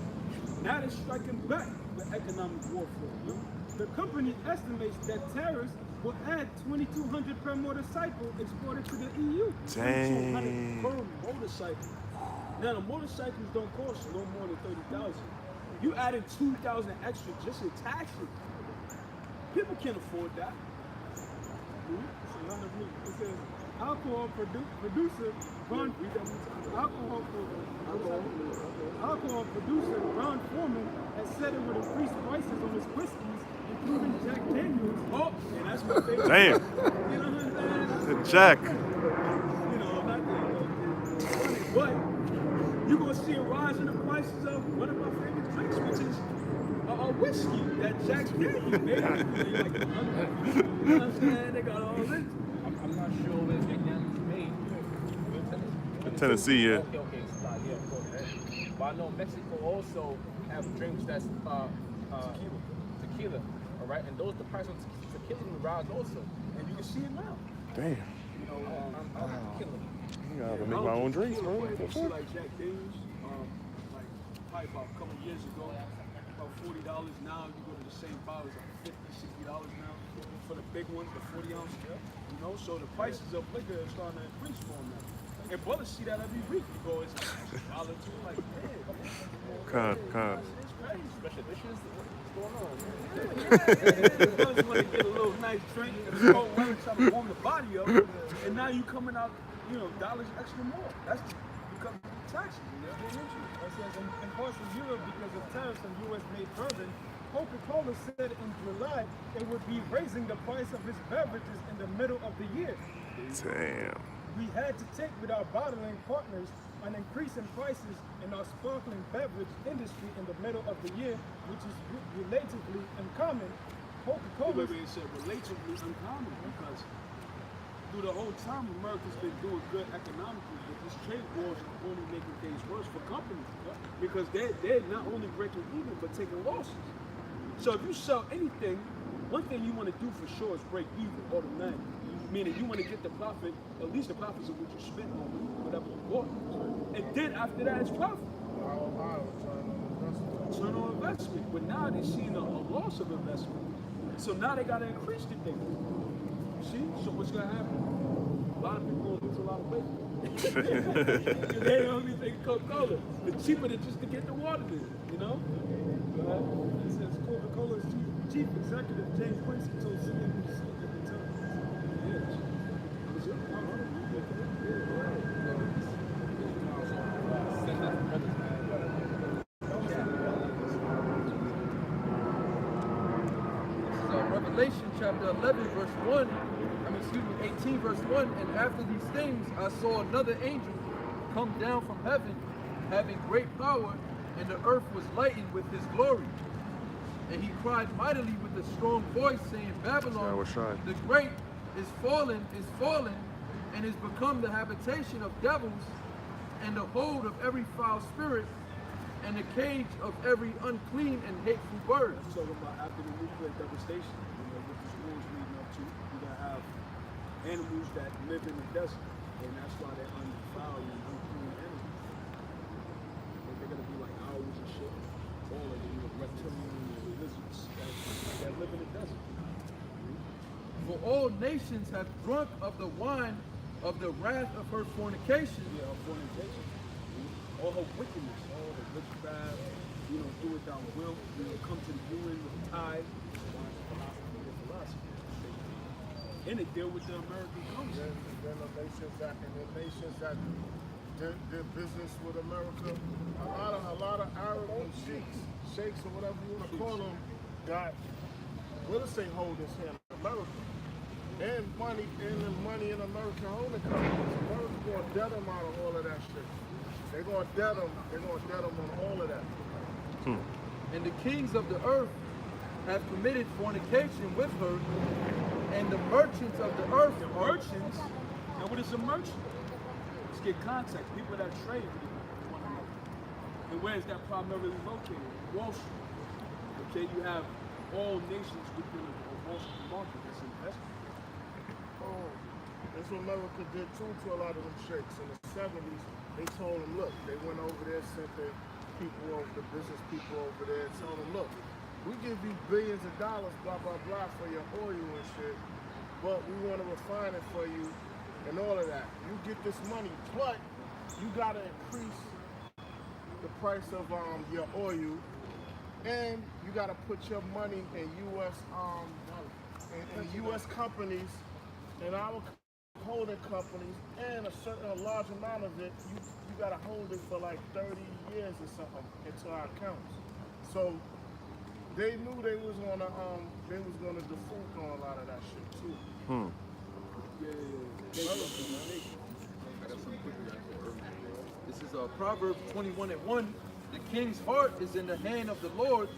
Now they're striking back with economic warfare. The company estimates that tariffs will add 2,200 per motorcycle exported to the EU. Dang. Per motorcycle. Now the motorcycles don't cost no more than 30,000. You added 2,000 extra just in taxes. People can't afford that. It says alcohol producer Ron Foreman has said it would increase prices on his whiskeys, including Jack Daniels. Oh, and that's my favorite. Damn. You know what I'm saying? The Jack. You know, not that, but you're gonna see a rise in the prices of one of my favorite drinks, which is whiskey, that Jack Daniels, baby. They like, you know what I'm saying? They got all this. I'm not sure where Jack Daniels is made. Tennessee, yeah. Okay, it's not, yeah, of course. But I know Mexico also have drinks that's tequila, all right? And those, the price of tequila will rise also. And you can see it now. Damn. You know, I'm tequila. You gotta make my own drinks, bro. You see like Jack Daniels, like probably about a couple years ago, about $40 now. You go to the same bar, it's like $50, $60 now for the big ones, the 40 ounce. You know, so the prices of liquor are starting to increase for them now. And brothers see that every week. You go, it's like $1 or $2, like, Con. it's crazy. Special dishes, what's going on? Brothers want to get a little nice drink and go around trying to warm the body up. And now you coming out, you know, dollars extra more. That's because of taxes. It says in parts of Europe, because of tariffs on U.S.-made bourbon, Coca-Cola said in July it would be raising the price of its beverages in the middle of the year. Damn. We had to take with our bottling partners an increase in prices in our sparkling beverage industry in the middle of the year, which is relatively uncommon. Coca-Cola It said relatively uncommon because through the whole time America's been doing good economically, but these trade wars are only making things worse for companies because they're not only breaking even but taking losses. So if you sell anything, one thing you want to do for sure is break even automatically. Meaning you want to get the profit, at least the profits of what you spent on whatever you bought. And then after that, it's profit. Return on investment. But now they're seeing a loss of investment. So now they got to increase the thing. You see? So what's going to happen? A lot of people going to lose a lot of weight. Because they only think Coca-Cola. It's cheaper than just to get the water there, you know? It says Coca-Cola's chief executive James Quincy told CNBC at the time. Revelation chapter 11 verse 18 verse 1, and after these things I saw another angel come down from heaven, having great power, and the earth was lightened with his glory. And he cried mightily with a strong voice, saying, Babylon the great is fallen, and is become the habitation of devils, and the hold of every foul spirit, and the cage of every unclean and hateful bird. I'm talking about after the nuclear devastation, you know, what this war is leading up to. You gotta have animals that live in the desert, and that's why they're undefiled and unclean animals. They're gonna be like owls and shit, all of them, reptilian and lizards that live in the desert. For all nations have drunk of the wine of the wrath of her fornication. Yeah, her fornication. All her wickedness, all the witchcraft, do it down will, come to the union with tithe, philosophy. And they deal with the American currency. Then the nations that did business with America, a lot of Arab sheikhs or whatever you want to call them, got real estate holders here in America. And money in American holding companies. America gonna debt them out of all of that shit. They're gonna debt them on all of that. And the kings of the earth have committed fornication with her, and the merchants of the earth. The merchants? Now what is a merchant? Let's get context. People that trade with one another. And where is that primarily located? Wall Street. Okay, you have all nations within a Wall Street market that's invested. Oh, that's what America did too to a lot of them sheikhs in the 70s. They told them, look, they went over there, sent their people over, the business people over there, and told them, look, we give you billions of dollars, blah, blah, blah, for your oil and shit, but we want to refine it for you and all of that. You get this money, but you got to increase the price of your oil, and you got to put your money in U.S. companies and our holding companies, and a large amount of it, you got to hold it for like 30 years or something into our accounts. So they knew they was gonna default on a lot of that shit too. This is Proverbs 21:1. The king's heart is in the hand of the Lord,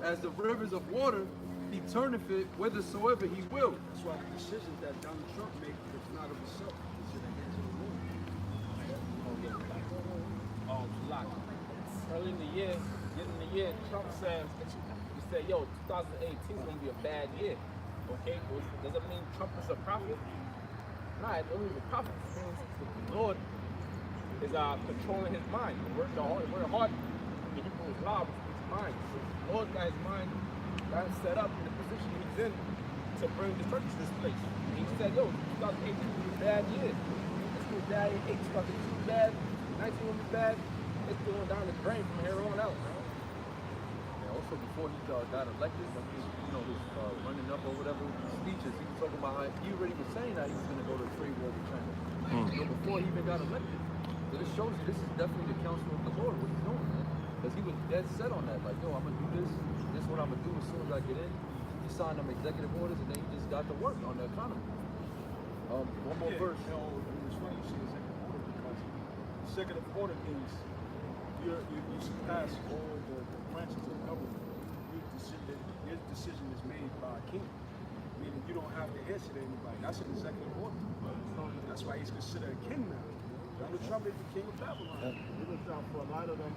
as the rivers of water. He turneth it whithersoever he will. That's why the decisions that Donald Trump made, it's not of himself. It's in the hands of the Lord. Lock. Early in the year, Trump said, yo, 2018 is going to be a bad year. Okay? Does it mean Trump is a prophet? Nah, it don't mean a prophet. It means the Lord is controlling his mind. The word heart, the Hebrew is law, which means mind. So the Lord got his mind set up in the position he's in to bring the church to this place. And he said, yo, 2018 is going to be a bad year. It's going to be bad in 8, 2018 is bad, 19 will be bad. It's going down the drain from here on out, man. Yeah, also before he got elected, his running up or whatever speeches, he was talking about how he already was saying that he was going to go to a trade war with China. Before he even got elected. So this shows you this is definitely the counsel of the Lord, what he's doing, man. Because he was dead set on that, like, yo, I'm going to do this. This is what I'm going to do as soon as I get in. He signed them executive orders, and then he just got to work on the economy. One more verse. It's funny you say executive order, because executive order means you surpass all the branches of government. Your decision is made by a king, meaning you don't have to answer to anybody. That's an executive order. That's why he's considered a king now. Donald Trump is the king of Babylon. It looks out for a lot of them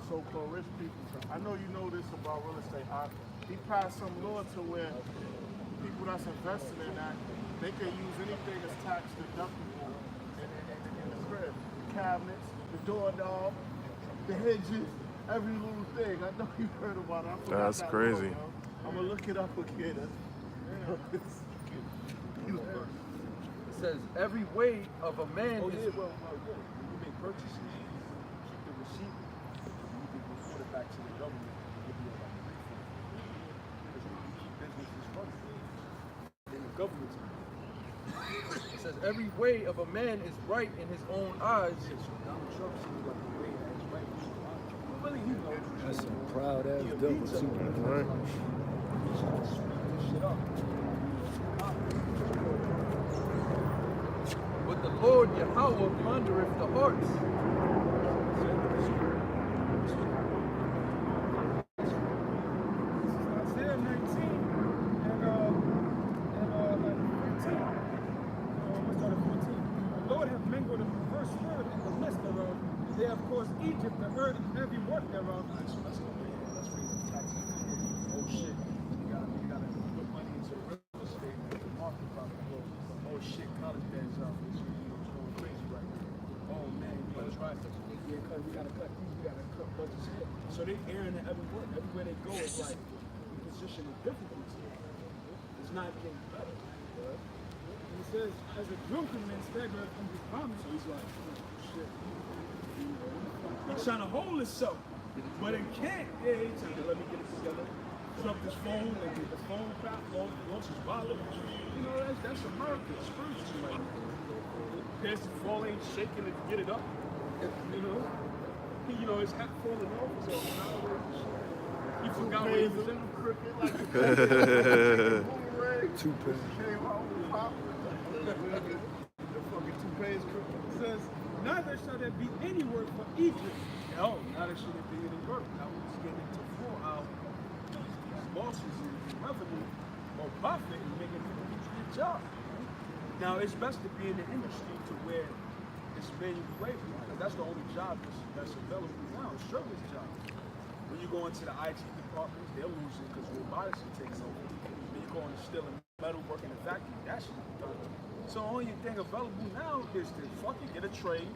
so-called rich people. I know you know this about real estate. He passed some law to where people that's invested in that, they can use anything that's tax deductible in the crib. The cabinets, the doorknob, the hedges, every little thing. I know you've heard about it. That's crazy. I'm gonna look it up again. It says, every way of a man is... When you make purchases, keep the receipt, you can report it back to the government. Give you a refund. Because you keep businesses running. In the government's It says, every way of a man is right in his own eyes. So Donald Trump seems like the way that is right. Well, really, you know. That's some proud ass double too, right? He's trying to speed this shit up. But the Lord Yahweh pondereth the hearts. Isaiah 19 and 14. Let's start at 14. The Lord hath mingled a perverse spirit in the midst thereof. They have caused Egypt, the earth, and every work thereof. Let's raise the taxes. Oh shit. You gotta put money into the real estate market probably. Oh shit, college bands out. It's going crazy right now. Oh man, you gotta try this. Yeah, cause we gotta cut these, we gotta cut budgets here. So they airing it everywhere. Everywhere they go, it's like the position is difficult. It's not getting better. It says, as a drunken man staggereth from his vomit. So he's like, oh, shit. He's trying to hold himself, but it can't. Yeah, he's trying to let me get it together. Drop this phone and get the phone back, launch his wallet. You know, that's America, spiritual right now. There's falling, shaking it to get it up. You know, his hat falling off. So he forgot where he was in. The fucking toupee is crooked. It says, neither shall there be any work for Egypt. No, neither shall there be any work. Now we're just getting into full out these bosses and revenue or profit and making people get a job. Now it's best to be in the industry to where it's manual labor, because that's the only job that's available now, service jobs. When you go into the IT departments, they're losing because robotics are taking over. When you go into steel and metal, work in the factory, that should be done. So only thing available now is to fucking get a trade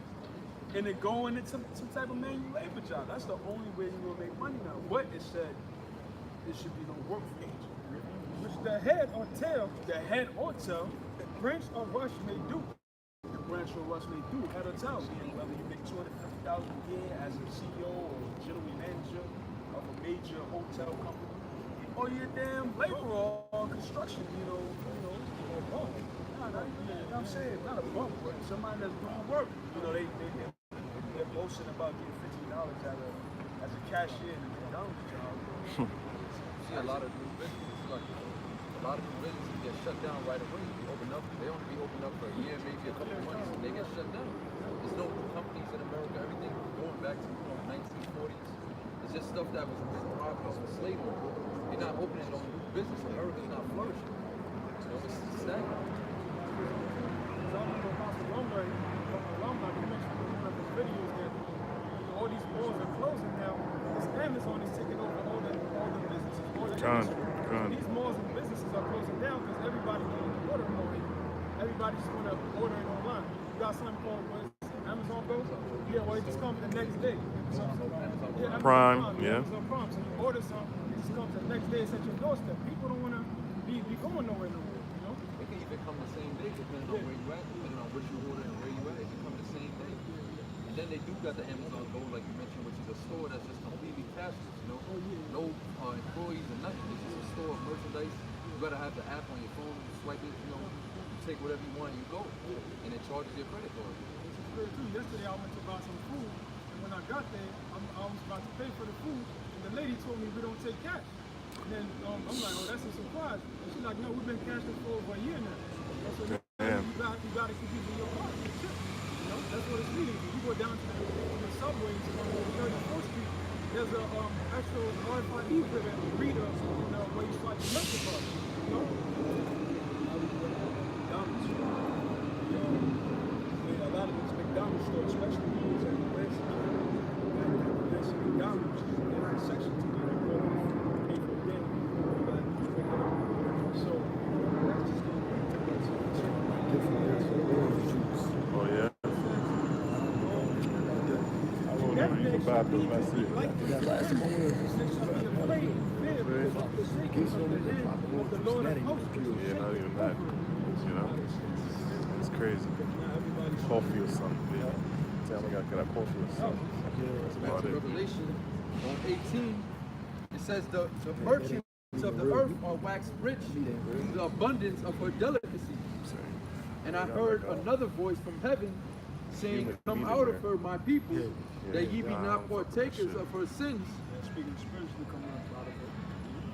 and then go into some type of manual labor job. That's the only way you're gonna make money now. But it said there should be no work for Egypt. Which the head or tail, branch or rush may do. The branch or rush may do, head or tail, meaning whether you make $250,000 a year as a CEO or general manager of a major hotel company, or you're a damn laborer or construction, or bum. I'm saying not a bum, but somebody that's doing work. They're boasting about getting $15 as a cashier in a McDonald's job. See a lot of new businesses, like a lot of new businesses get shut down right away. They only be open up for a year, maybe a couple of months, and they get shut down. There's no new companies in America. Everything going back to 1940s. It's just stuff that was derived off of slavery. You're not opening no new business. America's not flourishing. It's stagnant. All these malls are closing now. This Amazon is taking over all the businesses. These malls and businesses are closing down because everybody don't order more. Everybody's just gonna order it online. You got something called Amazon Go? Yeah, well it just comes the next day. Yeah, Prime, yeah. Amazon Prime. So you order something, it just comes the next day. It's at your doorstep. People don't wanna be going nowhere no more. It can even come the same day, depending on where you at, depending on what you order and where you at. It can come the same day. And then they do got the Amazon Go, like you mentioned, which is a store that's just completely cashless. No employees or nothing. It's just a store of merchandise. You gotta have the app on your phone, you swipe it, you take whatever you want and you go. And it charges your credit card. Yesterday I went to buy some food, and when I got there, I was about to pay for the food, and the lady told me we don't take cash. And then I'm like, oh, that's a surprise. And she's like, no, we've been cashless for over a year now. And so you gotta keep using your card. That's what it's meaning. If you go down to the subways on 34th Street, there's a actual RFID reader where you swipe your MasterCard. A lot of these McDonald's stores, especially these at the West Side, there's McDonald's in our section to get a pay for the game. So that's just Oh yeah. You can buy those myself. Yeah, not even that. It's crazy. Coffee or something. Yeah. Tell me I got coffee or something. That's about it. Revelation 18, it says the merchants of the earth are waxed rich through the abundance of her delicacy. And I heard another voice from heaven saying, come out of her, my people, that ye be not partakers of her sins,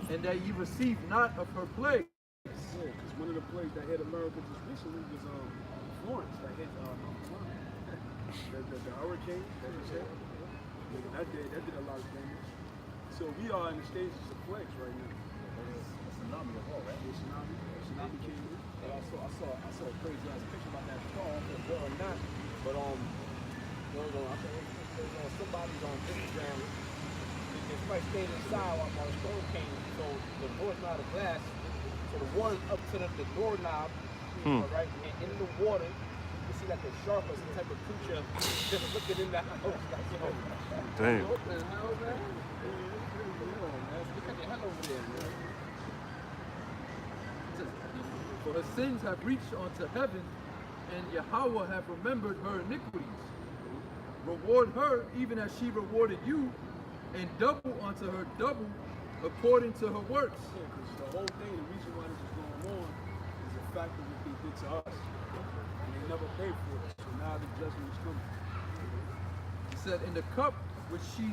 and that ye receive not of her plagues. Yeah, because one of the plagues that hit America just recently was Florence, that hit the hurricane that was hit. That did a lot of damage. So we are in the stages of plagues right now. Tsunami as well, right? Tsunami came in. I saw a crazy ass picture about that car, I don't know if it's or not, but I think somebody's on Instagram. It's right staying inside while the storm came, so the door's not of glass, so the water's up to the doorknob, right? And in the water, you can see like a shark or some type of creature just looking in the house. Damn. What the hell, man? Look at the hell over there, man. For her sins have reached unto heaven, and Yahweh have remembered her iniquities. Reward her even as she rewarded you, and double unto her double according to her works. Yeah, because the whole thing, the reason why this is going on is the fact of what they did to us. And they never paid for it. So now the judgment is coming. He said, in the cup which she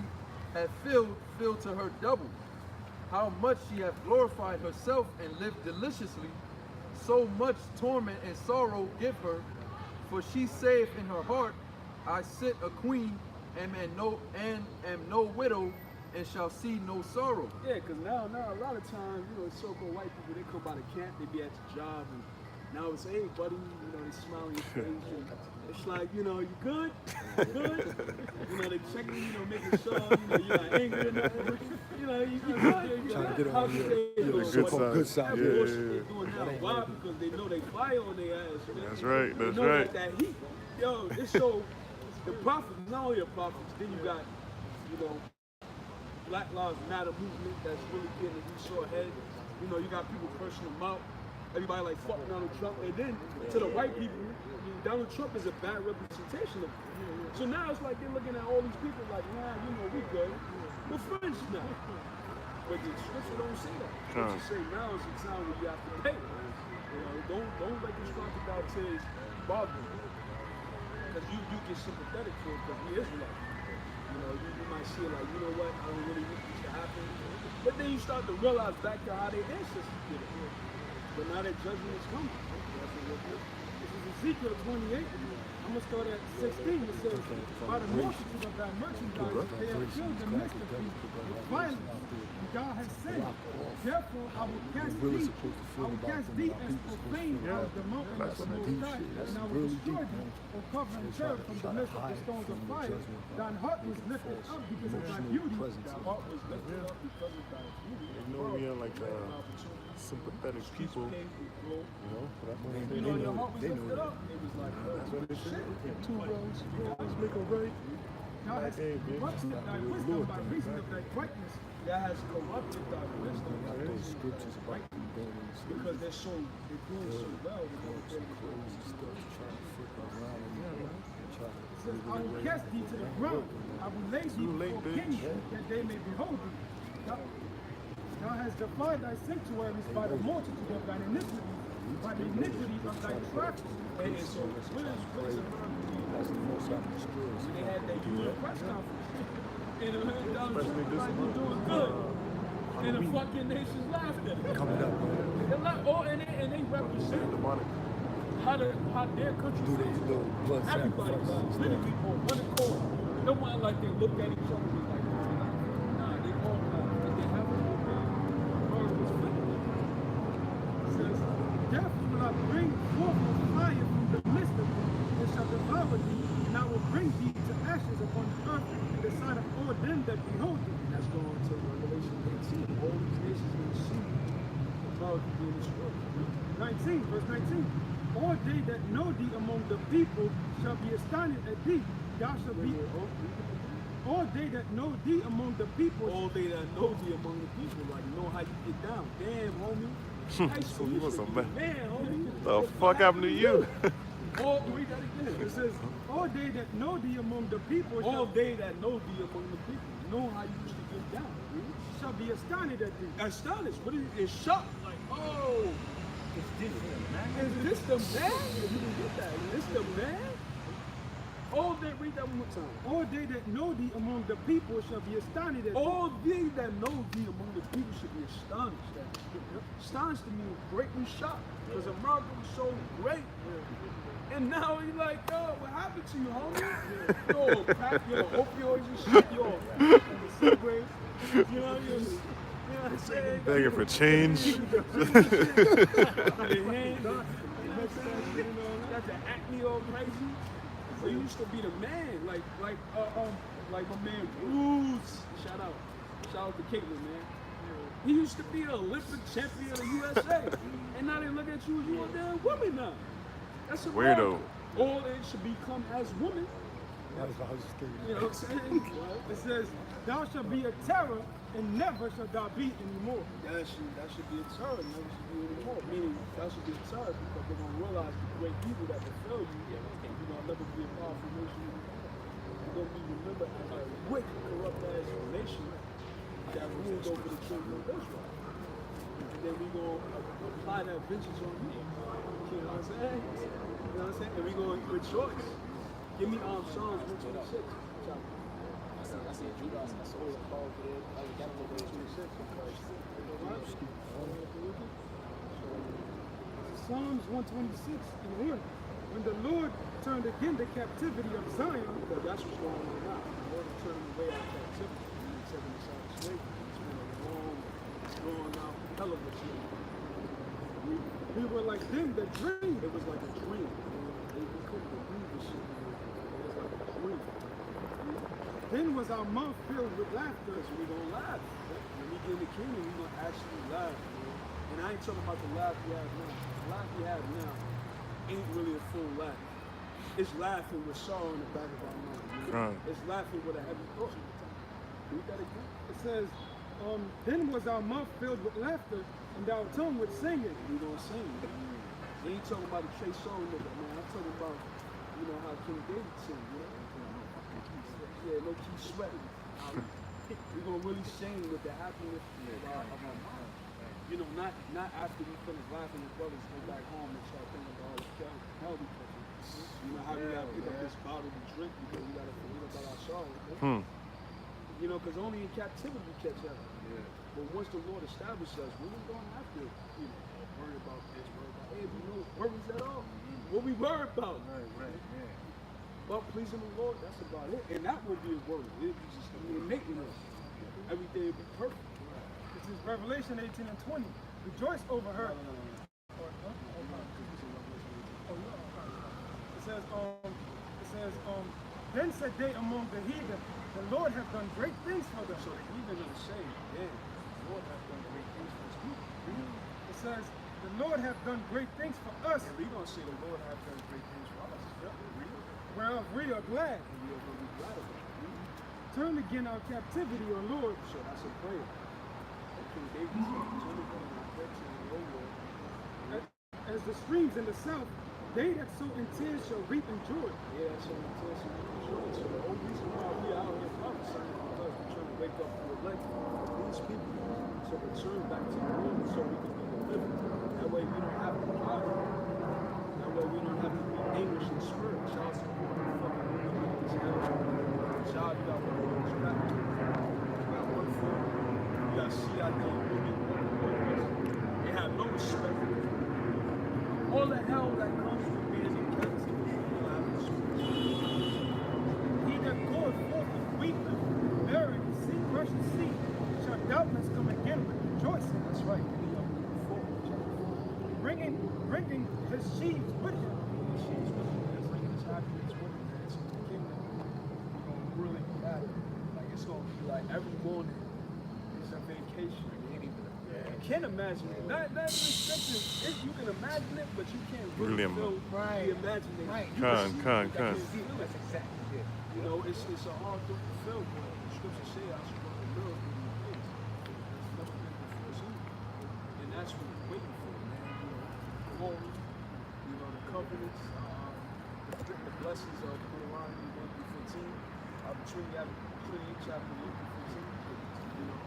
had filled to her double. How much she hath glorified herself and lived deliciously, so much torment and sorrow give her. For she saith in her heart, I sit a queen, and am no widow, and shall see no sorrow. Yeah, because now a lot of times, so-called white people, they come by the camp, they be at the job, and now it's, hey, buddy, they smile in your face, and it's like, you good? Good? They checking, making sure, you're not angry or nothing. You good? Trying to get on the good side. Yeah. Bullshit they're doing now. Why? Because they know they fire on their ass. That's right, that's they know right. That heat. Yo, this show, the prophets, not only the prophets, then you got, Black Lives Matter movement that's really getting a short head. You got people cursing them out. Everybody like fuck Donald Trump. And then to the white people, Donald Trump is a bad representation of them. So now it's like they're looking at all these people like, nah, we good. We're friends now. But the scripture don't say that. Scripture say now is the time where you have to pay. Don't let this crocodile bother you. Because you get sympathetic for it because we Israelites. You might see it like, what, I don't really want this to happen. But then you start to realize back to how their ancestors did it. But now that judgment is coming. This is Ezekiel 28. I'm going to start at 16. It says, by the multitude of thy merchandise, they have filled the midst of thee with violence. And God has said, therefore I will cast thee as profane out of the mountain of the Most High, and I will destroy thee, O covering cherub from the midst of the stones of fire. Thine heart was lifted up because of thy beauty. Thy heart was lifted up because of thy beauty. We are like sympathetic people, your heart was lifted up. It was like, that's what they say. Two bros, let's make a right. Thou hast corrupted thy wisdom by reason of thy brightness. That has corrupted thy wisdom. Those scriptures about them going because they're doing so well. It says, I will cast thee to the ground. I will lay thee before kings, that they may behold thee. Thou hast defied thy sanctuaries by the multitude of thine iniquities, by the iniquity of thy traffic. And so, what is they had that UN press conference. And Donald Trump like, you're doing good. And the fucking nations laughed at it. Coming up. And they represent how their country feels. Everybody literally on one accord. No one like they look at each other and like, nah, they all like, they have a word was flipped. It says, therefore will I bring forth a fire from the midst of thee, and shall devour thee, and I will bring thee to ashes upon the earth in the sight of all them that behold thee. That's going to Revelation 18. All these nations will see America being destroyed. 19, verse 19. All they that know thee among the people shall be astonished at thee. Thou shalt be. All they that know thee among the people. All they that know thee among the people, like know how you get down. Damn, homie. So you want some man, homie. the fuck happened to you? Read that again. It says, all they that know thee among the people. All they that know thee among the people know how you used to get down. Shall be astonished at thee. Astonished. What is it? It's shocked. Like, oh. Is this the man? You didn't get that. Is this the man? All they, read that one more time. All they that know thee among the people shall be astonished at thee. All they that know thee among the people should be astonished at thee. Astonished to me, greatly shocked. Because America was so great. And now you're like, yo, what happened to you, homie? Yo, crack, opioids and shit, yo. Cigarettes. I'm saying? Begging for change. Got the acne all crazy. So you used to be the man, like my man Bruce. Shout out to Caitlin, man. He used to be an Olympic champion of the USA, and now they look at you, you a damn woman now. That's a weirdo. All they should become as women. You know what I'm saying? It says, thou shalt be a terror and never shalt thou be anymore. That should be a terror, never should be anymore. Meaning that should be a terror because they're gonna realize the great evil that befell you. You're gonna never be a powerful nation anymore. You're gonna be remembered as a wicked, corrupt ass nation that ruled over the children of Israel. And then we gonna apply that vengeance on you. You know what I'm saying? You know what I'm saying? And we gonna rejoice. Give me Psalms 126. I see Judas. I saw it called there. I got to go 26. Psalms 126 and 1. When the Lord turned again the captivity of Zion, because that's what's going on now. The Lord is turning away our captivity. He's taking us out of slavery. It's been a long out, hell of a slavery. we were like them that dream. It was like a dream. They couldn't believe this shit. It was like a dream. Then was our mouth filled with laughter. Because we're going to laugh. When we get in the kingdom, we're going to actually laugh. And I ain't talking about the laugh we have now. The laugh we have now ain't really a full laugh. It's laughing with sorrow in the back of our mind. It's laughing with a heavy thought. Read that again. It says, then was our mouth filled with laughter, and our tongue with singing. We gonna sing. We ain't talking about a Trey Songz nigga, man. I'm talking about, you know, how King David sing, you know? Yeah, no keep sweating. We gonna really sing with the happiness of our mind. You know, not after we finish laughing at brothers, go back home and start thinking about all the hell we catching. You know how we gotta pick up this bottle to drink because we gotta forget about our sorrow. You know, because only in captivity we catch up. But once the Lord establishes us, we ain't gonna have to, you know, worry about this, worry about hey, we no worries at all. What we worry about? But pleasing the Lord, that's about it. And that won't be a word. It be just innate in us. Everything will be perfect. This is Revelation 18 and 20. Rejoice over her. It says, then said they among the heathen, the Lord hath done great things for them. So the heathen are saying, yeah, the Lord hath done great things for us. It says, the Lord hath done great things for us. And we're going to say the Lord hath done great things for us. Whereof we are glad. And we are going to be glad of it. Turn again our captivity, O Lord. So that's a prayer. King David said, turn again our captivity, O Lord. As the streams in the south, they that sow in tears shall reap in joy. Yeah, that's so intense and joy. So the whole reason why we out here prophesying is because we're trying to wake up the elect these people. So return back to the Lord so we can be delivered. That way we don't have to cry. That way we don't have to be anguish in spirit. Shout out to the fucking this hell. Shout out to the Lord's back. We got one foot. You got CID, they have no respect. All the hell that comes with being in captivity, he that goeth forth with weeping, buried, crushing seed, shall doubtless come again with rejoicing. That's right. Bringing his sheaves with him. Bringing his happiness with him. It's in the kingdom. We're going to really be happy. Like, it's going to be like every morning is a vacation. You can't imagine it. Not in scripture. You can imagine it, but you can't really feel the imagination. Right. That's exactly it. You know, it's a hard thing to feel, but the scripture say I should go to the Lord with my face. It's never been before seen. And that's what we're waiting for, man. You know, the glory, you know, the covenants, the blessings of Deuteronomy 1 through 15, 28 chapter 1 through 15. You know,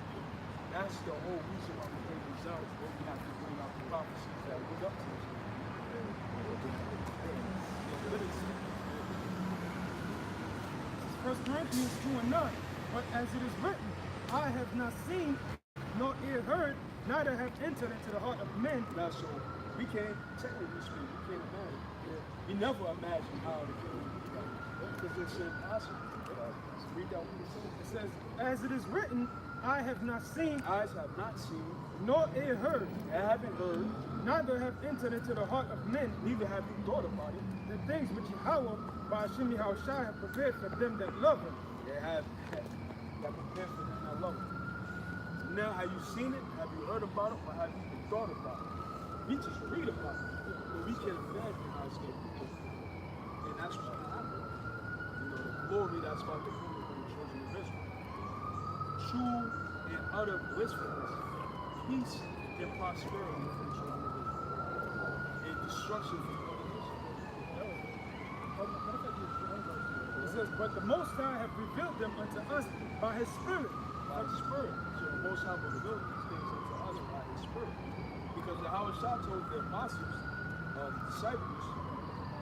that's the whole reason why we bring these out, but we have to bring out the prophecies that lead up to this. First Corinthians 2 and 9. But as it is written, I have not seen, nor ear heard, neither have entered into the heart of men. Now, so we can't, technically speaking, we can't imagine. We never imagine how the kingdom will be like. Because it's impossible. Read that what it says. It says, as it is written, I have not seen, eyes have not seen, nor ear heard, and haven't heard, neither have entered into the heart of men, neither have you thought about it, the things which Yahweh by Hashem Yahushua have prepared for them that love him. They have prepared for them that love him. Now, have you seen it? Have you heard about it? Or have you even thought about it? We just read about it, but we can't imagine how it's going to be. And that's what's going to happen. You know, the me that's about the kingdom of the children of Israel. True and utter blissfulness, peace and prosperity for the children of Israel, and destruction for the other nations. It says, but the Most High have revealed them unto us by His Spirit. By His Spirit. So the Most High will reveal these things unto us by His Spirit. Because the Howard Shah told the apostles, the disciples,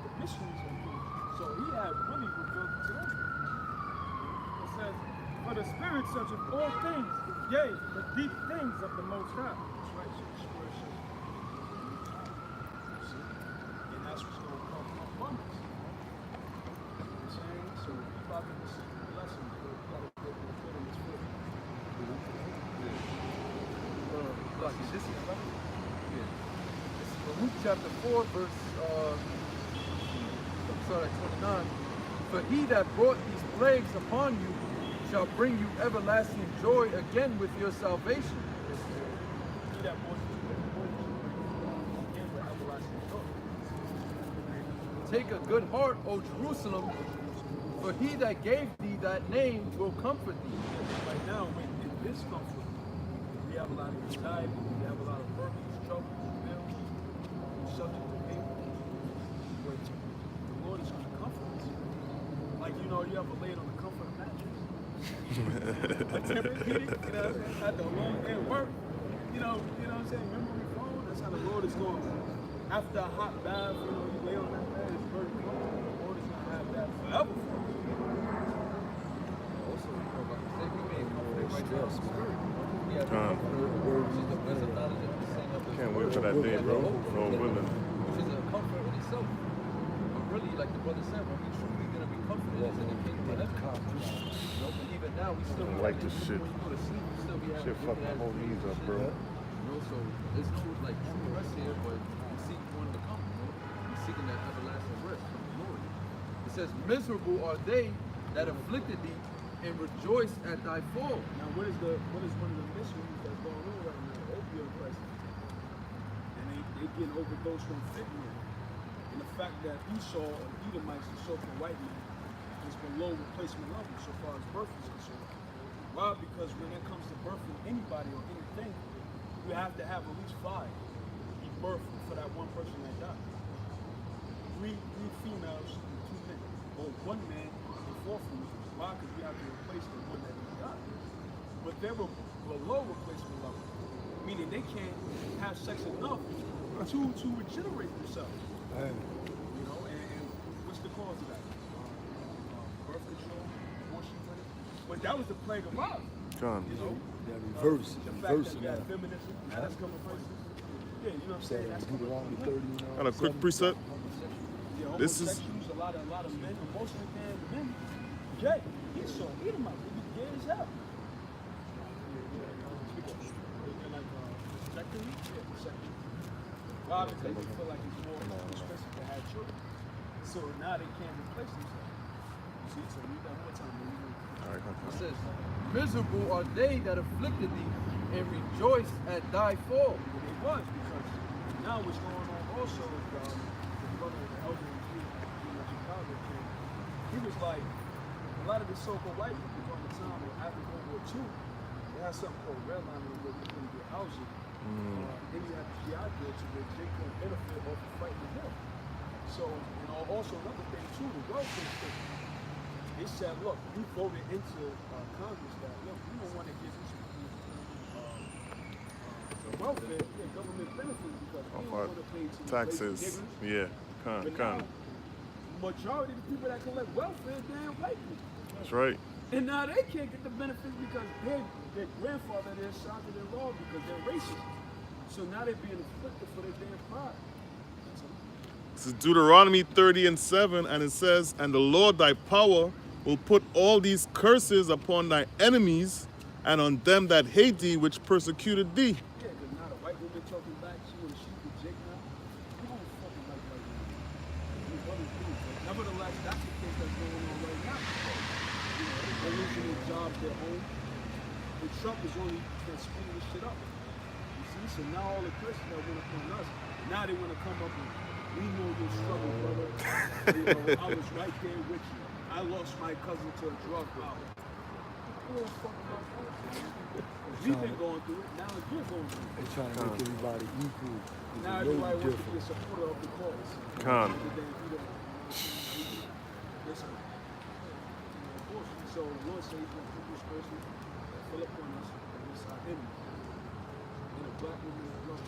the mysteries of Him. So He had really revealed it to them. It says, for the Spirit searcheth all things, yea, the deep things of the Most High. That's right, so the Spirit says, and that's what's going to come upon us. You know what I'm saying? So we about to receive the blessing, but we got to get the foot in His foot. This is Luke chapter 4, verse 29. For he that brought these plagues upon you shall bring you everlasting joy again with your salvation. He that brought these plagues upon you again with everlasting joy. Take a good heart, O Jerusalem, for he that gave thee that name will comfort thee. Right now, in this comfort, we have a lot of anxiety, we have a lot of burdens, troubles, bills, subject to pain. But the Lord is going to comfort us. Like, you know, you ever laid on the comforter mattress? A Tempur-Pedic, you know what I'm saying? After a long day of work, you know what I'm saying? Memory foam, that's how the Lord is going. After a hot bath, you know, you lay on that bed, it's very comfortable. The Lord is going to have that forever for you. Also, say we may comfort right now in spirit. We have the comforter, which is the wisdom, knowledge, and understanding of the Can't wait for that day, bro. Lord willing. Which is a comfort in itself. But really, like the brother said, when we truly gonna be comforted is in the kingdom of heaven. You know, but even now we still like this shit. When you go to sleep, you still be having Shit fuck my whole knees up, bro. You know, so there's no like true rest here, but we seek one to come. You know, we seeking that everlasting rest from the Lord. It says, "Miserable are they that afflicted thee, and rejoice at thy fall." Now, what is one of the mysteries that's going on right now? The opioid crisis, and they getting overdosed from fentanyl, and the fact that Esau or Edomites, the so-called white man, is below replacement level so far as birth is concerned. Why? Because when it comes to birthing anybody or anything, you have to have at least 5 be birthed for that one person that died. Three females and 2 men, or 1 man and 4 females. Why? Because we have to replace the one that died. But they were below replacement level, meaning they can't have sex enough to regenerate themselves. You know, and what's the cause of that? Birth control, abortion clinic. But that was the plague of love. John. You know, reverse. the fact that we have feminism, now that's coming first. Yeah, you know what I'm saying? That's coming first. Got a quick precept. Yeah, This is homosexuals, a lot of men, most of the damn men, gay. Esau, Edomite, they be gay as hell. Why? Because they feel like it's more expensive to have children. So now they can't replace themselves. See, so we got more time. It says, "Miserable are they that afflicted thee, and rejoice at thy fall." It was, because now what's going on also is the brother, the elder in Chicago came. He was like, a lot of the so-called white people during the time after World War II, they had something called redlining where we couldn't get housing. Then you have the GI Bill to where they couldn't benefit off of fighting the war. So, and also another thing too, the welfare state. They said, look, we voted into Congress that, look, we don't want to give these people welfare, government benefits, because we don't want to pay to taxes. Yeah, But now, majority of the people that collect welfare are damn white people. That's right. And now they can't get the benefits because their grandfather there signed it in law because they're racist. So now they're being afflicted for their damn pride. This is Deuteronomy 30:7, and it says, "And the Lord thy power will put all these curses upon thy enemies and on them that hate thee, which persecuted thee." Yeah, because now the white woman talking back, she want to shoot the Jake now. You don't fucking like white women. You really do. But nevertheless, that's the case that's going on right now. You know, they're losing their jobs, their home. And Trump is only speeding this shit up. You see, so now all the curses that went upon us, now they want to come up and, we know your struggle, brother. You know, I was right there with you. I lost my cousin to a drug problem. We've been going through it, now you're going through it. They're trying to make everybody equal. Now everybody wants to be a supporter of the cause. Come. Listen, so the Lord says he's going to put this person, fill up on us, and it's our enemy. And a black woman is love.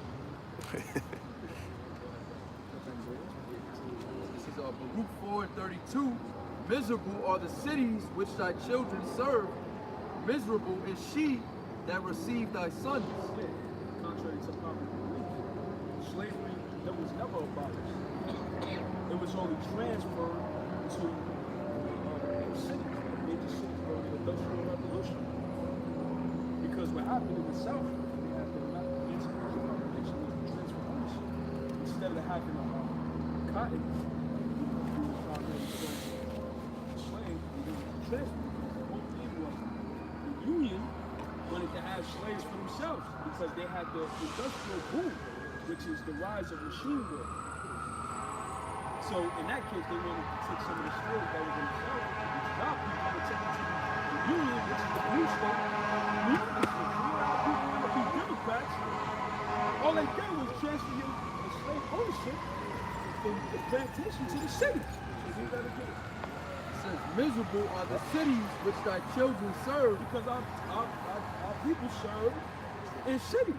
This is Baruch 4:32. Miserable are the cities which thy children serve. Miserable is she that received thy sons. Yeah, contrary to popular belief, slavery that was never abolished. It was only transferred to cities, major cities during the Industrial Revolution. Because what happened in the South, they had the Emancipation Proclamation was to transfer ownership. Instead of having cotton, slave, transfer. The Union wanted to have slaves for themselves because they had the industrial boom, which is the rise of machine work. So in that case, they wanted to take some of the slaves that was in the South, which job people would take it to the Union, which is the blue state. New people want to be Democrats. All they did was transfer your slave ownership from the plantation to the cities. So you gotta get it. Says, miserable are the cities which thy children serve. Because our people serve in cities.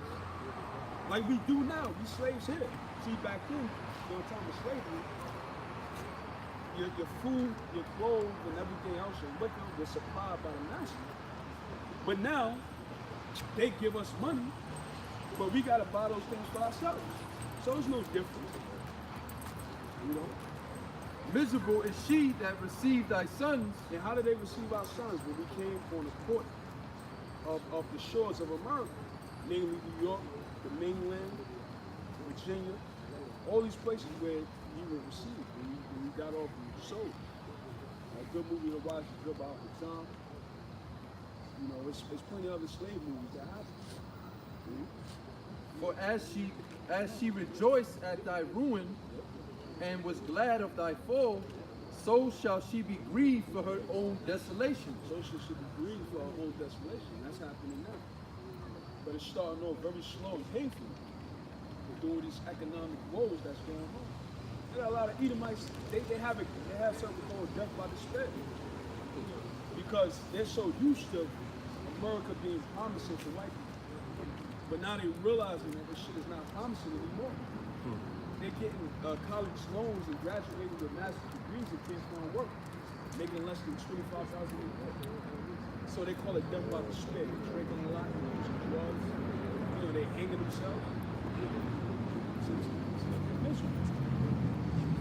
Like we do now. We slaves here. See, back then, during the time of slavery, your food, your clothes, and everything else, your liquor was supplied by the master. But now, they give us money, but we gotta buy those things for ourselves. So it's no different. You know? Miserable is she that received thy sons. And how did they receive our sons? When we came on the port of the shores of America, namely New York, the mainland, Virginia, all these places where you were received when you got off and you sold. A good movie to watch is good about the time. You know, it's plenty of other slave movies that happen. For as she rejoiced at thy ruin and was glad of thy fall, so shall she be grieved for her own desolation. So she should be grieved for her own desolation. That's happening now. But it's starting off very slow and painful doing these economic woes that's going on. There are a lot of Edomites, they have something called death by despair. Because they're so used to America being promising for white people. But now they're realizing that this shit is not promising anymore. They're getting college loans and graduating with master's degrees and can't find work, making less than $25,000 a year. So they call it death by despair. They're drinking a lot, using drugs, you know, they hanging themselves.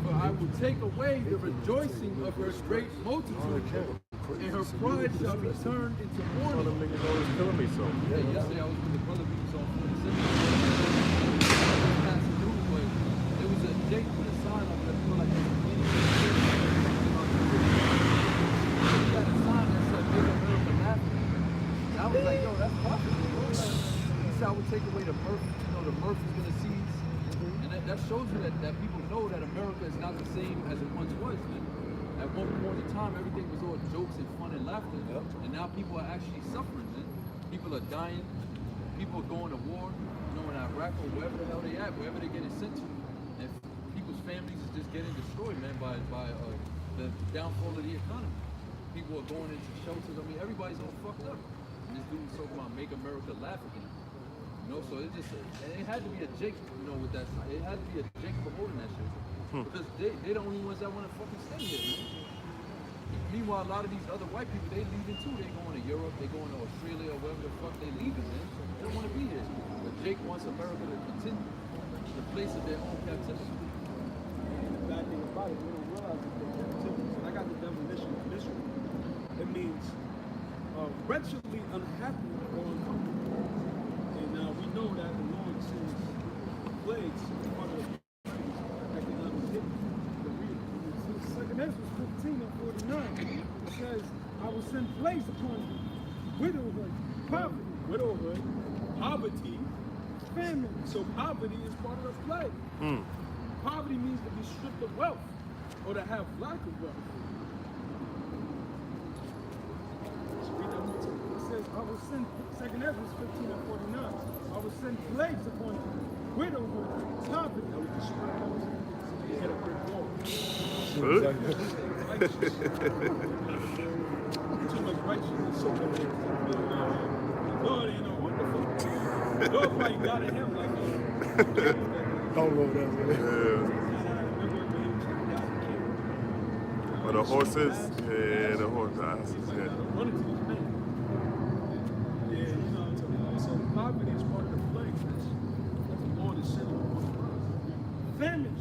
For I will take away the rejoicing of her great multitude, and her pride shall be turned into mourning. Killing me so. Yeah, yesterday I was with the brother, we was on 47. Passing through, but there was a Jake with a sign up that feel like it was meaning. He had a sign that said "Make America Laugh." And I was like, yo, that's possible. He said I would take away the mirth. You know, the mirth is gonna cease. And that shows you that people know that America is not the same as it once was, man. At one point in time, everything was all jokes and fun and laughter. And now people are actually suffering, man. People are dying. People are going to war, you know, in Iraq or wherever the hell they at, wherever they're getting sent to. And people's families is just getting destroyed, man, by the downfall of the economy. People are going into shelters. I mean, everybody's all fucked up. And this dude's talking about make America laugh again. You know, so it had to be a Jake, you know, with that. It had to be a Jake promoting that shit. Because they're the only ones that want to fucking stay here, man. Meanwhile, a lot of these other white people, they leaving too. They going to Europe, they going to Australia, or wherever the fuck they leaving, man. They don't want to be here. But Jake wants America to continue the place of their own captivity. And the bad thing about it, we don't realize that they're captivity. And I got the definition of misery. It means wretchedly unhappy or uncomfortable. And we know that the Lord sends plagues part of the economic hit. Second Ezra 15 and 49. It says, I will send plagues upon you, widowhood, poverty, famine. So poverty is part of the plague. Poverty means to be stripped of wealth or to have lack of wealth. send, 2nd Ezra 15 and 49, I will send plagues upon you, widowhood, poverty. He had a brick wall. Too much righteousness. So Lord, you know, what the fuck? Lord probably got at him like that. Don't go there, man. But the horses, yeah, the horse asses, yeah. Running to this man. Yeah, you know what I'm talking about. So poverty is part of the plague. That's the Lord is sending upon us. Famine,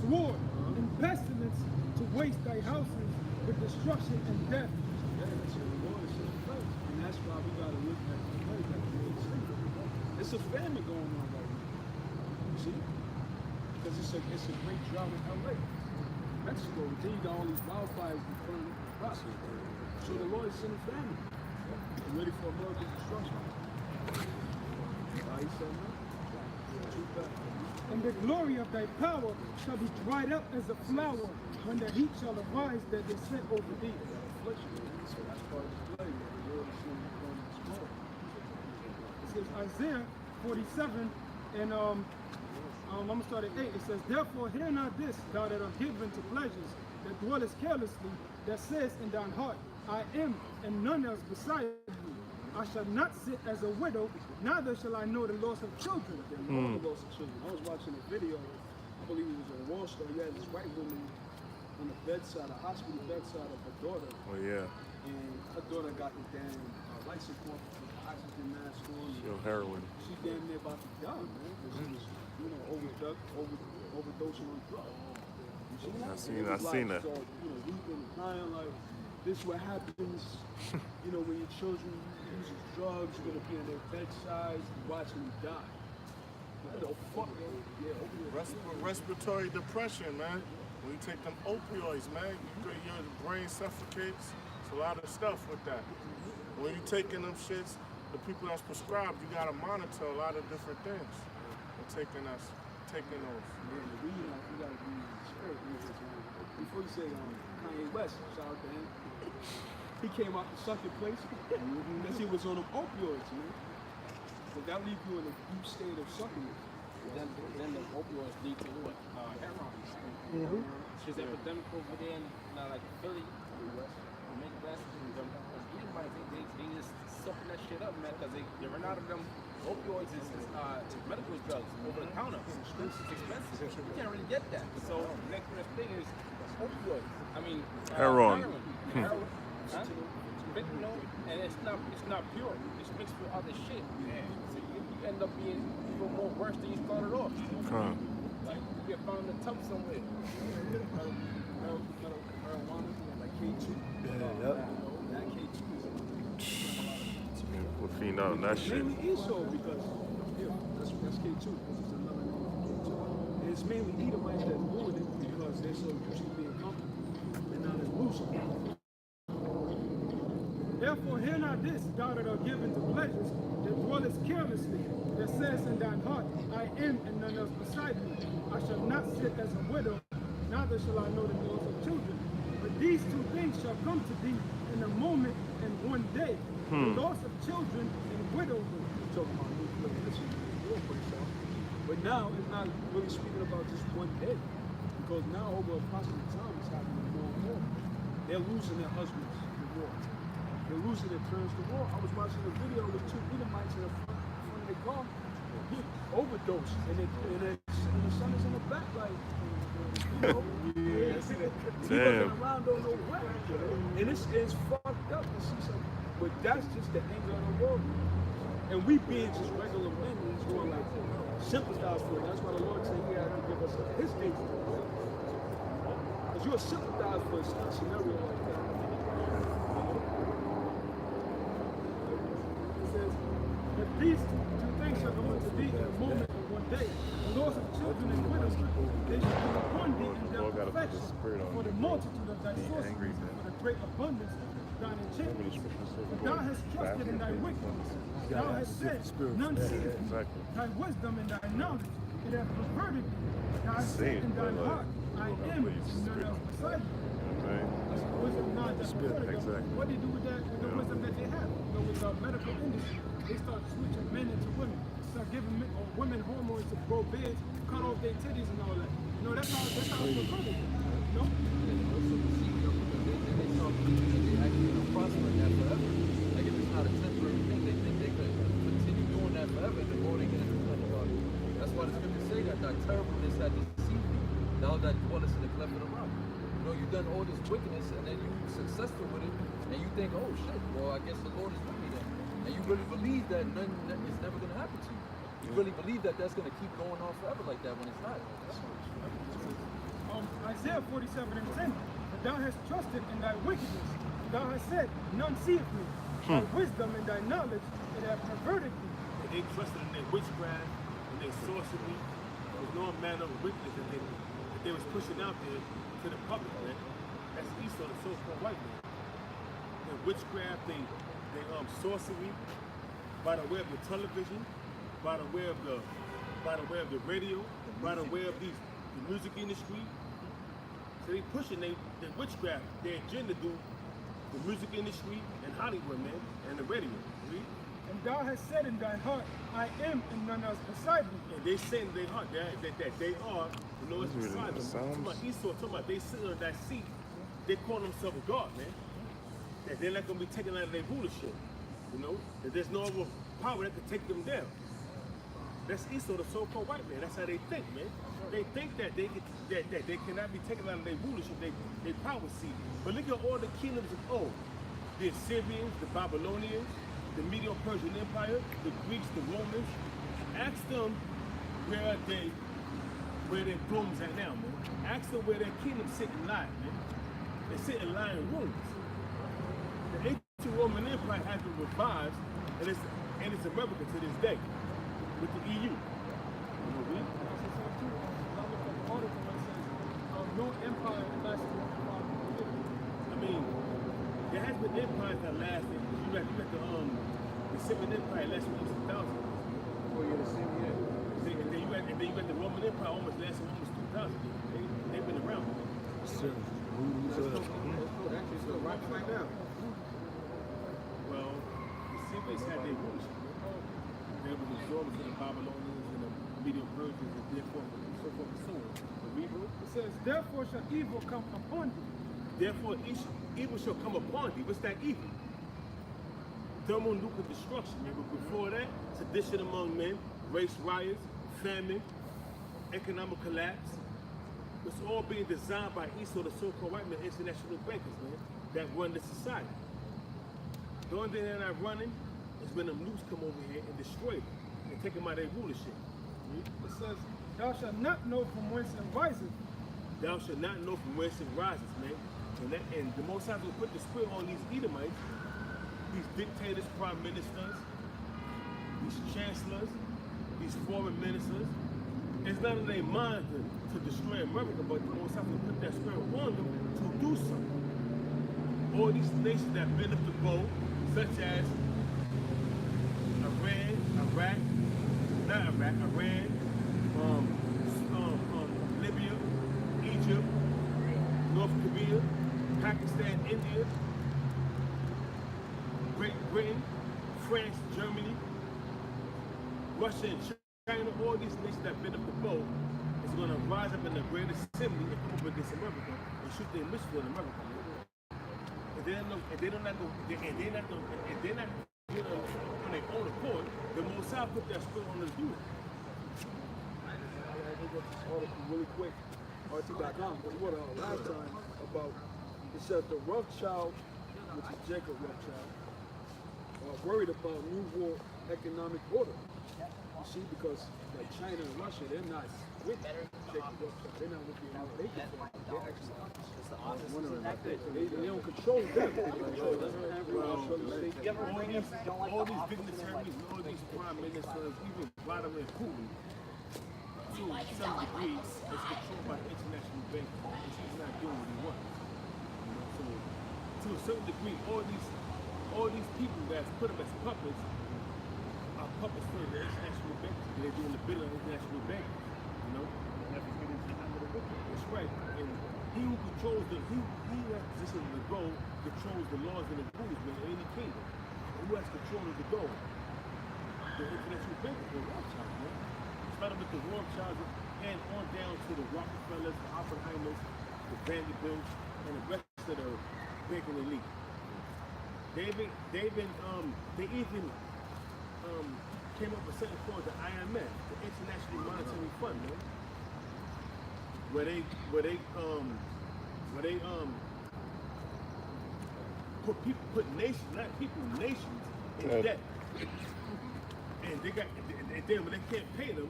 sword, and pestilence to waste thy houses with destruction and death. Yeah, that's what the Lord is sending plagues. And that's why we got to look at the plague like the Lord said. It's a famine going on right now. You see? Because it's a great drought in LA. Mexico, then you got all these wildfires in front of the process. So the Lord is sending famine. I'm ready for American destruction. He said no. Too bad. And the glory of thy power shall be dried up as a flower when the heat shall arise that they sent over thee. Affliction. So that's part of the plague that the Lord is sending upon this world. It says Isaiah 47 and I'm gonna start at 8. It says, therefore hear not this, thou that art given to pleasures, that dwellest carelessly, that says in thine heart, I am, and none else beside me. I shall not sit as a widow, neither shall I know the loss of children. The loss of children. I was watching a video, I believe it was on Wall Street. You had this white woman on the bedside, a hospital bedside of her daughter. Oh, yeah. And her daughter got the damn life support, oxygen mask on. She on heroin. She damn near about to die, man. Because she was, you know, overdosing on drugs. I seen that. So, you know, weeping and crying like, this is what happens, you know, when your children use drugs, you're gonna be on their bedside, watching them die. What the fuck? Yeah, Respiratory depression, man. When you take them opioids, man, your brain suffocates. It's a lot of stuff with that. When you taking them shits, the people that's prescribed, you gotta monitor a lot of different things. Taking those. Yeah, the weed, you gotta be straight. Before you say Kanye West, shout out to him. He came out the sucking place because he was on them opioids, man. So that leave you in a deep state of suckiness. Then the opioids lead to what? Heroin. It's epidemic over there in like Philly, Midwest, and they just sucking that shit up, man, because they run out of them. Opioids is medical drugs over the counter. It's expensive. You can't really get that. So the next best thing is opioids. I mean, heroin. Heroin. Fentanyl, and it's not pure. It's mixed with other shit. So you end up being even more worse than you started off. Like you get found in the tub somewhere. Marijuana, like K2. That K2 is We'll find out that shit. mainly ESO because that's K2 because it's another name for K2. And it's mainly Edomites that's doing it because they're so used to being comfortable and not as loose. Therefore hear not this, thou that art given to pleasures, that dwellest carelessly, that says in thine heart, I am and none else beside me. I shall not sit as a widow, neither shall I know the loss of children. But these two things shall come to thee in a moment and one day. The loss of children and widowhood. We're talking about this is the war breaks out. But now it's not really speaking about just one day. Because now over a process of time it's happening more and more. They're losing their husbands to war. They're losing their parents to war. I was watching a video with two Edomites in the front of their car. He overdosed and the son is in the back like he wasn't around, don't know what. And it's fucked up to see something. But that's just the anger of the world. And we being just regular men, he's going like sympathize for it. That's why the Lord said he had to give us his gate. Because you'll sympathize for a scenario like that. It says, that these two things shall come unto thee in a moment of one day. The loss of children and widows, they shall come upon thee in their perfection. For the multitude of thy sources, for the great abundance of thine enchantments. But thou hast trusted in thy wickedness. Thou hast said, none seeth me. Thy wisdom and thy knowledge, it hath perverted thee. Thou hast said in thine heart, I am, and none else beside me. Wisdom not thy Exactly. What they do with that, with the wisdom that they have, with the medical industry, they start switching men into women, start giving women hormones to grow beards, cut off their titties and all that. That's how it's recorded. They saw people that they actually gonna prosper in that forever. Like if it's not a temporary thing, they think they could continue doing that forever. The more they get into nothing about it. That's why the scriptures say that terribleness that deceived you, thou that dwellest in the cleft of the rock. You've done all this wickedness and then you're successful with it, and you think, oh shit, well I guess the Lord is with me then. And you really believe that it's never gonna happen to you. You really believe that that's gonna keep going on forever like that when it's not. Isaiah 47:10. But thou hast trusted in thy wickedness. Thou hast said, none seeth me. Thy wisdom and thy knowledge, it hath perverted thee. And they trusted in their witchcraft and their sorcery. There was no manner of wickedness that they was pushing out there to the public, man. That's Esau, the so-called white man. Their witchcraft, they sorcery, by the way of the television, by the way of the radio, by the way of the music industry. So they pushing their witchcraft, their agenda to the music industry and Hollywood, man, and the radio. Read? And thou hast said in thy heart, I am and none else beside me. And they say in their heart that they are, it's beside them. Talking about Esau, talking about they sit on that seat, they call themselves God, man. That they're not going to be taken out of their rulership, that there's no other power that can take them down. That's Esau, the so-called white man. That's how they think, man. They think that they cannot be taken out of their rulership, their power seat. But look at all the kingdoms of old. The Assyrians, the Babylonians, the Medo-Persian Empire, the Greeks, the Romans. Ask them where their thrones at now, man. Ask them where their kingdoms sit and lie, man. They sit and lie in rooms. The ancient Roman Empire has been revived, and it's America to this day, with the EU. No empire lasted. I mean, there has been empires that lasted. You got the Syrian Empire lasted almost 1,000 years. Oh yeah, the same year. And then you got the Roman Empire almost lasted almost 2,000 years. They've been around. Still rocking right now. Well, the Syrians had their rulers. They were absorbed to the Babylonians and the Medo-Persians and therefore so forth and so on. It says, therefore shall evil come upon thee. Therefore evil shall come upon thee. What's that evil? Thermonuclear destruction, man. But before that, sedition among men, race riots, famine, economic collapse. It's all being designed by Esau, the so-called white man, international bankers, man, that run the society. The only thing they're not running is when them nukes come over here and destroy them and take them out of their rulership. It says, thou shalt not know from whence it riseth. Thou shalt not know from whence it rises, man. And the Most High will put the spirit on these Edomites, these dictators, prime ministers, these chancellors, these foreign ministers. It's not in their mind to destroy America, but the Most High will put that spirit on them to do something. All these nations that bend up the bow, such as Iran, Libya, Egypt, North Korea, Pakistan, India, Great Britain, France, Germany, Russia, and China, all these nations that bend up the bow is going to rise up in the Great Assembly and come up against America and shoot their missiles in America. And they're not on their own accord. The Most High put that spirit on us to do it. I got this article really quick, RT.com, but what last time about, it says the Rothschild, which is Jacob Rothschild, are worried about New World economic order. You see, because like China and Russia, they're not with Jacob Rothschild. They're not with the United States. They're actually wondering about that. They don't control them. All these dignitaries, all these prime ministers, even Vladimir Putin, to some degree, is controlled by the international bank. He's not doing what he wants. So, to a certain degree, all these people that's put them as puppets are puppets for the international bank. They're doing the bill of international bank. That's right. And he who controls he has position to go control controls the laws and the rules, man, in any kingdom. Who has control of the gold? The international bankers, the Rothschilds, man. Started with the Rothschilds and on down to the Rockefellers, the Oppenheimers, the Vanderbilts, and the rest of the banking elite. They even came up with something called the IMF, the International Monetary Fund, man. Where they put nations, not people, nations in debt. And then when they can't pay them,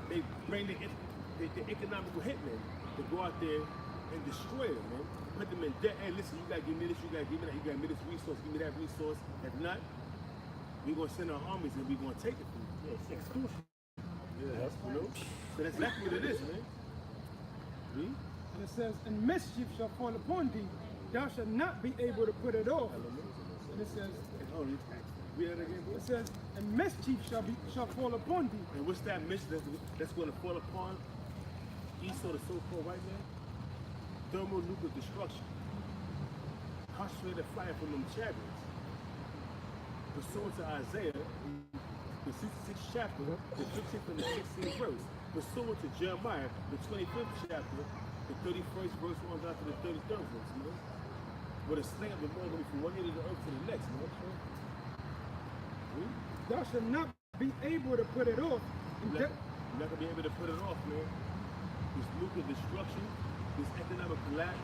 they bring the economical hitmen to go out there and destroy them, man. Put them in debt. Hey, listen, you gotta give me this, you gotta give me that, you gotta give me this resource, give me that resource. If not, we're gonna send our armies and we're gonna take it from you. Yeah, it's extortion. Yeah, you know? So that's exactly what it is, man. And it says, and mischief shall fall upon thee, thou shalt not be able to put it off. And it says, it says, and mischief shall fall upon thee. And what's that mischief that's going to fall upon Esau, the so-called white man? Thermonuclear destruction. Concentrated fire from them chariots. Pursuant to Isaiah, the 66th chapter, the 15th and the 16th verse. Pursuant to Jeremiah, the 25th chapter, the 31st verse on down to the 33rd verse, man. With a sling of the Lord going from one end of the earth to the next, man. Thou shalt not be able to put it off. You're not going to be able to put it off, man. This nuclear destruction, this economic collapse,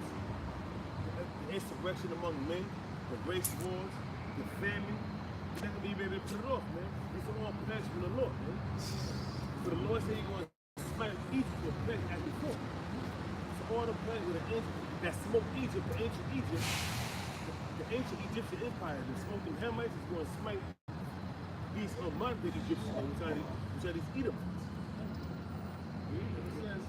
the insurrection among men, the race wars, the famine. You're not going to be able to put it off, man. It's all plagues from the Lord, man. So the Lord said He's going to smite Egypt with plagues as before. So all the plagues that smoked Egypt, the ancient Egypt, the ancient Egyptian empire that smoked them Hamites is going to smite these modern day Egyptians, which are these Edomites. It says,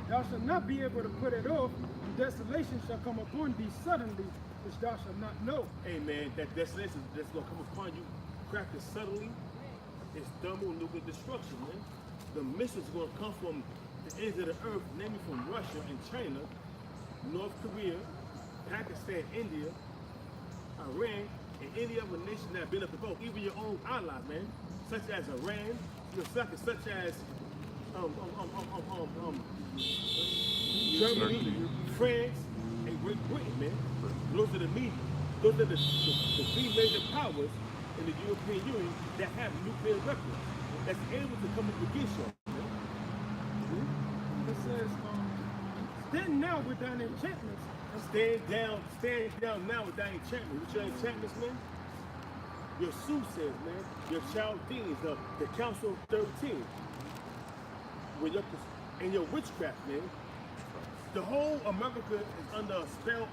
thou shalt not be able to put it off, and desolation shall come upon thee suddenly, which thou shalt not know. Hey man, that desolation that's going to come upon you, crafted subtly, is thermonuclear destruction, man. The missiles going to come from the ends of the earth, namely from Russia and China, North Korea, Pakistan, India, Iran, and any other nation that have been up the boat, even your own allies, man, such as Iran, such as Germany, France, and Great Britain, man. Those are the media. Those are the three major powers in the European Union that have nuclear weapons that's able to come up against you. It says, stand now with thine enchantments. Stand down now with thine enchantments. With your enchantments, man. Your soothsayers, man. Your Chaldeans, the Council of 13. With your witchcraft, man. The whole America is under a spell,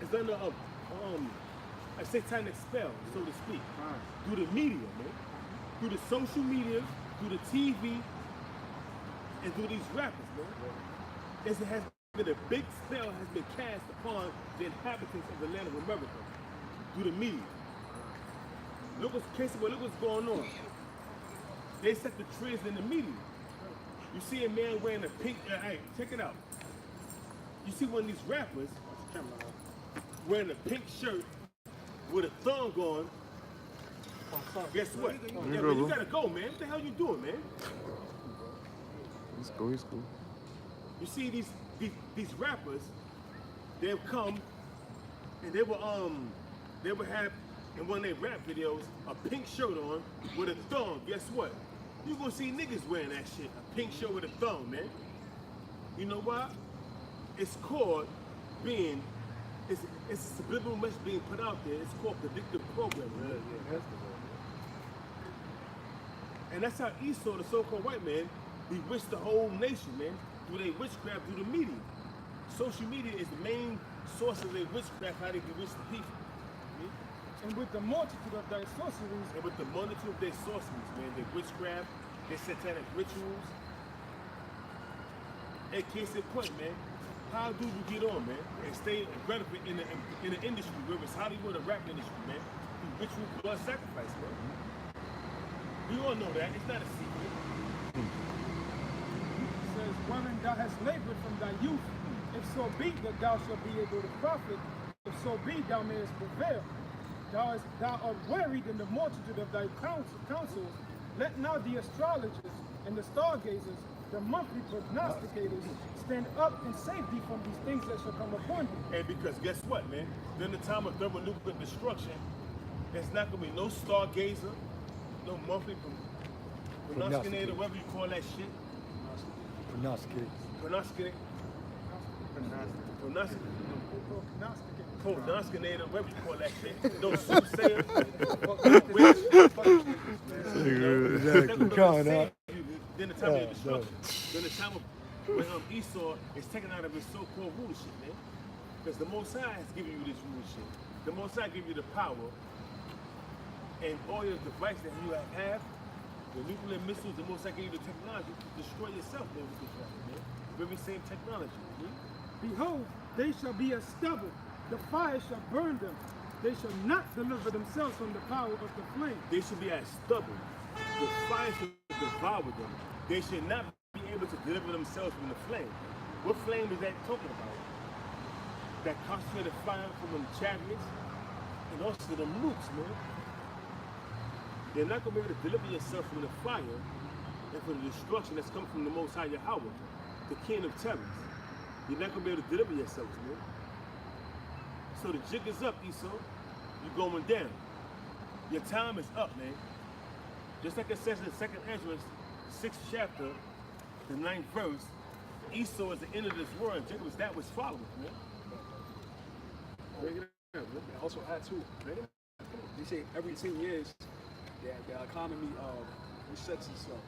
is under a satanic spell, so to speak. Through the media, man. Through the social media, through the TV, and through these rappers, man. It has been a big spell has been cast upon the inhabitants of the land of America through the media. Look what's going on. They set the trends in the media. You see a man wearing a pink, hey, check it out. You see one of these rappers wearing a pink shirt with a thong on. Guess what? Yeah, man, you gotta go, man. What the hell you doing, man? He's cool. You see these rappers, they'll come and they will have in one of their rap videos a pink shirt on with a thong. Guess what? You gonna see niggas wearing that shit, a pink shirt with a thong, man. You know why? It's called being, it's a subliminal message being put out there. It's called predictive programming. Man. And that's how Esau, the so-called white man, bewitched the whole nation, man, through their witchcraft, through the media. Social media is the main source of their witchcraft, how they bewitch the people. And with the multitude of thy sorceries. And with the multitude of their sorceries, man, their witchcraft, their satanic rituals. Hey, case in point, man, how do you get on, man, and stay relevant in the industry, whether it's Hollywood or rap industry, man, through ritual blood sacrifice, man. We all know that. It's not a secret. It says, wherein thou hast labored from thy youth, if so be that thou shalt be able to profit, if so be thou mayest prevail. Thou art wearied in the multitude of thy counsels. Let now the astrologers and the stargazers, the monthly prognosticators, stand up and save thee from these things that shall come upon thee. And because guess what, man? During the time of thermonuclear destruction, there's not gonna be no stargazer, no monthly prognosticator, whatever you call that shit. Prognosticator, whatever you call that shit. No soothsayer. Then the time of destruction. Then the time of when Esau is taken out of his so-called rulership, man. Because the Most High has given you this rulership. The Most High give you the power and all your devices that you have, the nuclear missiles, the Most High gave you the technology to destroy yourself, man, with this weapon, man. Very same technology. Behold, they shall be as stubble. The fire shall burn them. They shall not deliver themselves from the power of the flame. They should be as stubble. The fire should devour them. They should not be able to deliver themselves from the flame. What flame is that talking about? That concentrated fire from the chariots and also the nukes, man. You're not going to be able to deliver yourself from the fire and from the destruction that's coming from the Most High Yahweh, the King of Terrors. You're not going to be able to deliver yourselves, man. So the jig is up, Esau. You're going down. Your time is up, man. Just like it says in 2nd Ezra, 6th chapter, the 9th verse, Esau is the end of this world, and Jacob is that which followeth, man. Break it down, man. Also add to it. They say every 10 years, the economy resets itself.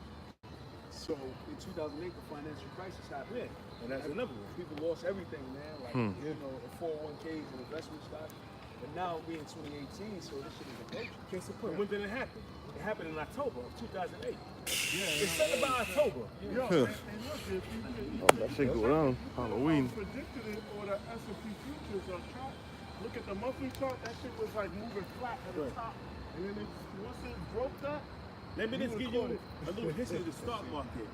So in 2008, the financial crisis happened. Yeah, and that's another one. People lost everything, man. Like, you know, the 401ks and investment stock. But now we in 2018, so this shit is approaching. Case in point, when did it happen? It happened in October of 2008. It's set about October. That shit go down. Halloween. Predicted it, or the S&P futures are chart. Look at the monthly chart. That shit was like moving flat at the top, and then once it broke that. Let me just give you a little history of the stock market.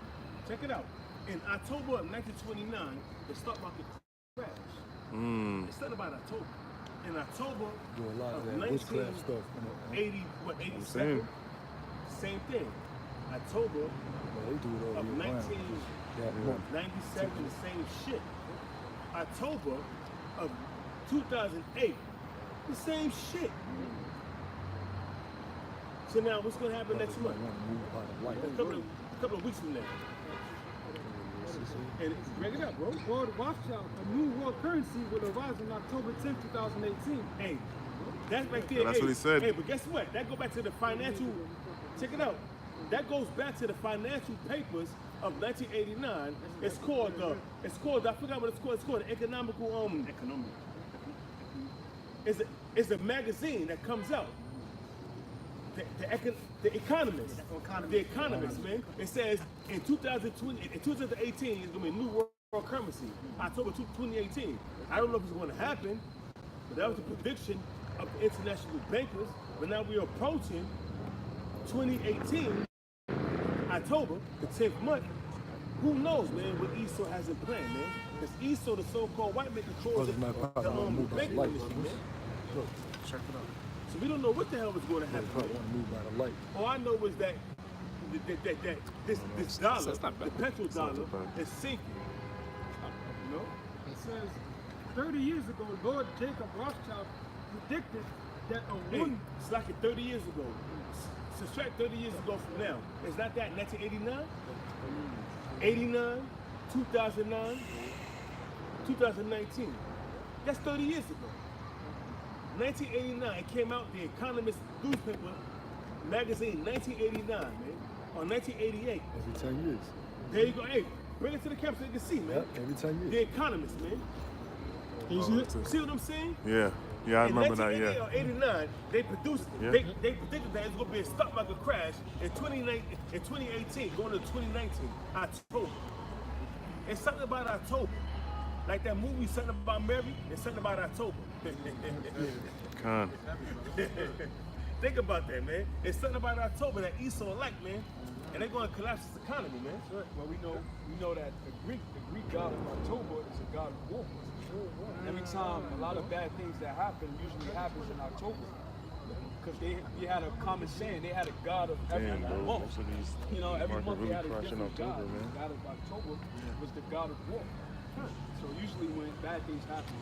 Check it out. In October of 1929, the stock market crashed. It's not about October. In October of 1980, what, 87? Same thing. October of 1997, the same shit. October of 2008, the same shit. So now, what's going to happen next month? A couple of weeks from now. And break it up, bro. World Rothschild, a new world currency will arise on October 10, 2018. Hey, that's right there. That's what he said. Hey, but guess what? That goes back to the financial. Check it out. That goes back to the financial papers of 1989. It's called I forgot what it's called. It's called the economical It's a magazine that comes out. The Economist. The Economist, man. It says in 2018 it's gonna be a new world currency. October 2018. I don't know if it's gonna happen, but that was the prediction of the international bankers. But now we're approaching 2018, October, the 10th month. Who knows, man, what Esau has in plan, man? Because Esau, the so-called white man, controls the banking industry, man. Check it out. So we don't know what the hell is going to happen. All I know is that this dollar, the petrol dollar, is sinking. You know? It says 30 years ago, Lord Jacob Rothschild predicted that a woman. It's like 30 years ago. Subtract 30 years ago from now. Is not that 1989? 89, 2009, 2019. That's 30 years ago. 1989, it came out, the Economist newspaper magazine, 1989, man, or 1988. Every 10 years. There you go. Hey, bring it to the camera so you can see, man. Yep, every 10 years. The Economist, man. You see what I'm saying? Yeah, I remember that, yeah. In 1988 or 89, they produced, they predicted that it was going to be a stock market crash in 2018, going to 2019, October. It's something about October. Like that movie, something about Mary, and something about October. Think about that, man. It's something about October that Esau like, man. And they're going to collapse this economy, man. Well, we know that the Greek god of October is a god of war. Every time a lot of bad things that happen usually happens in October. Because they had a common saying, they had a god of every month. most of these You know, every market month they really had a crashing different god. October, man. The god of October was the god of war. So usually when bad things happen,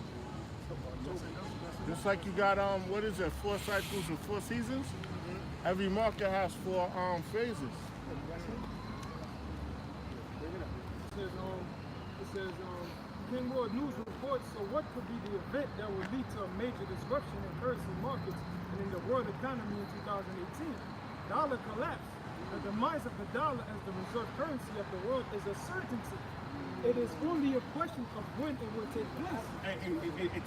Just like you got what is it, 4 cycles and 4 seasons? Every market has 4 phases. It says, King World News reports, so what could be the event that will lead to a major disruption in currency markets and in the world economy in 2018? Dollar collapse. The demise of the dollar as the reserve currency of the world is a certainty. It is only a question of when it will take place. And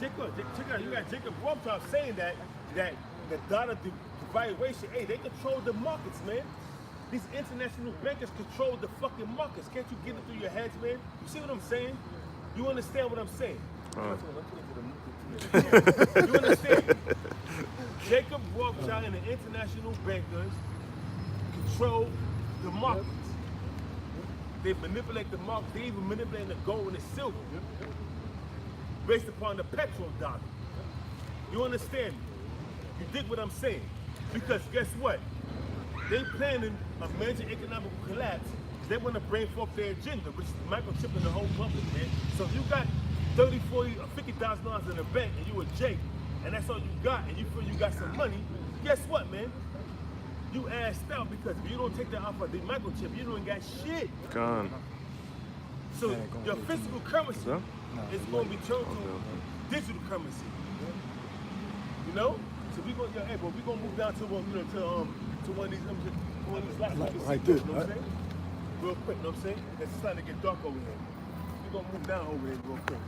check out, you got Jacob Robtop saying that the dollar devaluation, hey, they control the markets, man. These international bankers control the fucking markets. Can't you get it through your heads, man? You see what I'm saying? You understand what I'm saying? You understand? Jacob Rothschild and the international bankers control the markets. They manipulate the market. They even manipulate the gold and the silver based upon the petrol dollar. You understand me? You dig what I'm saying? Because guess what? They planning a major economic collapse. They want to bring forth their agenda, which is microchipping the whole public, man. So if you got $30, $40, or $50,000 in the bank and you a Jake, and that's all you got, and you feel you got some money, guess what, man? You assed out, because if you don't take that off of the microchip, you don't got shit. Gone. So your physical currency is going to be turned to digital currency. You know? So we going, hey, bro, we gonna move down to one, to one of these lights. Right there. You know what I'm saying? Real quick, you know what I'm saying? It's starting to get dark over here. We gonna move down over here real quick.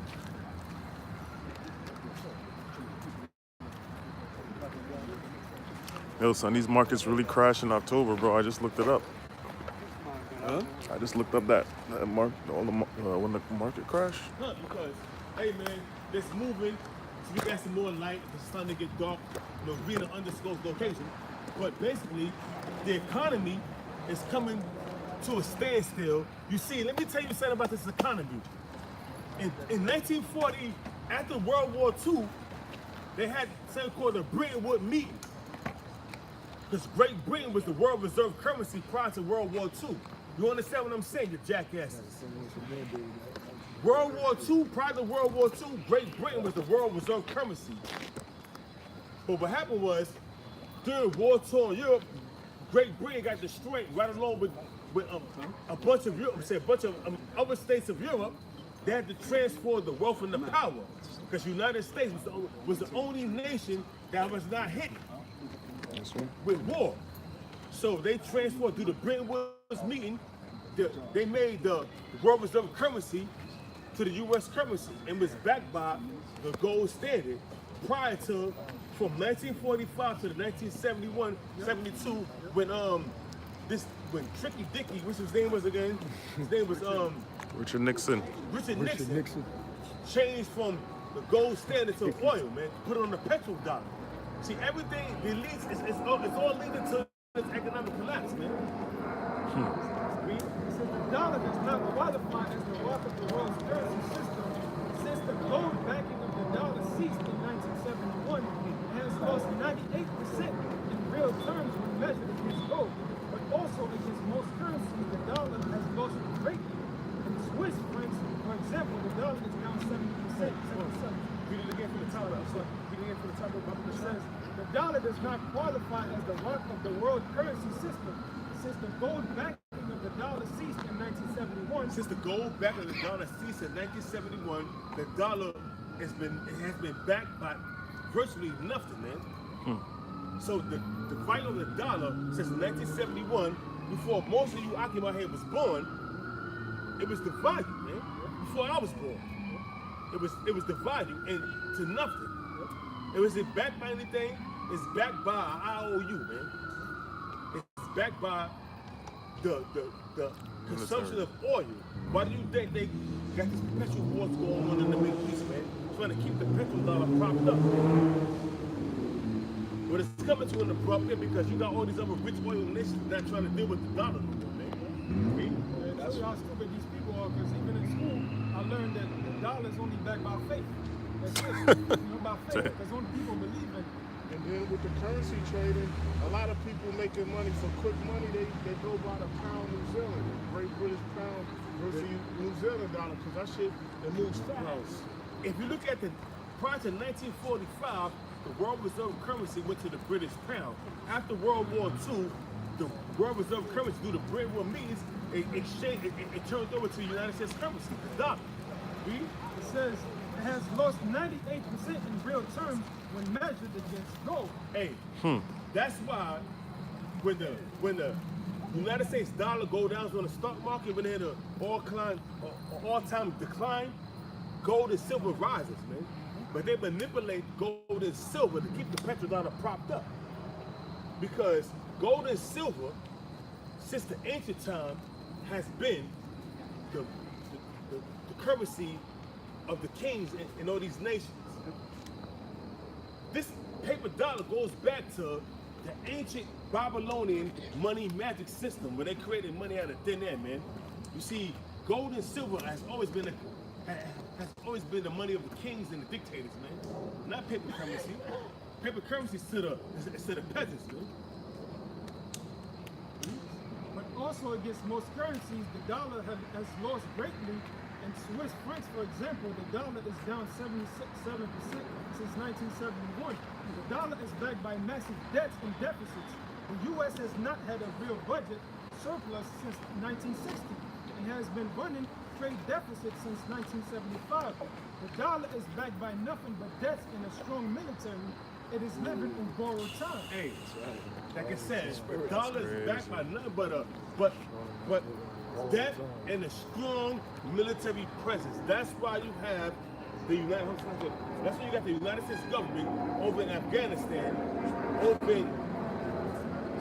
Yo, son, these markets really crash in October, bro. I just looked it up. Huh? I just looked up that when the market crashed. Huh, because, hey man, it's moving. So we got some more light. It's starting to get dark. You know, being an undisclosed location. But basically, the economy is coming to a standstill. You see, let me tell you something about this economy. In 1940, after World War II, they had something called the Bretton Woods meeting. Because Great Britain was the world reserve currency prior to World War II. You understand what I'm saying, you jackasses? World War II, prior to World War II, Great Britain was the world reserve currency. But what happened was, during war-torn Europe, Great Britain got destroyed right along with a bunch of Europe, a bunch of other states of Europe. They had to transfer the wealth and the power, because the United States was the only nation that was not hit with war. So they transferred through the Bretton Woods meeting. They made the world reserve currency to the U.S. currency and was backed by the gold standard prior to, from 1945 to the 1971, 72, when Tricky Dicky, which his name was again, his name was Richard Nixon. Richard Nixon changed from the gold standard to oil, man, put it on the petrol dollar. See, everything, the elites, it's all leading to this economic collapse, man. So the dollar does not qualify as the rock of the world's currency system since the gold backing of the dollar ceased in 1971 and has lost 98% in real terms when measured against gold, but also against most currencies. The dollar has lost greatly. In Swiss francs, for example, the dollar is down 70%. Read it again from the top. Read it again from the top of the says the dollar does not qualify as the rock of the world currency system since the gold backing of the dollar ceased in 1971. Since the gold backing of the dollar ceased in 1971, the dollar has been backed by virtually nothing, man. So the value of the dollar since 1971, before most of you Aki here was born, it was divided, man. Before I was born, it was divided into nothing. It wasn't backed by anything. It's backed by an IOU, man. It's backed by the consumption of oil. Why do you think they got this perpetual wars going on in the Middle East, man? Trying to keep the petrol dollar propped up. But it's coming to an abrupt end because you got all these other rich oil nations not trying to deal with the dollar no more, man. That's how stupid these people are, because even in school, I learned that the dollar is only backed by faith. That's it. By faith, because only people believe in it. And then with the currency trading, a lot of people making money for quick money, they go by the pound New Zealand, Great British pound versus New Zealand dollar, because that shit, it moves fast. If you look at prior to 1945, the world reserve currency went to the British pound. After World War II, the world reserve currency, through the Bretton Woods meetings, it turned over to the United States currency, the dollar. Read? It says it has lost 98% in real terms when measured against gold. Hey, that's why when the United States dollar go down on the stock market, when they had an all-time decline, gold and silver rises, man. But they manipulate gold and silver to keep the petrodollar propped up. Because gold and silver, since the ancient time, has been the currency of the kings in all these nations. This paper dollar goes back to the ancient Babylonian money magic system where they created money out of thin air, man. You see, gold and silver has always been the money of the kings and the dictators, man. Not paper currency. Paper currency is to the peasants, man. But also against most currencies, the dollar has lost greatly. In Swiss francs, for example, the dollar is down 77% since 1971. The dollar is backed by massive debts and deficits. The U.S. has not had a real budget surplus since 1960 and has been running trade deficits since 1975. The dollar is backed by nothing but debts and a strong military. It is living in borrowed time. Hey, like I said, the dollar is backed by nothing but debt and a strong military presence. That's why you have the That's why you got the United States government over in Afghanistan,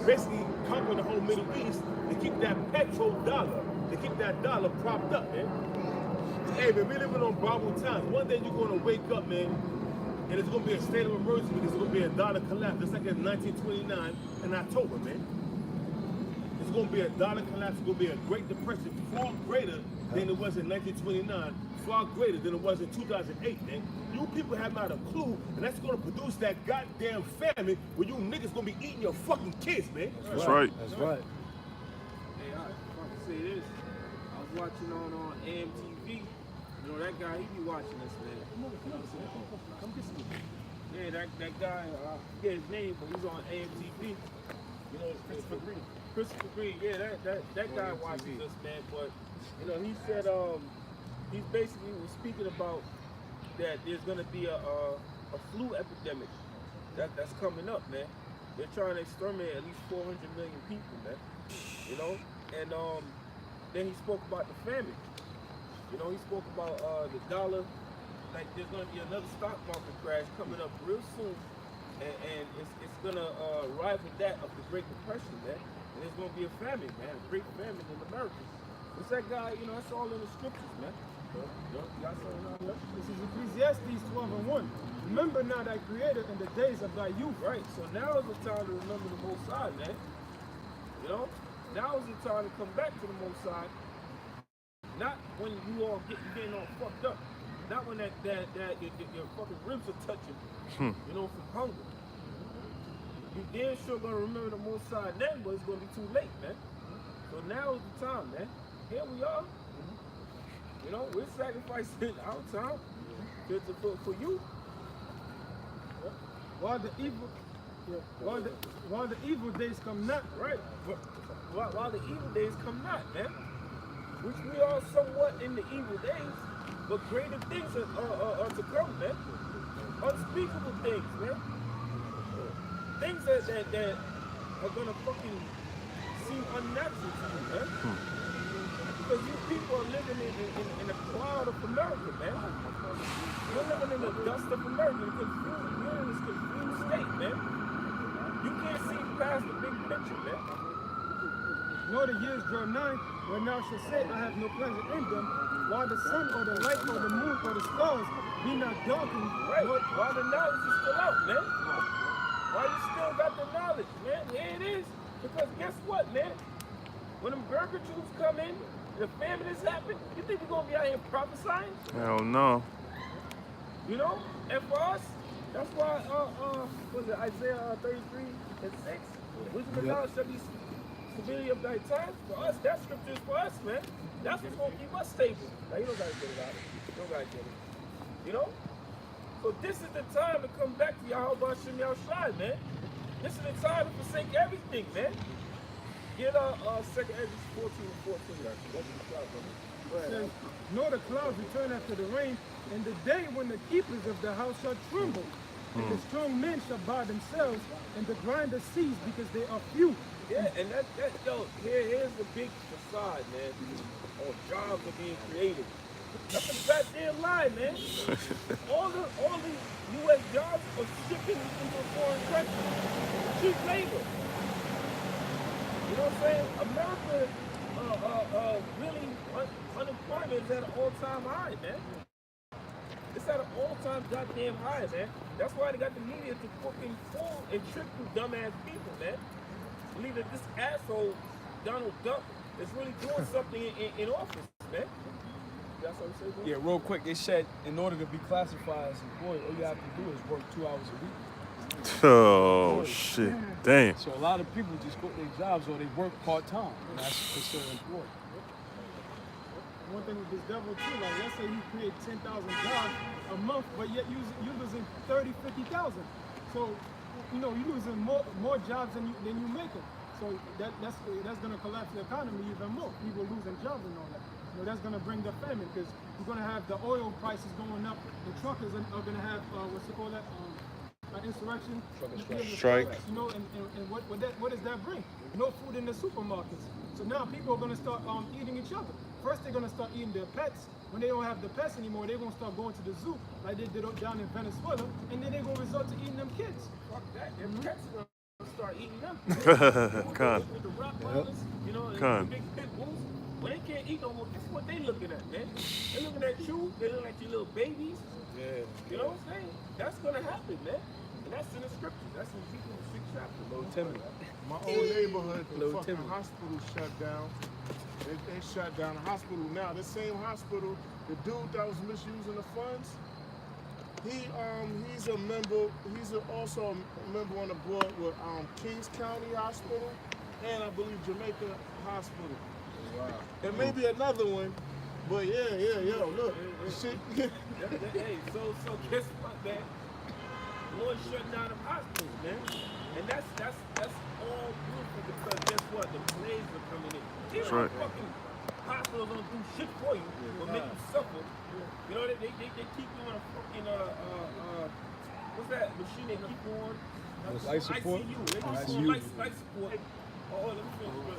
basically conquering the whole Middle East to keep that petrodollar, to keep that dollar propped up, man. Hey, man, we living on borrowed times. One day you're gonna wake up, man, and it's gonna be a state of emergency because it's gonna be a dollar collapse, just like in 1929 in October, man. It's going to be a dollar collapse. It's going to be a Great Depression, far greater than it was in 1929, far greater than it was in 2008, man. You people have not a clue, and that's going to produce that goddamn famine where you niggas going to be eating your fucking kids, man. That's right. That's right. Hey, I can say this. I was watching on AMTV. You know, that guy, he be watching this, man. Come get some. Yeah, that guy, I forget his name, but he's on AMTV. You know, Christopher Green. Christopher Green, yeah, that guy watches us, man. But you know, he said he basically was speaking about that there's gonna be a flu epidemic that's coming up, man. They're trying to exterminate at least 400 million people, man. You know, and then he spoke about the famine. You know, he spoke about the dollar. Like there's gonna be another stock market crash coming up real soon, and it's gonna rival that of the Great Depression, man. And there's gonna be a famine, man, a great famine in America. What's that guy? You know, that's all in the scriptures, man. This is Ecclesiastes 12:1. Remember now thy Creator in the days of thy youth. Right. So now is the time to remember the Most High, man. You know, now is the time to come back to the Most High. Not when you all getting all fucked up. Not when that your fucking ribs are touching. You know, from hunger. You damn sure gonna remember the Most High then, but it's gonna be too late, man. So now is the time, man. Here we are. You know, we're sacrificing our time for you. While the evil days come not, right? While the evil days come not, man. Which we are somewhat in the evil days, but greater things are to come, man. Unspeakable things, man. Things that are gonna fucking seem unnatural to you, man. Because you people are living in a cloud of America, man. You're living in the dust of America. You're in this confused state, man. You can't see past the big picture, man. Know the years draw nigh, when thou shalt say, I have no pleasure in them, while the sun or the light or the moon or the stars be not darkened. Right, while the knowledge is still out, man. While you still got the knowledge, man. Here it is. Because guess what, man? when them burger Jews come in, the famine has happened, you think we're gonna be out here prophesying? Hell no. You know? And for us, that's why was it Isaiah 33 and 6? Wisdom and knowledge shall be stability of thy times. For us, that scripture is for us, man. That's what's gonna keep us stable. Now you don't gotta get it out. You don't gotta get it. You know? So this is the time to come back to Yahweh Shem Shai, man. This is the time to forsake everything, man. Get 2nd Ezra 14 and 14. It says, nor the clouds return after the rain, and the day when the keepers of the house shall tremble, and the strong men shall buy themselves, and the grinders cease because they are few. Yeah, and yo, here's the big facade, man. Oh, jobs are being created. That's a goddamn lie, man. all the U.S. jobs are shipping into a foreign country. Cheap labor. You know what I'm saying? America, really, unemployment is at an all-time high, man. It's at an all-time goddamn high, man. That's why they got the media to fucking fool and trick you dumbass people, man. Believe that this asshole, Donald Duck, is really doing something in office, man. That's what I'm saying, bro? Yeah, real quick, they said in order to be classified as employee, all you have to do is work 2 hours a week. Oh, shit. Damn. So a lot of people just quit their jobs or they work part-time, and that's considered employed. One thing with this devil too, like let's say you create 10,000 jobs a month, but yet you're losing 30, 50,000. So, you know, you're losing more jobs than you making. So that's gonna collapse the economy even more. People losing jobs and all that. You know, that's gonna bring the famine because you're gonna have the oil prices going up. The truckers are gonna have what's it called, that insurrection, Strike. You know, and what does that bring? No food in the supermarkets. So now people are gonna start eating each other. First, they're gonna start eating their pets. When they don't have the pets anymore, they're gonna start going to the zoo like they did down in Venezuela, and then they're gonna resort to eating them kids. Fuck that. Their pets are gonna start eating them. Con. With the Rottweilers, you know, and Con. the big pit bulls. When they can't eat no more, this is what they looking at, man. They looking at you, they looking at your little babies. Yeah. You know what I'm saying? That's gonna happen, man. And that's in the scriptures. That's in Ezekiel 6 chapter. Little Timmy. My old neighborhood, the Little fucking Timmy. hospital shut down. They shut down the hospital now. The same hospital, the dude that was misusing the funds, he's a member. He's also a member on the board with Kings County Hospital and I believe Jamaica Hospital. Wow. And maybe another one, but yo, look, shit. Hey, so guess what, man? The Lord shut down the hospitals, man. And that's all beautiful because guess what? The plagues are coming in. Even right. fucking hospitals don't do shit for you, but make you suffer. You know, they keep you on a fucking what's that machine they keep you on? Life support? ICU. They keep you on life support.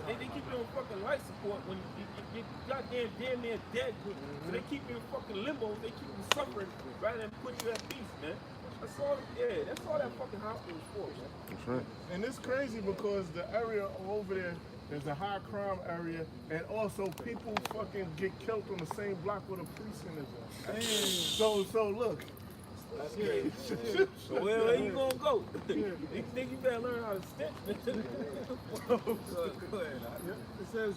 They keep you on fucking life support when you goddamn damn near dead. So they keep you in fucking limbo. They keep you suffering rather than put you at peace, man. That's all that fucking hospital is for, man. That's right. And it's crazy because the area over there is a high crime area, and also people fucking get killed on the same block where the precinct is at. So look. That's crazy. So where you gonna go? You think you better learn how to stitch? Go ahead. It says,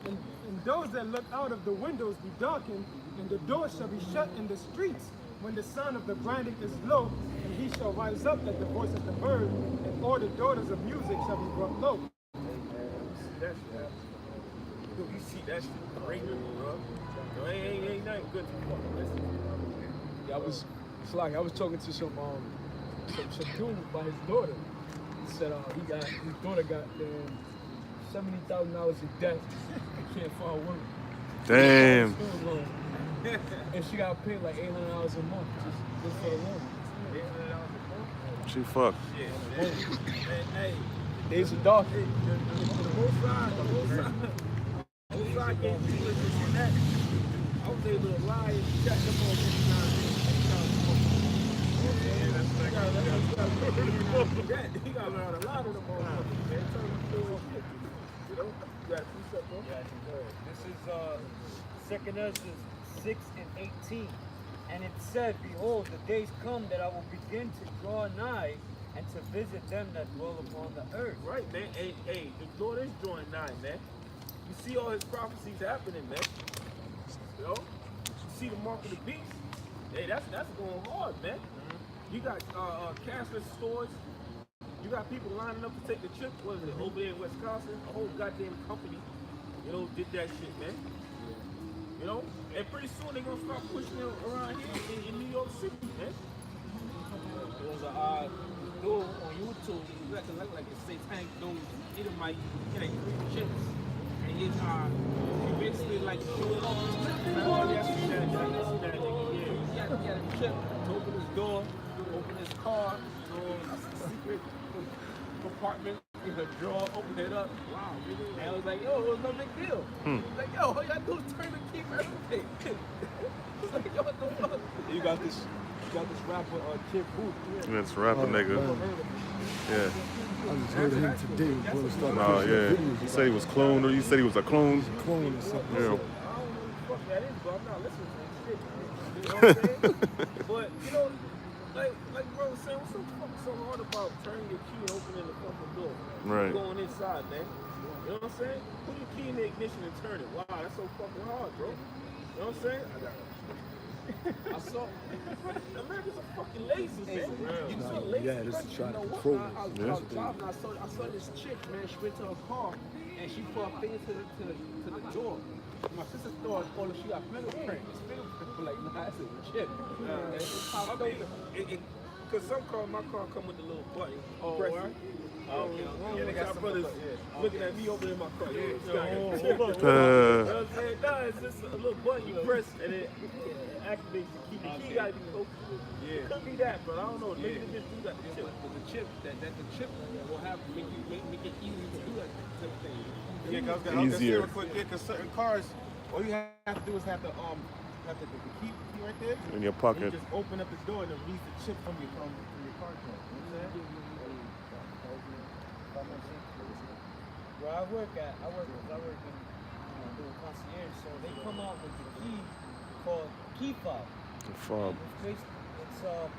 and those that look out of the windows be darkened, and the doors shall be shut in the streets, when the sound of the grinding is low, and he shall rise up at the voice of the bird, and all the daughters of music shall be brought low. That shit. You see that shit great, bro. No, ain't nothing good to fucking listen. Yeah, I was talking to some dude about his daughter. He said his daughter got $70,000 in debt and can't find work. Damn. And she got paid like $800 a month just for the loan. She fucked. Hey, days are dark. The whole side can't do this and that. I was able to lie and check them on 59. You gotta learn a lot of them motherfuckers, man. Tell them to do shit. You know? You got two steps, bro? This is 2nd Ezra 6 and 18. And it said, behold, the days come that I will begin to draw nigh and to visit them that dwell upon the earth. Right, man. Hey, the Lord is drawing nigh, man. You see all his prophecies happening, man. You know? You see the mark of the beast. Hey, that's going hard, man. You got cashless stores. You got people lining up to take the trip. What is it, over there in Wisconsin? A whole goddamn company, you know, did that shit, man. You know? And pretty soon they're gonna start pushing it around here in New York City, man. There was a dude on YouTube, he looked like a satanic dude. He might get 3 chips. And he basically like doing all the chips. Oh, yeah, I see that nigga, He had a chip to open his door, open his car, a secret compartment in the drawer, open it up. Wow, and I was like, yo, it was no big deal. He was like, yo, all you gotta do is turn the key for everything. I was like, yo, what the fuck? You got this rapper, Kid Booth. That's rapper nigga. Yeah. I just heard of him today. Brother started Oh yeah. You said he was cloned, or you said he was a clone? clone or something. Yeah. I don't know who the fuck that is, but I'm not listening to that shit. You know what I'm saying? But, you know, like bro was saying, what's so hard about turning your key and opening the fucking door? Right. Going inside, man. You know what I'm saying? Put your key in the ignition and turn it. Wow, that's so fucking hard, bro. You know what I'm saying? I saw Americans are fucking lazy, man. You so lazy. Yeah, this is trying to You know control what? I was driving, I saw this chick, man. She went to her car and she put her finger to the door. My sister thought, oh, she got fingerprint. It's fingerprint. Like, nah, it's a chip. I mean, because some car, my car come with the little button. Oh, Press where? it. Oh, Yeah, they got some brothers looking at me opening my car. Yeah, hold on. you know what I'm saying? No, it's just a little button you press and it activates the key. The key gotta be open. Yeah. It could be that, but I don't know. Maybe they just do that. But the chip, the chip will have make it easy to do that type of thing. Yeah, cause I was gonna say Easier. real quick, yeah, cause certain cars, all you have to do is have the key right there. In your And pocket. you just open up the door and it reads the chip from your car key. You know what I'm saying? Where I work in doing concierge, so they come out with the key called key fob. Fob. It's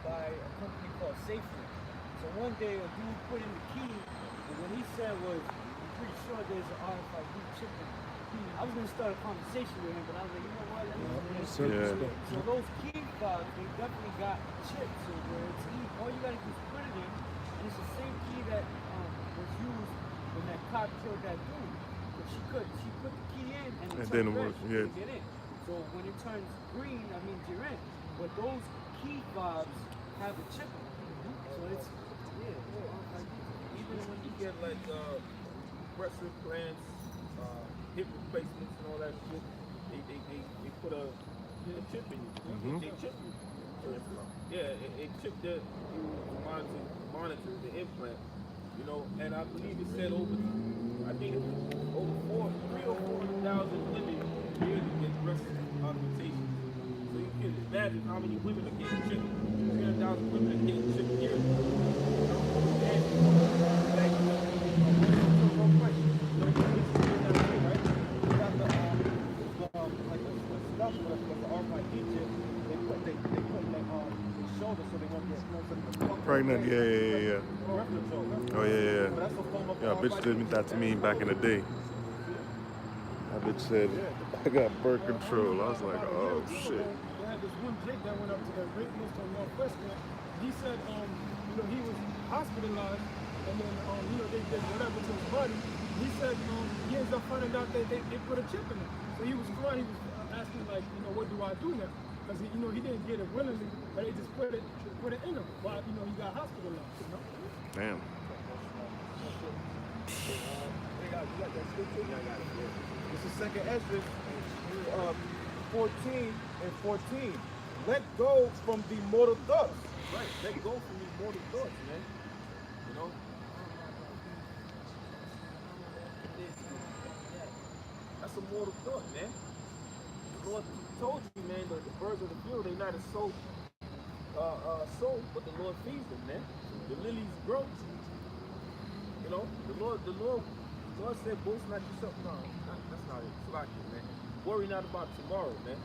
by a company called Safely. So one day a dude put in the key, and what he said was, I'm pretty sure there's an RFID chip in it. I was gonna start a conversation with him, but I was like, you know what? So those key fobs, they definitely got chips, so where it's all you gotta do is put it in, and it's the same key that was used when that cop killed that dude. But she put the key in and it then turned red, it she yeah. couldn't get in. So when it turns green, that means you're in. But those key fobs have a chip in it. So it's Even when you get like breast implants, hip replacements and all that shit, they put a chip in you. They chip you. Yeah, it chip that you monitor the implant. You know, and I believe it said over 3,000 or 4,000 women yearly get breast augmentation. So you can imagine how many women are getting chipped. 300,000 women are getting chipped yearly. Pregnant, yeah. Oh yeah. Yeah, a bitch did that to me back in the day. That bitch said, I got birth control. I was like, oh shit. They had this one Jake that went up to the rapist on Northwestern. He said, he was hospitalized, and then, they did whatever to his body. He said, he ends up finding out that they put a chip in him. So he was crying. He was asking, like, what do I do now? Because he didn't get it willingly, but they just put it in him. While he got hospitalized. Damn. This is second Ezra 14 and 14. Let go from the mortal thoughts. Right, let go from these mortal thoughts, man. You know? That's a mortal thought, man. The Lord told you, man, that the birds of the field, they not a soul, but the Lord feeds them, man. The lilies grow. You know, the Lord said, boast not yourself. No, that's not it. It's like it, man. Worry not about tomorrow, man.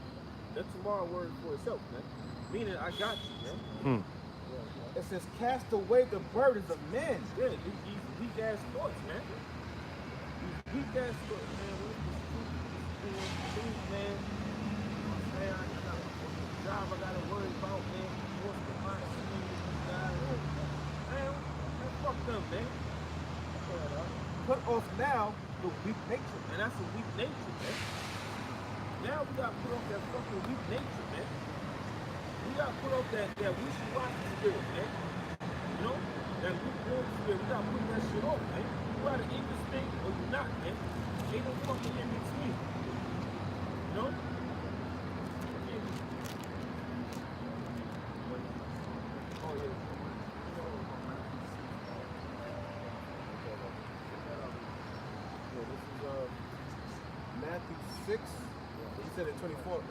Let tomorrow worry for itself, man. Meaning, I got you, man. It says, cast away the burdens of men. Yeah, these weak ass thoughts, man. These weak ass thoughts, man. things, man. Man, I got a job I gotta worry about, man. What's the mind of these guys? Man, fuck them, man. Put off now the weak nature, man. That's a weak nature, man. Now we gotta put off that fucking weak nature, man. We gotta put off that wishy-washy spirit, man. You know? That lukewarm spirit. We gotta put that shit off, man. You either in this thing or you're not, man. Ain't no fucking in between. You know? Oh, yeah. This is Matthew 6. You said it 24.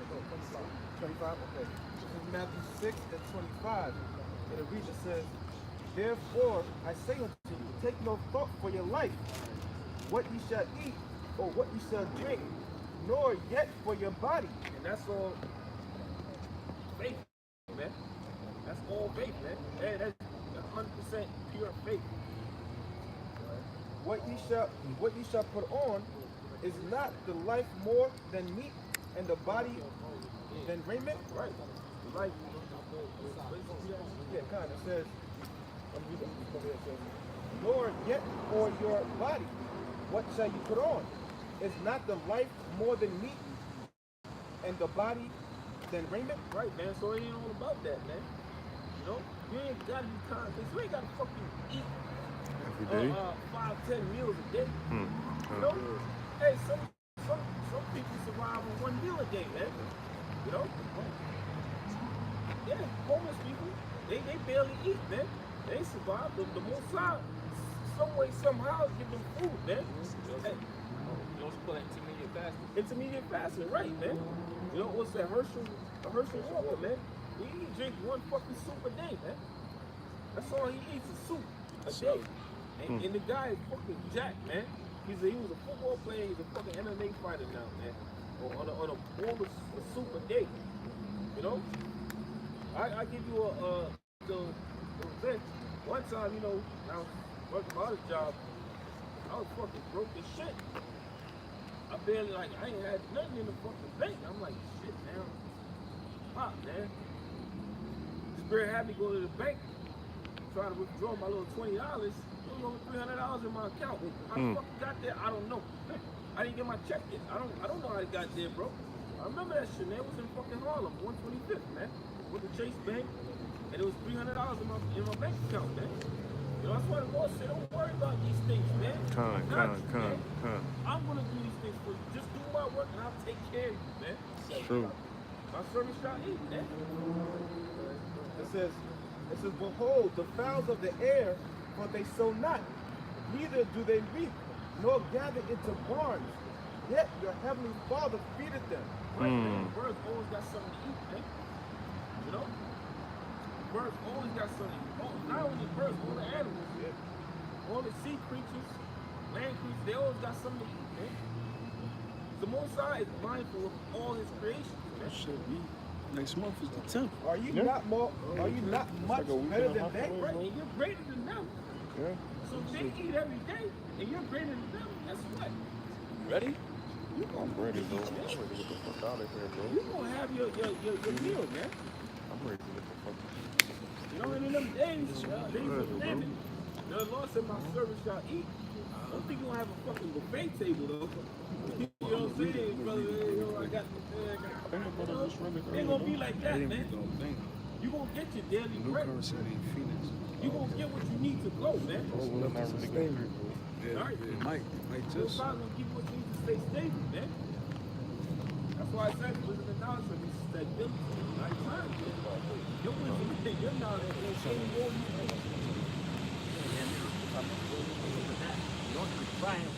25? Okay. This is Matthew 6 and 25. And it reads, it says, therefore I say unto you, take no thought for your life, what ye shall eat, or what ye shall drink, nor yet for your body. And that's all faith, man. That's all faith, man. Hey, that's 100% pure faith. What ye shall put on is not the life more than meat, and the body than raiment? Right. Like, yeah, kind of says, nor yet for your body, what shall you put on? Is not the life more than meat, and the body than raiment? Right, man. So it ain't all about that, man. You know, you ain't gotta be conscious. You ain't gotta fucking eat every day. 5-10 meals a day. You know? Hey, some people survive on 1 meal a day, man. You know? Yeah, homeless people, they barely eat, man. They survive. The most side, some way, somehow, give them food, man. Hey. You also call that intermediate fasting. Intermediate fasting, right, man. You know what's that Herschel Walker, man? He drinks 1 fucking soup a day, man. That's all he eats is soup a day. And the guy is fucking jacked, man. He was a football player. He's a fucking MMA fighter now, man. On a bowl of soup a day. You know? I give you the event. One time, you know, I was working my other job. I was fucking broke as shit. I ain't had nothing in the fucking bank. I'm like, shit, man. Pop, man. Spirit had me go to the bank, try to withdraw my little $20. There was over $300 in my account. How the fuck it got there? I don't know. I didn't get my check yet. I don't know how it got there, bro. I remember that shit, man. It was in fucking Harlem, 125th, man. With the Chase Bank, and it was $300 in my bank account, man. You know, that's why the Lord said, don't worry about these things, man. I'm gonna do these things for you. Just do my work, and I'll take care of you, man. It's true. My service shall eat, man. It says, behold, the fowls of the air, for they sow not, neither do they reap, nor gather into barns, yet your heavenly Father feedeth them. Right, man. Birds always got something to eat, man. You know? Birds always got something to eat. Not only birds, all the animals, man. All the sea creatures, land creatures, they always got something to eat, man. The Most High is mindful of all his creations, man. Should be. Next month is the 10th. Are you not much better than they? Right, and you're greater than them. Yeah. So if they eat every day, and you're greater than them, guess what? Ready? I'm ready, bro. I'm ready to get the fuck out of here, bro. You're gonna have your meal, man. I'm ready to get the fuck out. You know, and in them days of famine, the Lord said, my servants shall eat. I don't think you're gonna have a fucking buffet table, though. You know what I'm saying, brother? You know, I got it ain't gonna be like that, man. You gonna get your daily bread. You gonna get what you need to go, man. Right? It might just. God's gonna give you what you need to stay stable, man. That's why I said wisdom and knowledge for me is stability. Right time. Your wisdom, your knowledge will change all these things. You don't have to try and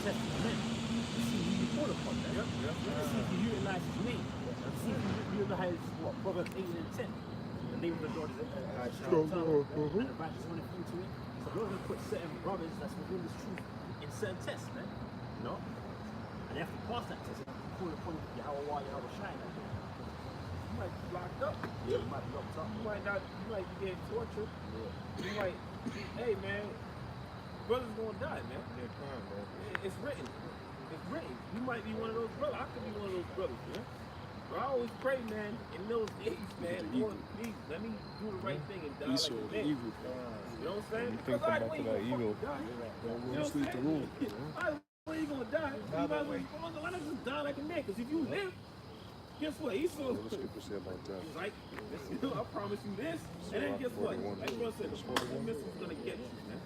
test the man. You see who you put upon that. You see if you utilize his name. You see if you utilize what Proverbs 8 and 10. The name of the Lord is and the righteous one into it. So we're going to put certain brothers that's within this truth in certain tests, man. You know? And they have to pass that test. Pull upon Yahweh, Yahweh shine. You might be locked up. Yeah, you might be locked up. You might be getting tortured. Yeah. You might, hey man, brother's gonna die, man. It's written. It's written. You might be one of those brothers. I could be one of those brothers, man. But I always pray, man, in those days, man, Lord, please, let me do the right thing and die like a man. You know what I'm saying? Because I ain't gonna die. You know what I'm saying? Where you gonna die? You might as well, why not just die like a man? Because if you live, guess what? Esau was like, I promise you this, and then guess what? Like Bro said, the missile's gonna get you, man.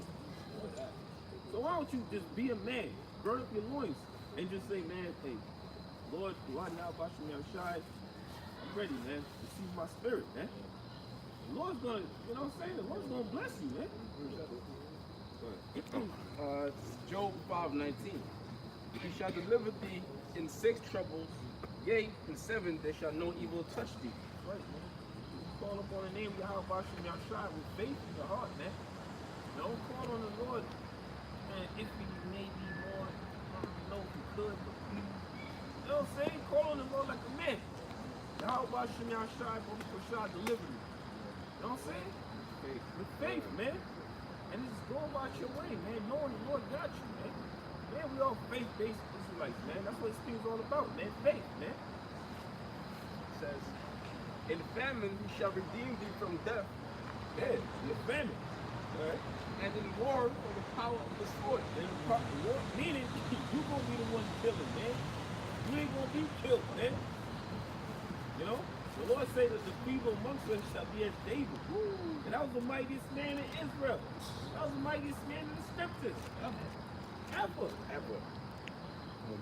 So why don't you just be a man, burn up your loins, and just say, man, hey, Lord, I'm ready, man, to see my spirit, man. The Lord's gonna, you know what I'm saying? The Lord's gonna bless you, man. Job 5:19. He shall deliver thee in 6 troubles, yea, in 7 there shall no evil touch thee. Right, man. You call upon the name of Yahweh with faith in your heart, man. Don't call on the Lord, man, if he may be more, know if he could, but please. You know what I'm saying? Call on the Lord like a man. Yahweh deliver you. You know what I'm saying? With faith, man. And just go about your way, man. Knowing the Lord got you, man. Man, we all faith-based Israelites, man. That's what this thing's all about, man. Faith, man. It says, in famine he shall redeem thee from death. Yeah, in the famine. Right? And in war from the power of the sword. And the war, meaning you gonna be the one killing, man. You ain't gonna be killed, man. You know? The Lord said that the feeble amongst us shall be as David. And that was the mightiest man in Israel. That was the mightiest man in the scriptures. Ever.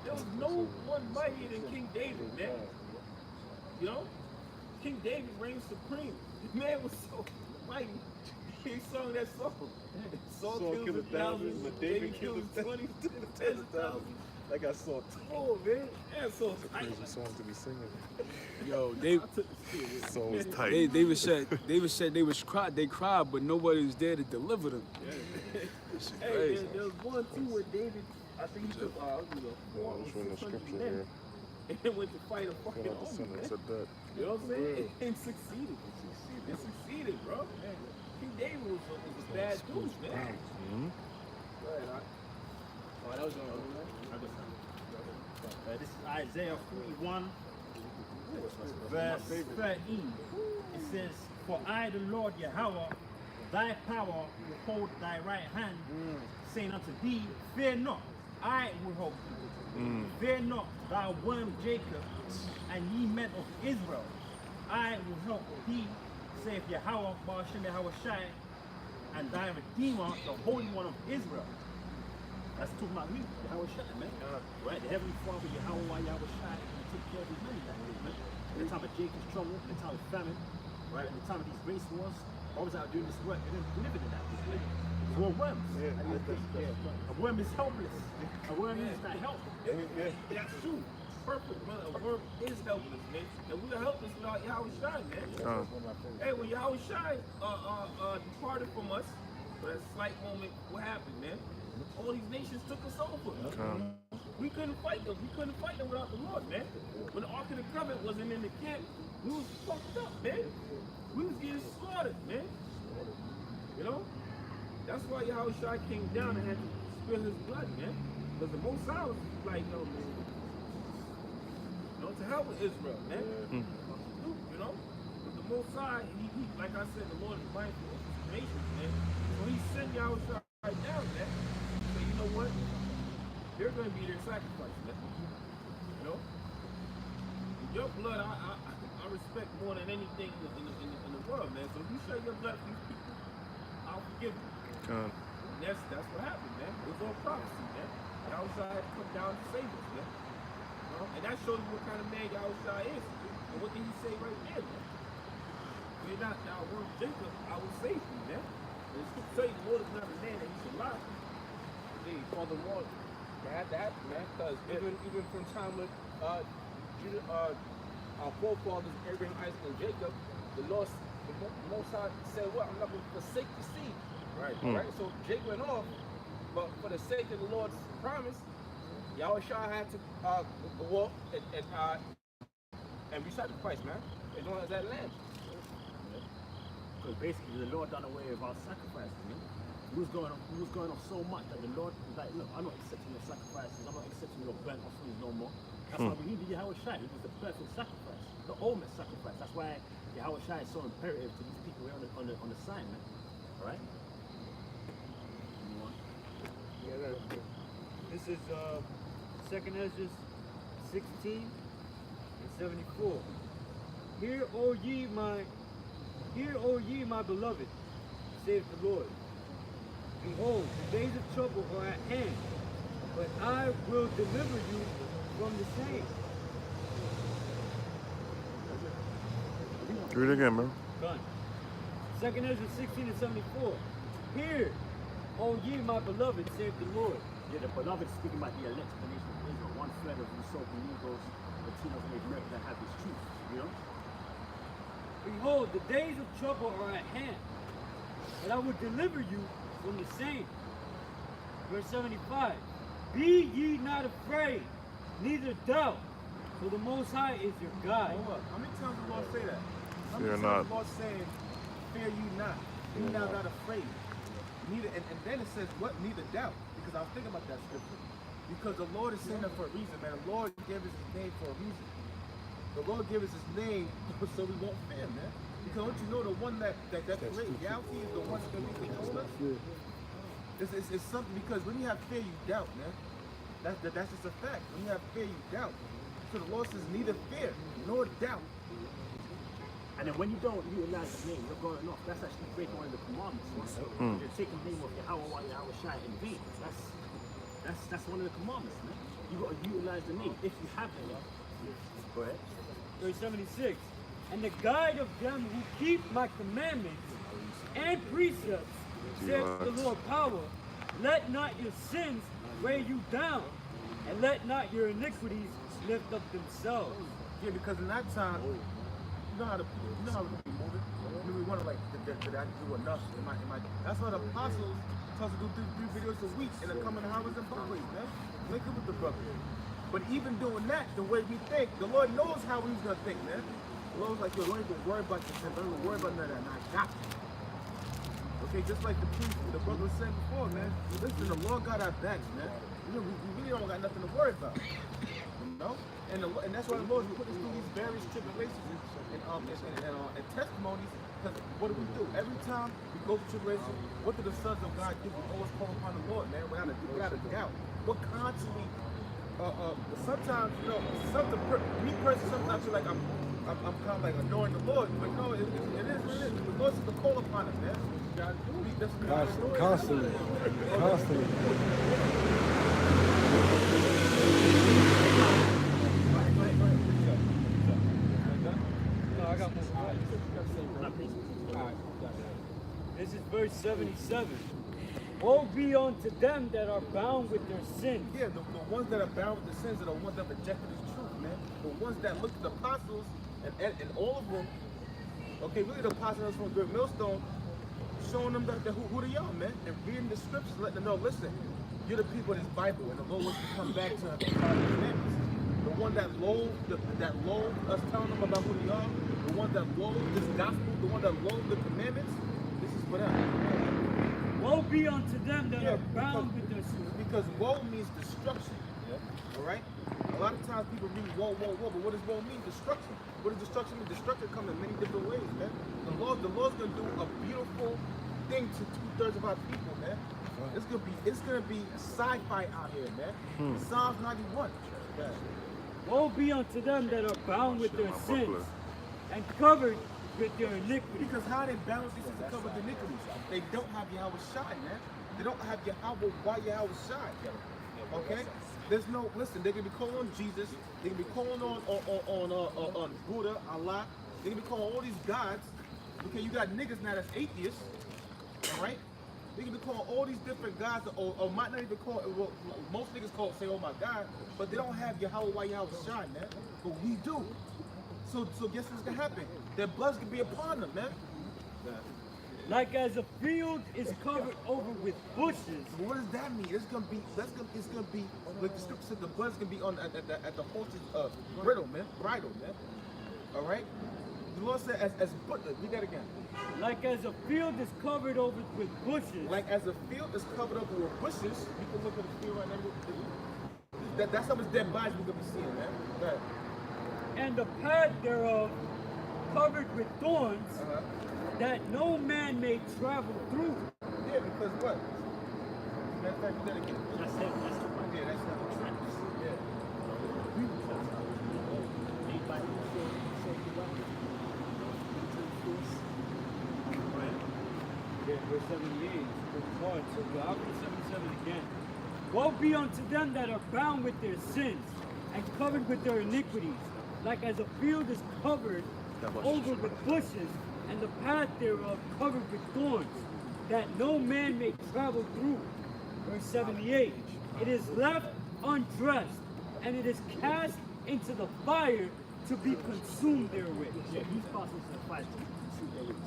There was no one mightier than King David, man. You know? King David reigned supreme. The man was so mighty. He sung that song. Saul killed 1,000, but David killed 20, 10,000. That got so Oh, man. That's so tight. Crazy song to be singing. Yo, Song was tight. David said they cried, but nobody was there to deliver them. Hey, there was one too where David, I think he took 400 or 600 men and went to fight a fucking army, man. You know what I'm saying? And succeeded. It succeeded, bro. King David was a bad dude, man. Oh, that was this is Isaiah 41, verse 13. It says, for I, the Lord Yahweh, thy power will hold thy right hand, saying unto thee, fear not, I will help you. Fear not, thou worm Jacob, and ye men of Israel. I will help thee, saith Yahweh, Ba'ashem Yahweh Shai, and thy Redeemer, the Holy One of Israel. That's talking about me, Yahweh Shai, man. Right? The Heavenly Father, Yahweh Shai, and take care of his many things, man. In the time of Jacob's trouble, in the time of famine, right? In the time of these race wars, always out doing this work, and then living in that. We're worms. A worm is helpless. A worm is not helpless. That's true. Perfect, brother. A worm is helpless, man. And we are helpless without Yahweh Shai, man. Hey, when Yahweh Shai departed from us, for that slight moment, what happened, man? All these nations took us over. We couldn't fight them. We couldn't fight them without the Lord, man. When the Ark of the Covenant wasn't in the camp, we was fucked up, man. We was getting slaughtered, man. You know? That's why Yahweh Shai came down and had to spill his blood, man. Because the Most High was like, yo, man, you know, to hell with Israel, man. You know? But the Most High, he like I said, the Lord is mindful of his nations, man. So he sent Yahweh Shai right down, man. So you know what? They're going to be their sacrifice, man. You know? Your blood, I respect more than anything in the world, man. So if you shed your blood for these people, I'll forgive you. That's what happened, man. It was all prophecy, man. Yahweh had to come down to save us, man. You know? And that shows you what kind of man Yahweh is. And what did he say right there, man? We're not thou worm Jacob, I will save you, man. And it's good to tell you the Lord is not a man that he should lie. for the Lord. That had to happen, man. Because even from time with our forefathers, Abraham, Isaac, and Jacob, the Most High said, "What? I'm not going to forsake the seed." Right. Right. So Jacob went off, but for the sake of the Lord's promise, Yahweh Shai had to go up and be sacrificed, man. As long as that lamb. Because basically the Lord done away with our sacrifice, man. we was going off so much that the Lord was like, look, I'm not accepting your sacrifices, I'm not accepting your burnt offerings no more. That's why we needed Yahweh Shai. He was the perfect sacrifice, the ultimate sacrifice. That's why Yahweh Shai is so imperative to these people here on the sign, man. All right? Yeah, this is 2nd Ezra 16 and 74. Hear, O ye my beloved, saith the Lord. Behold, the days of trouble are at hand, but I will deliver you from the same. Read it again, man. Done. 2nd Ezra 16 and 74. Hear, O ye my beloved, saith the Lord. Yeah, the beloved is speaking about the elect of the nation of Israel, one thread of the soul Negroes, Latinos, and Americans that have this truth, you know? Behold, the days of trouble are at hand, but I will deliver you from the same. Verse 75. Be ye not afraid, neither doubt, for the Most High is your guide. Hold up. How many times the Lord say that? How Fear many not. times the Lord saying, fear ye not, be thou not afraid. Neither, and then it says what? Neither doubt. Because I was thinking about that scripture. Because the Lord is saying that for a reason, man. The Lord gave us his name for a reason. The Lord gave us his name so we won't fear, man. Because don't you know the one that created reality is the one that's going to be controlling us? It's something, because when you have fear, you doubt, man. That's just a fact. When you have fear, you doubt. So the Lord says neither fear nor doubt. And then when you don't utilize the name, you're going off. That's actually breaking one of the commandments. You're taking the name of Yahweh, Yahweh Shai in vain. That's one of the commandments, man. You got to utilize the name if you have the name. Go ahead. Verse 76. And the guide of them who keep my commandments and precepts, says the Lord power, let not your sins weigh you down, and let not your iniquities lift up themselves. Yeah, because in that time, you know how we be moving. We want to like, did I do enough? That's why the apostles tell us to do three videos a week and then come in the harvest and byways, man. Link up with the brothers. But even doing that, the way we think, the Lord knows how we was gonna think, man. The Lord's like, yo, don't even worry about this, don't even worry about none of that, and I got you. Okay, just like the priest, the brother was saying before, man. Listen, the Lord got our backs, man. You know, we really don't got nothing to worry about. You know? And that's why the Lord put us through these various tribulations and testimonies. Because what do? Every time we go through tribulation, what do the sons of God do? We always call upon the Lord, man, without a doubt. What constantly, sometimes, you know, me personally, sometimes I feel like I'm kind of like ignoring the Lord, but no, it is what it is. The Lord says to call upon him, man. Constantly. This is verse 77. Woe be unto them that are bound with their sins. Yeah, the ones that are bound with the sins are the ones that rejected his truth, man. The ones that looked at the apostles and all of them. Okay, really the apostles from Great Millstone, showing them who they are, man, and reading the scriptures, letting them know, listen, you're the people of this Bible, and the Lord wants to come back to the commandments. The one that loathed us telling them about who they are, the one that loathed this gospel, the one that loathed the commandments, this is for them. Woe be unto them that are bound with their sins. Because woe means destruction. All right? A lot of times people read woe, woe, woe, but what does woe mean? Destruction. What does destruction mean? Destruction comes in many different ways, man. The Lord's gonna do a beautiful thing to 2/3 of our people, man. It's gonna be sci-fi out here, man. Psalms 91. Woe be unto them that are bound with their sins and covered with their iniquities. Because how they bound with these sins and covered with iniquities? They don't have Yahweh Shai, man. They don't have Yahweh. Why Yahweh Shai? Okay? There's no, listen, they can be calling on Jesus, they can be calling on Buddha, Allah, they can be calling all these gods. Okay, you got niggas now that's atheists, all right? They can be calling all these different gods, or might not even call, well, most niggas say, oh my God, but they don't have Yahweh Shai, man. But we do. So guess what's gonna happen? Their blood's gonna be upon them, man. Like as a field is covered over with bushes. But what does that mean? It's gonna be like the scripture said, the blood's gonna be on at the horse's bridle, man. All right? Lord said, read that again. Like as a field is covered over with bushes. Like as a field is covered over with bushes, you can look at the field right now. That's how much dead bodies we're gonna be seeing, man. Go ahead. And the path thereof covered with thorns, that no man may travel through. Yeah, because what? Matter of fact, read that again. That's it. That's the one. Yeah, that's not Traps. Yeah. Made by Yeah, verse 78. So I'll read 77 again. Woe be unto them that are bound with their sins and covered with their iniquities, like as a field is covered over with bushes, and the path thereof covered with thorns, that no man may travel through. Verse 78. It is left undressed, and it is cast into the fire to be consumed therewith. Yeah, these parcels are fight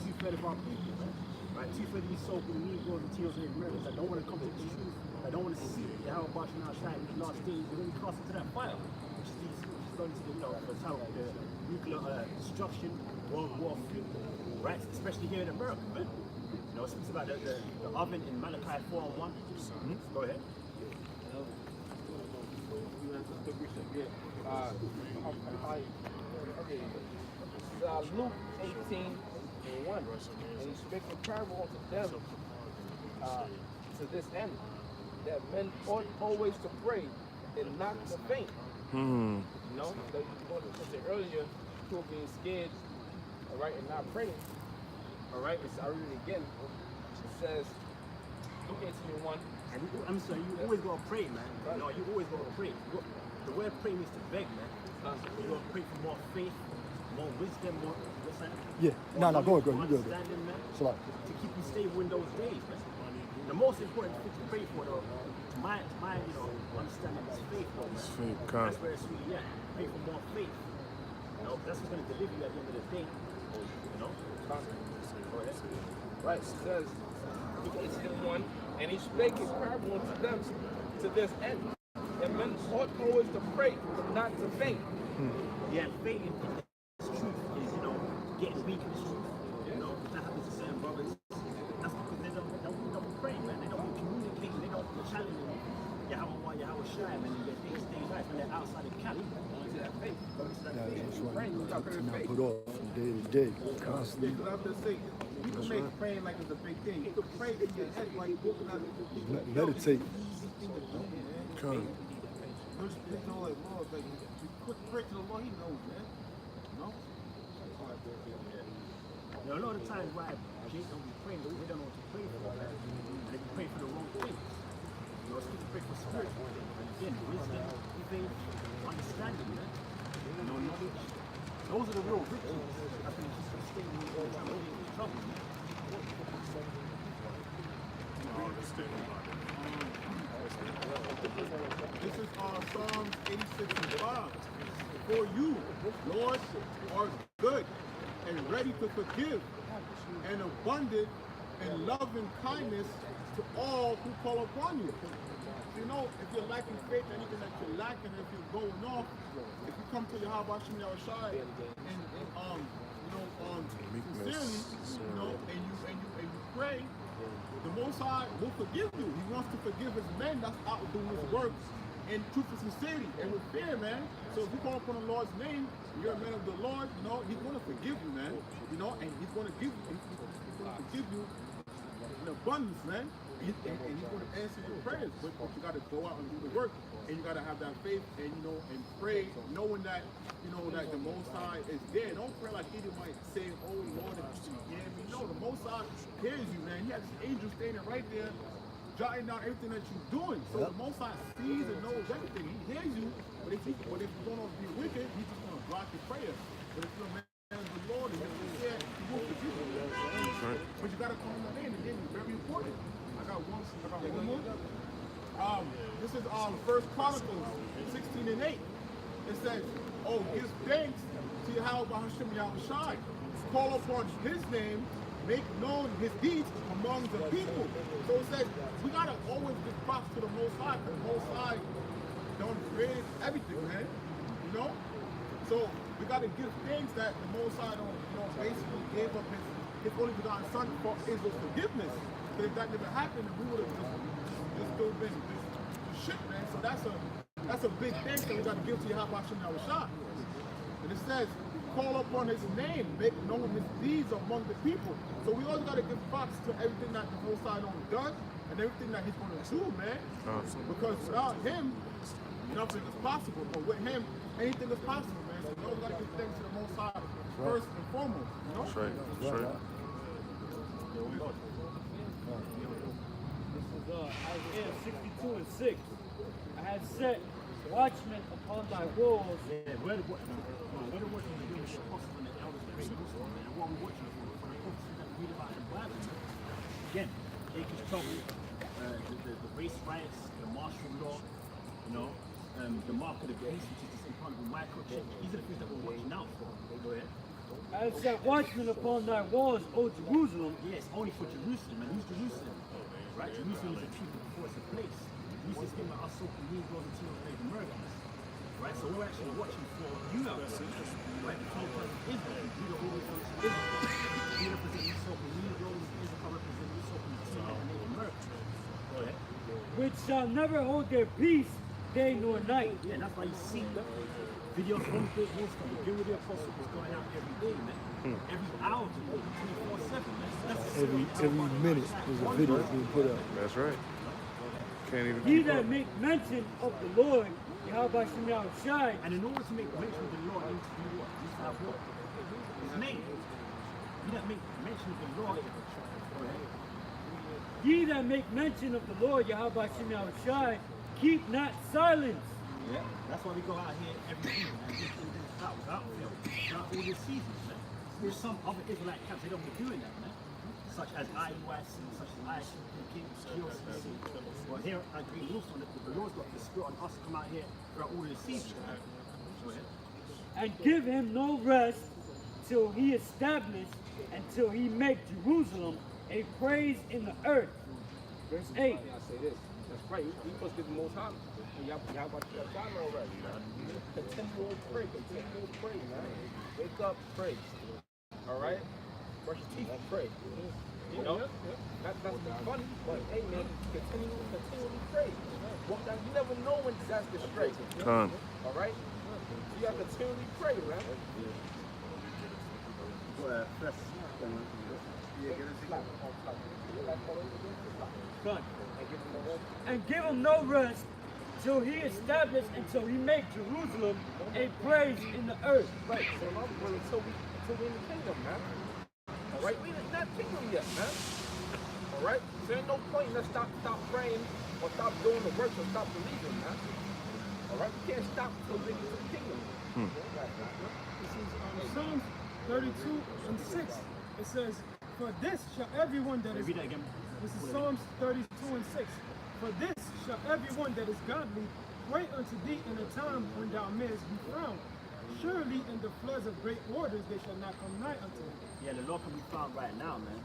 two-third of our people, right? Two-third of these so-called Negroes and Teals and Americans that don't want to come to the truth, that don't want to see how Bashar now shine these last days, they're going to cross into that fire, which is going to, the nuclear destruction, World War III, right? Especially here in America, man. You know, it speaks about the oven in Malachi 4:1. Go ahead. Luke 18:1, and he spake a parable unto them to this end, that men ought always to pray and not to faint. You know, that you said earlier, people being scared, all right, and not praying. All right, I read it again. It says, Luke 18:1. And I'm sorry, you always gotta pray, man. You know, you always gotta pray. The word pray means to beg, man. You gotta pray for more faith, more wisdom, more what's that? Yeah. No, go ahead, you good. Understanding, man. So like, To keep you stable in those days, man. The most important thing to pray for, though, to my understanding is faith, though, man. faith, That's where it's really at. Pray for more faith. You know, that's what's gonna deliver you at the end of the day. You know. Go ahead. Right, it says, Luke 18:1, and he spake a parable unto them to this end, that men ought always to pray, but not to faint. Yeah, faith in this truth is, getting weak in this truth. You know, that happens to certain brothers. That's because they don't pray, man. They don't communicate, they don't challenge Yahweh Shai, man, in their day-to-day life, and they're outside of camp. To that faith. that's right. Not put off from day to day, constantly. Because I'm just saying, people make praying like it's a big thing. You can pray in your head while you're walking out. Meditate. There's no like, Lord, like, you put pray to the Lord, he knows, man. No? You know, a lot of times why they don't be praying, they don't know what to pray for, man. And they can pray for the wrong things. You know, it's good to pray for spirit. And again, wisdom, faith, understanding, man. You know, knowledge. Those are the real riches. I think it's just staying in the time when you're in trouble, man. This is Psalms 86:5. For you, Lord, are good and ready to forgive, and abundant in loving kindness to all who call upon you. You know, if you're lacking faith, anything that you're lacking, if you're going off, if you come to Yahweh Shai and sincerely, and you pray, the Most High will forgive you. He wants to forgive his men that's out doing his work in truth and sincerity and with fear, man. So if you call upon the Lord's name, you're a man of the Lord, he's going to forgive you, man. And he's going to give you, in abundance, man. And he's going to answer your prayers. But you got to go out and do the work, and you got to have that faith, and and pray, knowing that that the Most High is there. Don't pray like Edomite saying, "Oh Lord, if you can hear me." No, the Most High hears you, man. He has this angel standing right there, jotting down everything that you're doing. So the Most High sees and knows everything. He hears you, but if you're going to be wicked, he's just going to block your prayer. But if you're a man of the Lord and you're sincere, he will forgive you. But you got to call him name. The name is very important. I got one more. This is 1 Chronicles 16:8. It says, "Oh, give thanks to Yahweh Hashem Yahushai. Call upon his name, make known his deeds among the people." So it says we gotta always give props to the Most High, because the Most High don't create everything, man. So we got to give things that the Most High don't, basically gave up his only begotten Son for Israel's forgiveness. Because if that never happened, we would have just still been shit, man. So that's a big thing that we got to give to Yahweh Hashem Yahushua. And it says, call upon his name, make known his deeds among the people. So we always got to give props to everything that the Most High done and everything that he's going to do, man. Because without him, nothing is possible. But with him, anything is possible, man. So we always got to give thanks to the Most High first and foremost. That's right. That's right. This is Isaiah 62 and 6. I have set watchmen upon thy walls. Yeah, we're the watchmen doing the apostle and the elders that read Muslim, and what we're watching for the prophecies that we read about in the Bible. Again, Jacob's trouble, the race riots, the martial law, the mark of the beast, which is this imponderable microchip. These are the things that we're watching out for. Go ahead. I have set watchmen upon thy walls, O Jerusalem. Yes, only for Jerusalem. And who's Jerusalem? Right? Jerusalem is a people before it's a place. Jerusalem is given by us so-called Negroes and Native Americans. Right? So we're actually watching for you out there. Right? The 12 tribes of Israel. You the Holy One of Israel. You represent you so-called Negroes, Israel represent you so-called Native Americans. Go ahead. Which shall never hold their peace day nor night. Yeah, that's why you see videos from the Muslim, the Deal with the Apostle was going out every day, man. Every hour, 24/7, man. Every minute there's a video being put up. That's right. Can't even He keep that up. make mention of the Lord, Yahweh Shem Yahushai. And in order to make mention of the Lord, you need to do what? You have what? His name. You that make mention of the Lord. Ye that make mention of the Lord, Yahweh Shem Yahushai, keep not silence. Yeah, that's why we go out here every season, man. Without all this season, man. There's some other Israelite camps, they don't be doing that, man. Such as IUIC, such as ISUPK, GOCC. Well, here at Green Wolfson, the Lord's got the spirit on us to come out here throughout all this season, man. Go ahead. And give him no rest till he establish, until he make Jerusalem a praise in the earth. Verse 8. I say this. That's right. We supposed to give the Most High. Y'all about to already, man. Continual pray, man. Wake up, pray. All right? Brush your teeth, pray. You know? That's funny, but hey, man, continually pray. You never know when disaster strikes. Come. All right? You got to continually pray, man. And give him no rest till he establish, until he make Jerusalem a praise in the earth. Right, so until we in the kingdom, man. All right, we ain't not kingdom yet, man. All right, there ain't no point. Let's stop praying or stop doing the work or stop believing, man. All right, we can't stop until we get to the kingdom. This is Psalms 32 and 6. It says, for this shall everyone that is... Read that again. This is Psalms 32 and 6. For this shall everyone that is godly pray unto thee in a time when thou mayest be found. Surely in the floods of great waters they shall not come nigh unto thee. Yeah, the Lord can be found right now, man.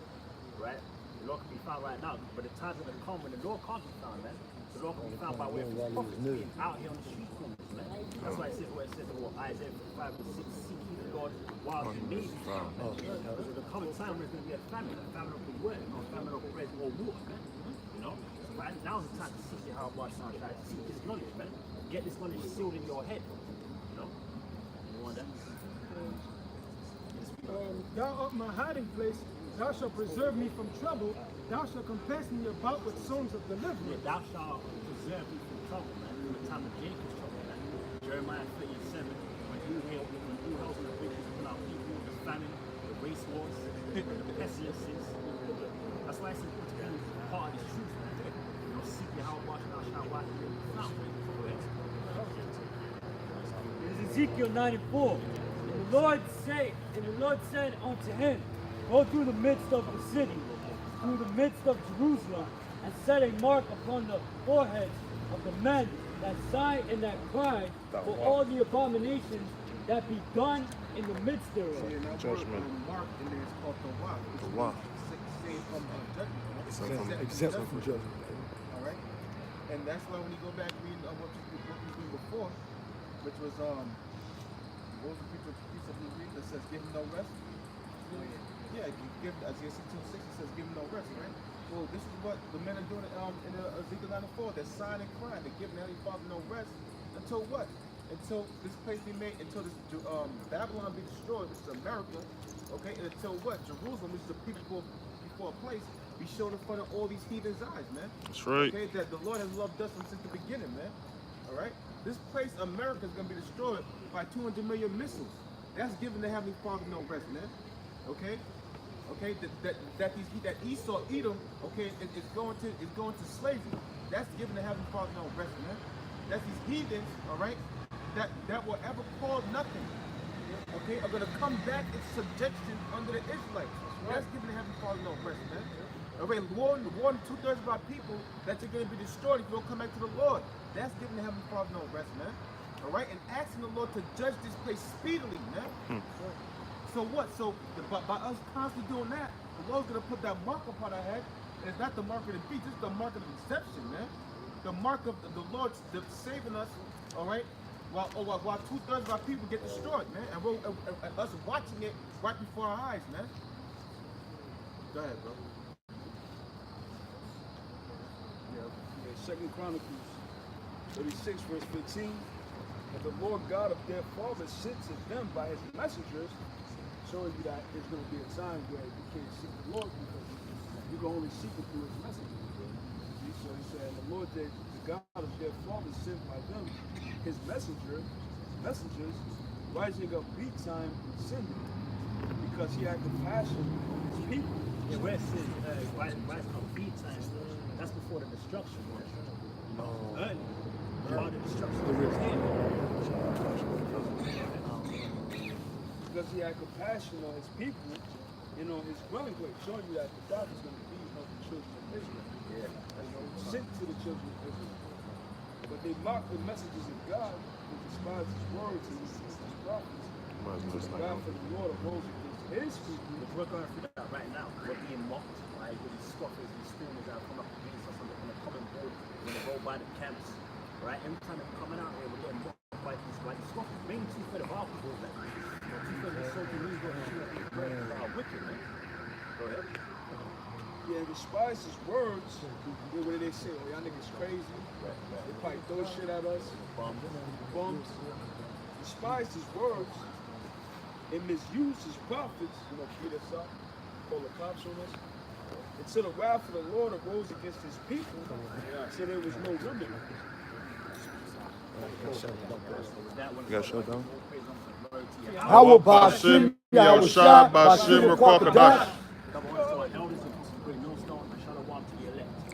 Right? The Lord can be found right now. But the times are going to come when the Lord can't be found, man. The Lord can be found by way of his prophets being out here on the street corners, man. That's why it says what it says in Isaiah 55 and 6, seek ye the Lord while he may be found. There's a coming time when there's going to be a famine of the word, not a famine of bread or water, man. You know? So right now's the time to seek your heart, watch now, try to seek this knowledge, man. Get this knowledge sealed in your head. You know? You want that? Thou art my hiding place. Thou shalt preserve me from trouble. Thou shalt compass me about with songs of deliverance. Yeah, thou shalt preserve me from trouble, man. From the time of Jacob's trouble, man. Jeremiah 37, when you held the wickedness upon our people, the famine, the race wars, the pestilences. That's why it's important to be part of this truth, man. You know, seek your heart, watch thou shalt watch me. Found, man. It is Ezekiel 9 and 4. And the Lord said unto him, go through the midst of the city, through the midst of Jerusalem, and set a mark upon the foreheads of the men that sigh and that cry for all the abominations that be done in the midst thereof. Judgment. Mark in there is called the Tawaf. Saved from judgment. Exempt from judgment. All right, and that's why when you go back reading what we was doing before, which was What was the precept we read that says give him no rest? Yeah, give Isaiah 62:6 it says give him no rest, right? Well, this is what the men are doing in Ezekiel 9:4. They're sighing and crying. They're giving the Heavenly Father no rest until what? Until this place be made, until this Babylon be destroyed, which is America, okay? And until what? Jerusalem, which is the people before a place, be shown in front of all these heathens' eyes, man. That's right. Okay, that the Lord has loved us since the beginning, man. All right? This place, America, is going to be destroyed by 200 million missiles. That's giving the Heavenly Father no rest, man. Okay? Okay, that Esau, Edom, okay, is going to slavery. That's giving the Heavenly Father no rest, man. That's these heathens, all right, that will ever call nothing, okay, are going to come back in subjection under the Israelites. That's giving the Heavenly Father no rest, man. All right, warn 2/3 of our people that you're going to be destroyed if you don't come back to the Lord. That's giving the Heavenly Father no rest, man. All right, and asking the Lord to judge this place speedily, man. So what? So by us constantly doing that, the Lord's going to put that mark upon our head. And it's not the mark of the beast, it's the mark of deception, man. The mark of the Lord saving us, all right, while 2/3 of our people get destroyed, man. And us watching it right before our eyes, man. Go ahead, bro. Yeah, 2 Chronicles 36, verse 15. And the Lord God of their fathers sent to them by his messengers, showing you that there's going to be a time where you can't seek the Lord because you can only seek him through his messengers. So he said, the Lord, the God of their fathers sent by them his messengers, rising up beat time and sending, because he had compassion on his people. Yeah, where it says rising up beat time, that's before the destruction. No. Early. Before the destruction. Because he had compassion on his people and on his dwelling place, showing you that the God is going to be of the children of Israel. Sent to the children of Israel. But they mock the messages of God and despise his words and his prophets. God for the Lord arose against his people. Which we're going through that right now. We're being mocked, right? With these scoffers, these screamers that come up against us on the common board when they go by the camps, right? Every time they're coming out here, we're getting mocked by these scoffers. Mainly 2/3 of our people that 2/3 of social media and are wicked, man. Go ahead. Yeah, despise his words. What do they say? Oh, y'all niggas crazy. They probably throw shit at us. Bums. Despise his words and misuse his prophets, beat us up, call the cops on us. Until the wrath of the Lord arose against his people, so there was no remedy. You got shut down? How about Bashim, Yahushua, Bashim, Rakakadash?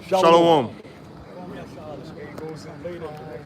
Shalom. It goes in later.